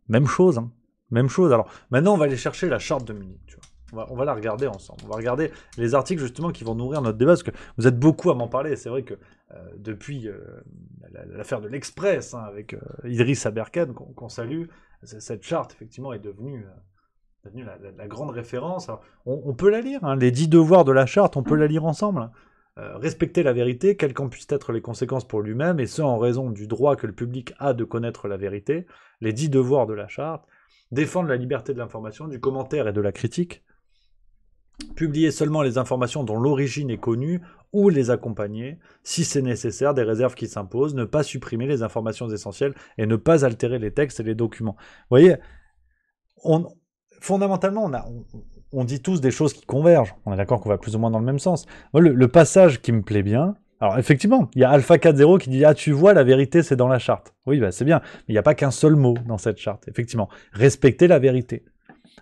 Même chose, hein. Même chose. Alors, maintenant, on va aller chercher la charte de Munich, tu vois. On va la regarder ensemble. On va regarder les articles justement qui vont nourrir notre débat, parce que vous êtes beaucoup à m'en parler. C'est vrai que depuis l'affaire de l'Express, hein, avec Idriss Aberkan, qu'on salue, cette charte, effectivement, est devenue la grande référence. Alors, on peut la lire, hein, les 10 devoirs de la charte, on peut la lire ensemble. Respecter la vérité, quelles qu'en puissent être les conséquences pour lui-même, et ce en raison du droit que le public a de connaître la vérité. Les 10 devoirs de la charte. Défendre la liberté de l'information, du commentaire et de la critique. Publier seulement les informations dont l'origine est connue ou les accompagner, si c'est nécessaire, des réserves qui s'imposent, ne pas supprimer les informations essentielles et ne pas altérer les textes et les documents. Vous voyez, fondamentalement, on dit tous des choses qui convergent. On est d'accord qu'on va plus ou moins dans le même sens. Moi, le passage qui me plaît bien, alors effectivement, il y a Alpha 40 qui dit « Ah, tu vois, la vérité, c'est dans la charte. » Oui, bah, c'est bien, mais il n'y a pas qu'un seul mot dans cette charte. Effectivement, respecter la vérité.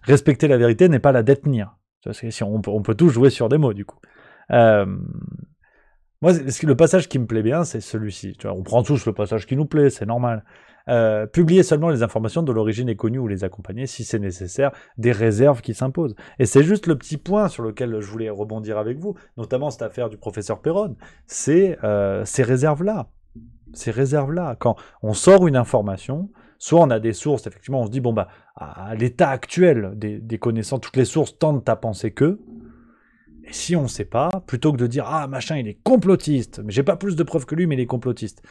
Respecter la vérité n'est pas la détenir. Parce que si on peut tous jouer sur des mots, du coup. Moi, le passage qui me plaît bien, c'est celui-ci. Tu vois, on prend tous le passage qui nous plaît, c'est normal. Publier seulement les informations dont l'origine est connue ou les accompagner, si c'est nécessaire, des réserves qui s'imposent. Et c'est juste le petit point sur lequel je voulais rebondir avec vous, notamment cette affaire du professeur Perron, c'est ces réserves-là. Ces réserves-là. Quand on sort une information, soit on a des sources, effectivement, on se dit, bon, bah, à l'état actuel des connaissances, toutes les sources tendent à penser que, et si on ne sait pas, plutôt que de dire, ah, machin, il est complotiste, mais j'ai pas plus de preuves que lui, mais il est complotiste,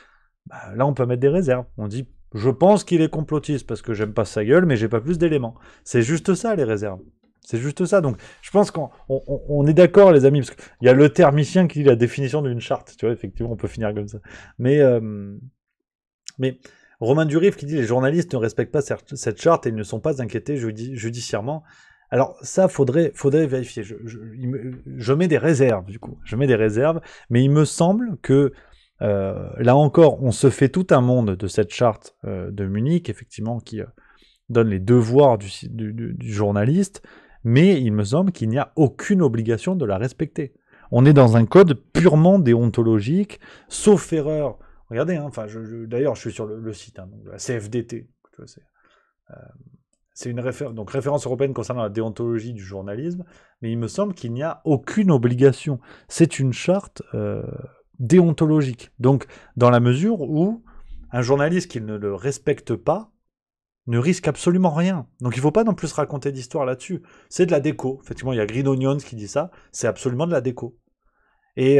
bah, là, on peut mettre des réserves. On dit, je pense qu'il est complotiste parce que j'aime pas sa gueule, mais j'ai pas plus d'éléments. C'est juste ça, les réserves. C'est juste ça. Donc, je pense qu'on est d'accord, les amis, parce qu'il y a le thermicien qui dit la définition d'une charte. Tu vois, effectivement, on peut finir comme ça. Mais Romain Durif qui dit les journalistes ne respectent pas cette charte et ils ne sont pas inquiétés judiciairement. Alors ça, faudrait vérifier. Je mets des réserves, du coup. Je mets des réserves, mais il me semble que là encore, on se fait tout un monde de cette charte de Munich, effectivement, qui donne les devoirs du journaliste, mais il me semble qu'il n'y a aucune obligation de la respecter. On est dans un code purement déontologique, sauf erreur. Regardez, hein, d'ailleurs, je suis sur le site, hein, donc, la CFDT. C'est une référence européenne concernant la déontologie du journalisme, mais il me semble qu'il n'y a aucune obligation. C'est une charte déontologique. Donc, dans la mesure où un journaliste qui ne le respecte pas ne risque absolument rien. Donc, il ne faut pas non plus raconter d'histoire là-dessus. C'est de la déco. Effectivement, il y a Green Onions qui dit ça. C'est absolument de la déco. Et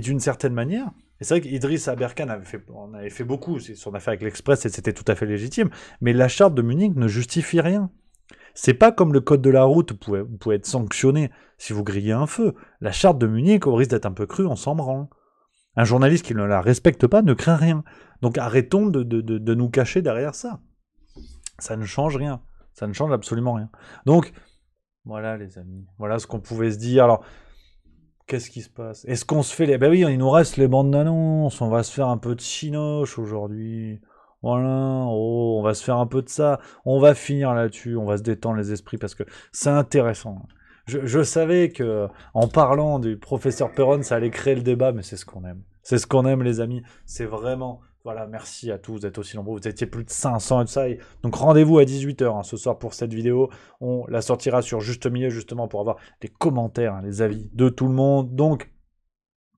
d'une certaine manière... Et c'est vrai qu'Idriss Aberkan on avait fait beaucoup, c'est son affaire avec l'Express, et c'était tout à fait légitime, mais la charte de Munich ne justifie rien. C'est pas comme le code de la route, vous pouvez être sanctionné si vous grillez un feu. La charte de Munich, au risque d'être un peu cru, on s'en branle. Un journaliste qui ne la respecte pas ne craint rien. Donc arrêtons de nous cacher derrière ça. Ça ne change rien. Ça ne change absolument rien. Donc, voilà les amis, voilà ce qu'on pouvait se dire. Alors, Qu'est-ce qui se passe? Est-ce qu'on se fait les... Ben oui, il nous reste les bandes d'annonces. On va se faire un peu de cinoche aujourd'hui. Voilà, oh, on va se faire un peu de ça. On va finir là-dessus. On va se détendre les esprits parce que c'est intéressant. Je savais que en parlant du professeur Perron, ça allait créer le débat, mais c'est ce qu'on aime. C'est ce qu'on aime, les amis. C'est vraiment... Voilà, merci à tous, vous êtes aussi nombreux, vous étiez plus de 500 et tout ça. Et donc rendez-vous à 18h ce soir pour cette vidéo. On la sortira sur Juste Milieu justement pour avoir les commentaires, les avis de tout le monde. Donc,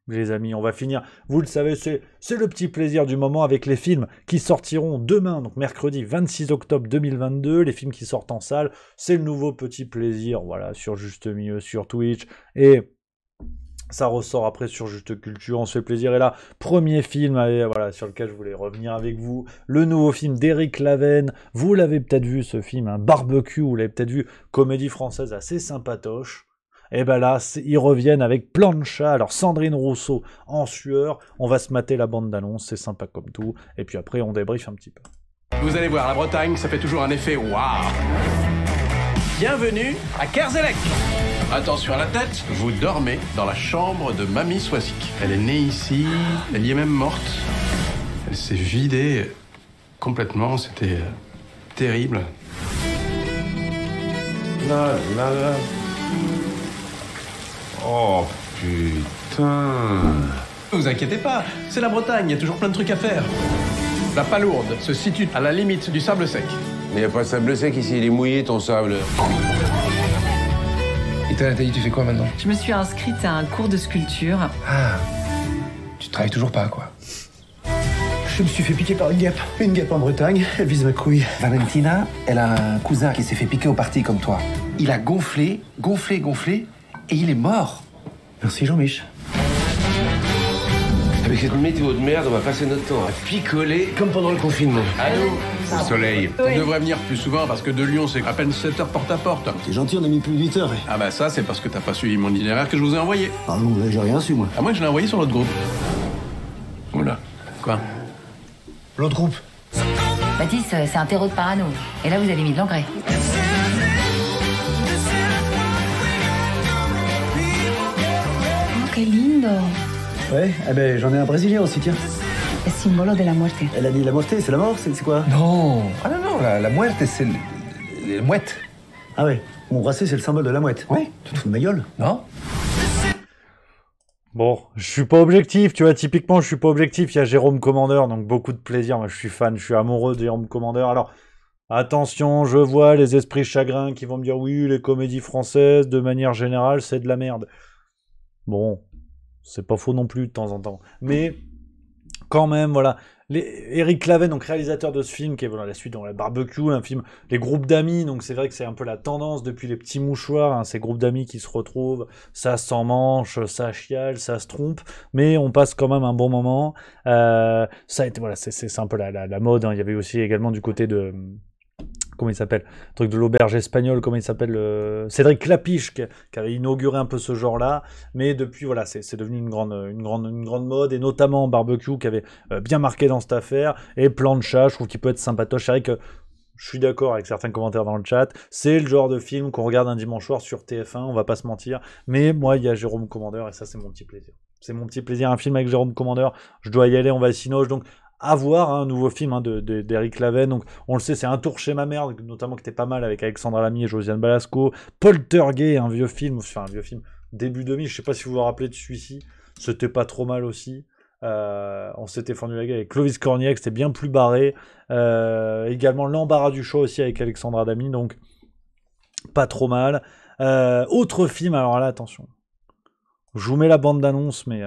les amis, on va finir. Vous le savez, c'est le petit plaisir du moment avec les films qui sortiront demain, donc mercredi 26 octobre 2022. Les films qui sortent en salle, c'est le nouveau petit plaisir, voilà, sur Juste Milieu, sur Twitch. Et... ça ressort après sur Juste Culture, on se fait plaisir. Et là, premier film voilà, sur lequel je voulais revenir avec vous, le nouveau film d'Éric Laven. Vous l'avez peut-être vu ce film, un Barbecue, vous l'avez peut-être vu, comédie française assez sympatoche. Et ben là, ils reviennent avec Plancha, alors Sandrine Rousseau en sueur. On va se mater la bande d'annonce, c'est sympa comme tout. Et puis après, on débriefe un petit peu. Vous allez voir, la Bretagne, ça fait toujours un effet waouh. Bienvenue à Kerselec. Attention à la tête, vous dormez dans la chambre de Mamie Soisic. Elle est née ici, elle y est même morte. Elle s'est vidée complètement, c'était terrible. Là. Oh putain. Vous inquiétez pas, c'est la Bretagne, il y a toujours plein de trucs à faire. La Palourde se situe à la limite du sable sec. Mais y a pas de sable sec ici, il est mouillé ton sable. Et toi, Nathalie, tu fais quoi maintenant? Je me suis inscrite à un cours de sculpture. Ah, tu travailles toujours pas, quoi. Je me suis fait piquer par une guêpe en Bretagne, elle vise ma couille. Valentina, elle a un cousin qui s'est fait piquer au party comme toi. Il a gonflé, et il est mort. Merci Jean-Mich. Avec cette météo de merde, on va passer notre temps à picoler comme pendant le confinement. À nous, au soleil. On devrait venir plus souvent parce que de Lyon, c'est à peine 7 heures porte à porte. T'es gentil, on a mis plus de 8 heures. Ah bah ça, c'est parce que t'as pas suivi mon itinéraire que je vous ai envoyé. Ah non, j'ai rien su, moi. Ah moi, je l'ai envoyé sur l'autre groupe. Oula. Quoi? L'autre groupe? Baptiste, c'est un terreau de parano. Et là, vous avez mis de l'engrais. Oh, qué lindo. Ouais, eh ben j'en ai un brésilien aussi, tiens. Le symbole de la muerte. Elle a dit la muerte, c'est la mort, c'est quoi? Non. Ah non, la muerte, c'est la mouette. Ah ouais, mon bracelet, c'est le symbole de la mouette. Ouais. Tu te fous de ma gueule? Non. Bon, je suis pas objectif, tu vois, typiquement, je suis pas objectif. Il y a Jérôme Commandeur, donc beaucoup de plaisir. Moi, je suis fan, je suis amoureux de Jérôme Commandeur. Alors, attention, je vois les esprits chagrins qui vont me dire oui, les comédies françaises, de manière générale, c'est de la merde. Bon, c'est pas faux non plus de temps en temps. Mais, quand même, voilà. Éric Laven, donc réalisateur de ce film, qui est voilà, la suite dans la Barbecue, un film, les groupes d'amis, donc c'est vrai que c'est un peu la tendance depuis les petits mouchoirs, hein, ces groupes d'amis qui se retrouvent, ça s'en mange, ça chiale, ça se trompe, mais on passe quand même un bon moment. Ça a été, voilà, c'est un peu la mode, hein. Il y avait aussi également du côté de... Comment il s'appelle? Le truc de l'auberge espagnole, comment il s'appelle? Cédric Clapiche, qui avait inauguré un peu ce genre-là, mais depuis, voilà, c'est devenu une grande mode, et notamment Barbecue, qui avait bien marqué dans cette affaire, et Plancha, je trouve qu'il peut être sympatoche. C'est vrai que je suis d'accord avec certains commentaires dans le chat, c'est le genre de film qu'on regarde un dimanche soir sur TF1, on va pas se mentir, mais moi, il y a Jérôme Commandeur, et ça, c'est mon petit plaisir. C'est mon petit plaisir, un film avec Jérôme Commandeur, je dois y aller, on va à Cinoche, donc... à voir, un nouveau film d'Éric Laven, donc on le sait, c'est Un tour chez ma mère, notamment qui était pas mal avec Alexandra Lamy et Josiane Balasco, Poltergeist, un vieux film, début 2000, je sais pas si vous vous rappelez de celui-ci, c'était pas trop mal aussi, on s'était fendu la gueule avec Clovis Cornillac, c'était bien plus barré, également L'embarras du choix aussi avec Alexandra Lamy, donc pas trop mal. Autre film, alors là, attention, je vous mets la bande d'annonce, mais...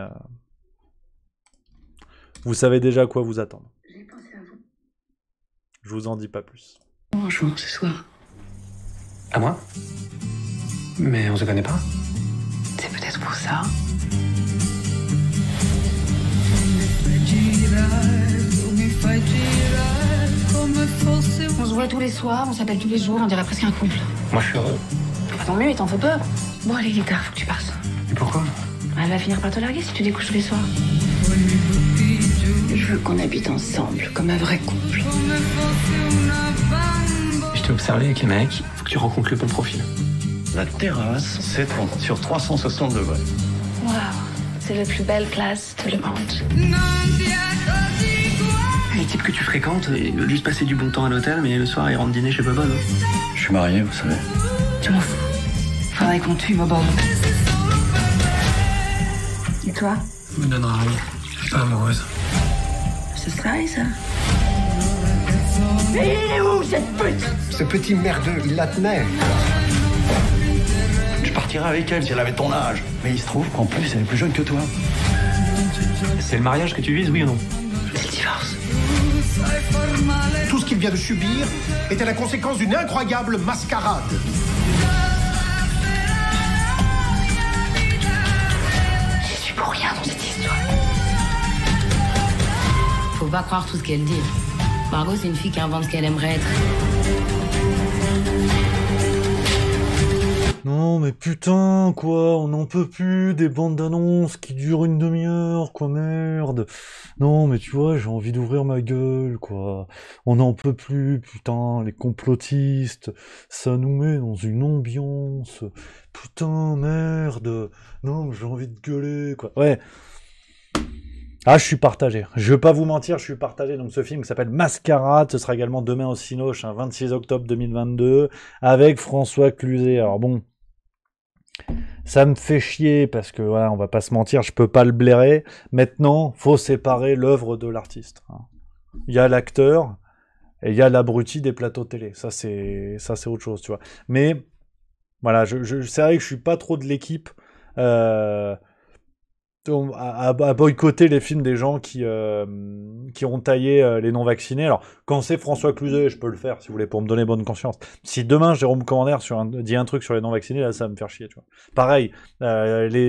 vous savez déjà à quoi vous attendre. J'ai pensé à vous. Je vous en dis pas plus. Bonjour, ce soir. À moi? Mais on se connaît pas? C'est peut-être pour ça. On se voit tous les soirs, on s'appelle tous les jours, on dirait presque un couple. Moi, je suis heureux. Bah, tant mieux, il t'en fait peur. Bon, allez, il est tard, faut que tu passes. Et pourquoi? Elle va finir par te larguer si tu découches tous les soirs. Je veux qu'on habite ensemble, comme un vrai couple. Je t'ai observé avec les mecs, faut que tu rencontres le bon profil. La terrasse s'étend sur 360 degrés. Waouh, c'est la plus belle classe de le monde. Les types que tu fréquentes, ils veulent juste passer du bon temps à l'hôtel, mais le soir, ils rentrent dîner chez Bobon. Je suis marié, vous savez. Je m'en fous. Faudrait qu'on tue Bobon. Et toi? Ça me donnera rien. Je suis pas amoureuse. C'est ça, ça. Mais il est où, cette pute? Ce petit merdeux, il la tenait. Je partirais avec elle si elle avait ton âge. Mais il se trouve qu'en plus, elle est plus jeune que toi. C'est le mariage que tu vises, oui ou non? C'est le divorce. Tout ce qu'il vient de subir était la conséquence d'une incroyable mascarade. Je suis pour rien dans cette histoire. Faut pas croire tout ce qu'elle dit. Margot, c'est une fille qui invente ce qu'elle aimerait être. Non mais putain quoi, on n'en peut plus des bandes d'annonces qui durent une demi-heure quoi, merde. Non mais tu vois, j'ai envie d'ouvrir ma gueule quoi. On n'en peut plus, putain, les complotistes, ça nous met dans une ambiance. Putain, merde. Non mais j'ai envie de gueuler quoi. Ouais. Ah, je suis partagé. Je vais pas vous mentir, je suis partagé. Donc, ce film qui s'appelle Mascarade, ce sera également demain au Cinoche, 26 octobre 2022, avec François Cluzet. Alors bon, ça me fait chier parce que, voilà, on va pas se mentir, je peux pas le blairer. Maintenant, faut séparer l'œuvre de l'artiste. Il y a l'acteur et il y a l'abruti des plateaux télé. Ça, c'est autre chose, tu vois. Mais, voilà, c'est vrai que je suis pas trop de l'équipe, à boycotter les films des gens qui ont taillé les non-vaccinés. Alors, quand c'est François Cluzet, je peux le faire, si vous voulez, pour me donner bonne conscience. Si demain, Jérôme Commander dit un truc sur les non-vaccinés, là, ça va me faire chier, tu vois. Pareil,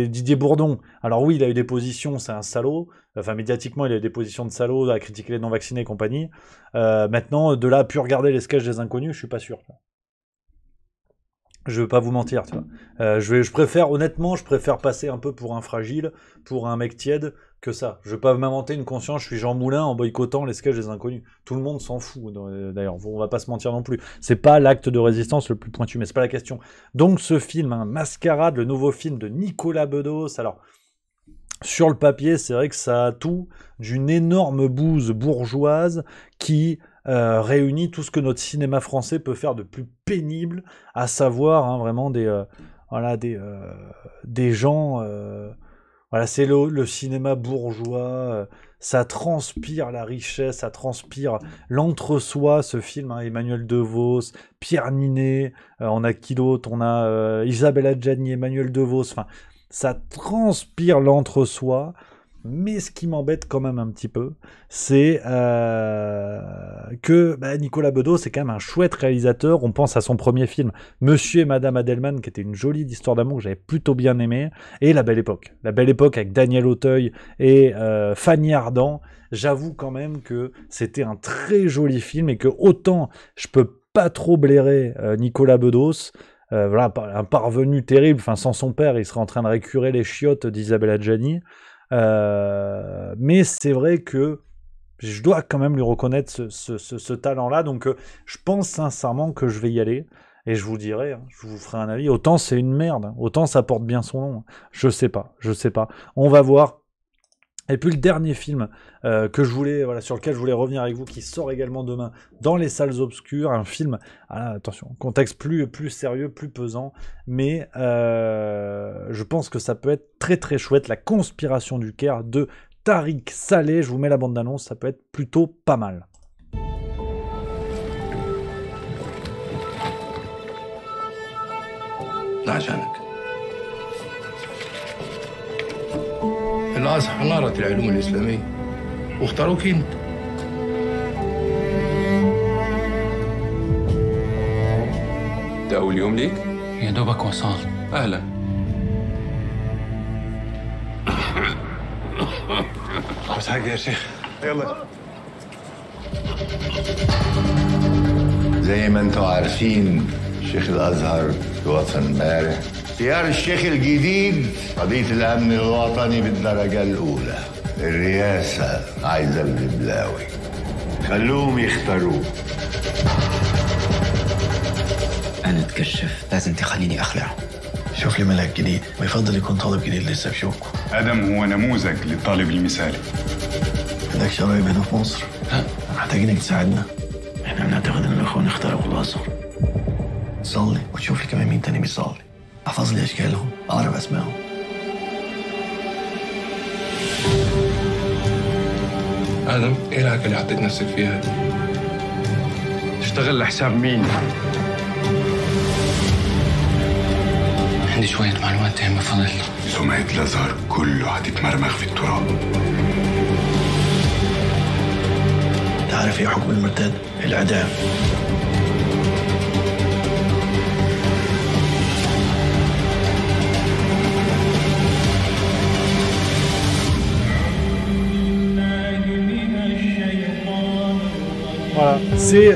Didier Bourdon, alors oui, il a eu des positions, c'est un salaud, enfin, médiatiquement, il a eu des positions de salaud à critiquer les non-vaccinés et compagnie. Maintenant, de là à pu regarder les sketchs des inconnus, je suis pas sûr. Je veux pas vous mentir, tu vois. Je préfère passer un peu pour un fragile, pour un mec tiède, que ça. Je veux pas m'inventer une conscience, je suis Jean Moulin en boycottant les sketchs des inconnus. Tout le monde s'en fout, d'ailleurs. On va pas se mentir non plus. C'est pas l'acte de résistance le plus pointu, mais c'est pas la question. Donc, ce film, Mascarade, le nouveau film de Nicolas Bedos. Alors, sur le papier, c'est vrai que ça a tout d'une énorme bouse bourgeoise qui réunit tout ce que notre cinéma français peut faire de plus pénible, à savoir vraiment des gens. Voilà, c'est le cinéma bourgeois. Ça transpire la richesse, ça transpire l'entre-soi. Ce film, Emmanuel DeVos, Pierre Ninet, on a qui d'autre? On a Isabelle Adjani, Emmanuel DeVos. Enfin, ça transpire l'entre-soi. Mais ce qui m'embête quand même un petit peu, c'est que Nicolas Bedos, c'est quand même un chouette réalisateur. On pense à son premier film, Monsieur et Madame Adelman, qui était une jolie histoire d'amour que j'avais plutôt bien aimé, et La Belle Époque. La Belle Époque avec Daniel Auteuil et Fanny Ardant. J'avoue quand même que c'était un très joli film et que autant je peux pas trop blairer Nicolas Bedos. Voilà, un parvenu terrible. Enfin, sans son père, il serait en train de récurer les chiottes d'Isabelle Adjani. Mais c'est vrai que je dois quand même lui reconnaître ce talent-là, donc je pense sincèrement que je vais y aller, et je vous dirai, je vous ferai un avis. Autant c'est une merde, autant ça porte bien son nom, je sais pas, on va voir. Et puis le dernier film sur lequel je voulais revenir avec vous, qui sort également demain dans les salles obscures, un film, attention, contexte plus sérieux, plus pesant, mais je pense que ça peut être très très chouette, La Conspiration du Caire de Tariq Saleh. Je vous mets la bande d'annonce, ça peut être plutôt pas mal. الأزهر نارت العلوم الإسلامية واختاروك أنت. ده أول يوم ليك؟ يا دوبك وصلت. أهلا. بس حاجة يا شيخ. يلا. زي ما انتم عارفين شيخ الأزهر توفى امبارح. اختيار الشيخ الجديد قضية الأمن الوطني بالدرجة الأولى. الرئاسة عايزة البلاوي. خلوهم يختاروه. أنا أتكشف، لازم تخليني أخلع. شوف لي ملك جديد ويفضل يكون طالب جديد لسه بشوفكم. آدم هو نموذج للطالب المثالي. عندك شرايب هنا في مصر؟ لا محتاجينك تساعدنا. احنا بنعتقد ان الاخوان اخترقوا الازهر. صلي وتشوف لي كمان مين تاني بيصلي. احفظ لي اشكالهم، اعرف اسمائهم. آدم ايه العكة اللي حطيت نفسك فيها دي؟ تشتغل لحساب مين؟ عندي شوية معلومات تهم فضل. سمعة الازهر كله هتتمرمغ في التراب. تعرف ايه حكم المرتد؟ الاعدام. Voilà, c'est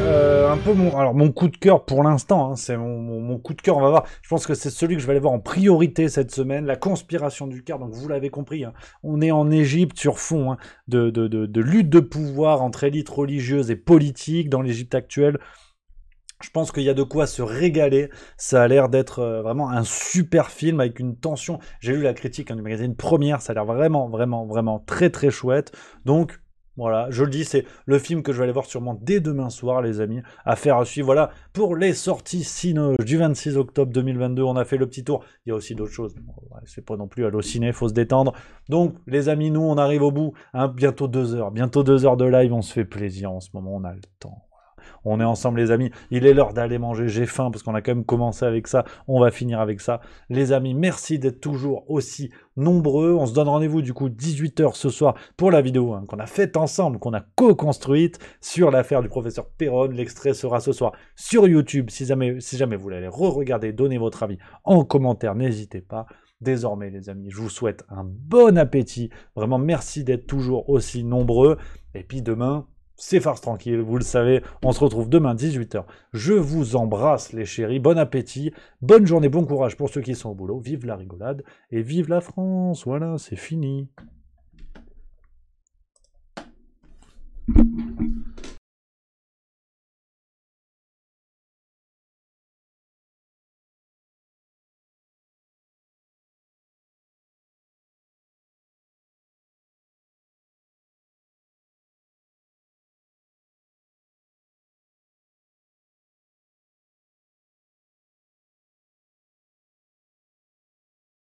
un peu mon coup de cœur pour l'instant, hein, c'est mon coup de cœur, on va voir, je pense que c'est celui que je vais aller voir en priorité cette semaine, la conspiration du Caire, donc vous l'avez compris, hein, on est en Égypte sur fond hein, de lutte de pouvoir entre élites religieuses et politiques dans l'Égypte actuelle. Je pense qu'il y a de quoi se régaler, ça a l'air d'être vraiment un super film avec une tension, j'ai lu la critique hein, du magazine Première, ça a l'air vraiment très très chouette, donc... Voilà, je le dis, c'est le film que je vais aller voir sûrement dès demain soir, les amis. Affaire à suivre. Voilà, pour les sorties Cinoche du 26 octobre 2022, on a fait le petit tour. Il y a aussi d'autres choses. Bon, ouais, c'est pas non plus aller au ciné, faut se détendre. Donc, les amis, nous, on arrive au bout. Hein, bientôt 2 heures. Bientôt 2 heures de live. On se fait plaisir en ce moment, on a le temps. On est ensemble les amis, il est l'heure d'aller manger, j'ai faim parce qu'on a quand même commencé avec ça, on va finir avec ça. Les amis, merci d'être toujours aussi nombreux, on se donne rendez-vous du coup 18 h ce soir pour la vidéo hein, qu'on a faite ensemble, qu'on a co-construite sur l'affaire du professeur Perron. L'extrait sera ce soir sur YouTube, si jamais vous voulez aller re-regarder, donnez votre avis en commentaire, n'hésitez pas. Désormais les amis, je vous souhaite un bon appétit, vraiment merci d'être toujours aussi nombreux, et puis demain... C'est farce tranquille, vous le savez, on se retrouve demain 18 h. Je vous embrasse les chéris, bon appétit, bonne journée, bon courage pour ceux qui sont au boulot, vive la rigolade et vive la France, voilà, c'est fini.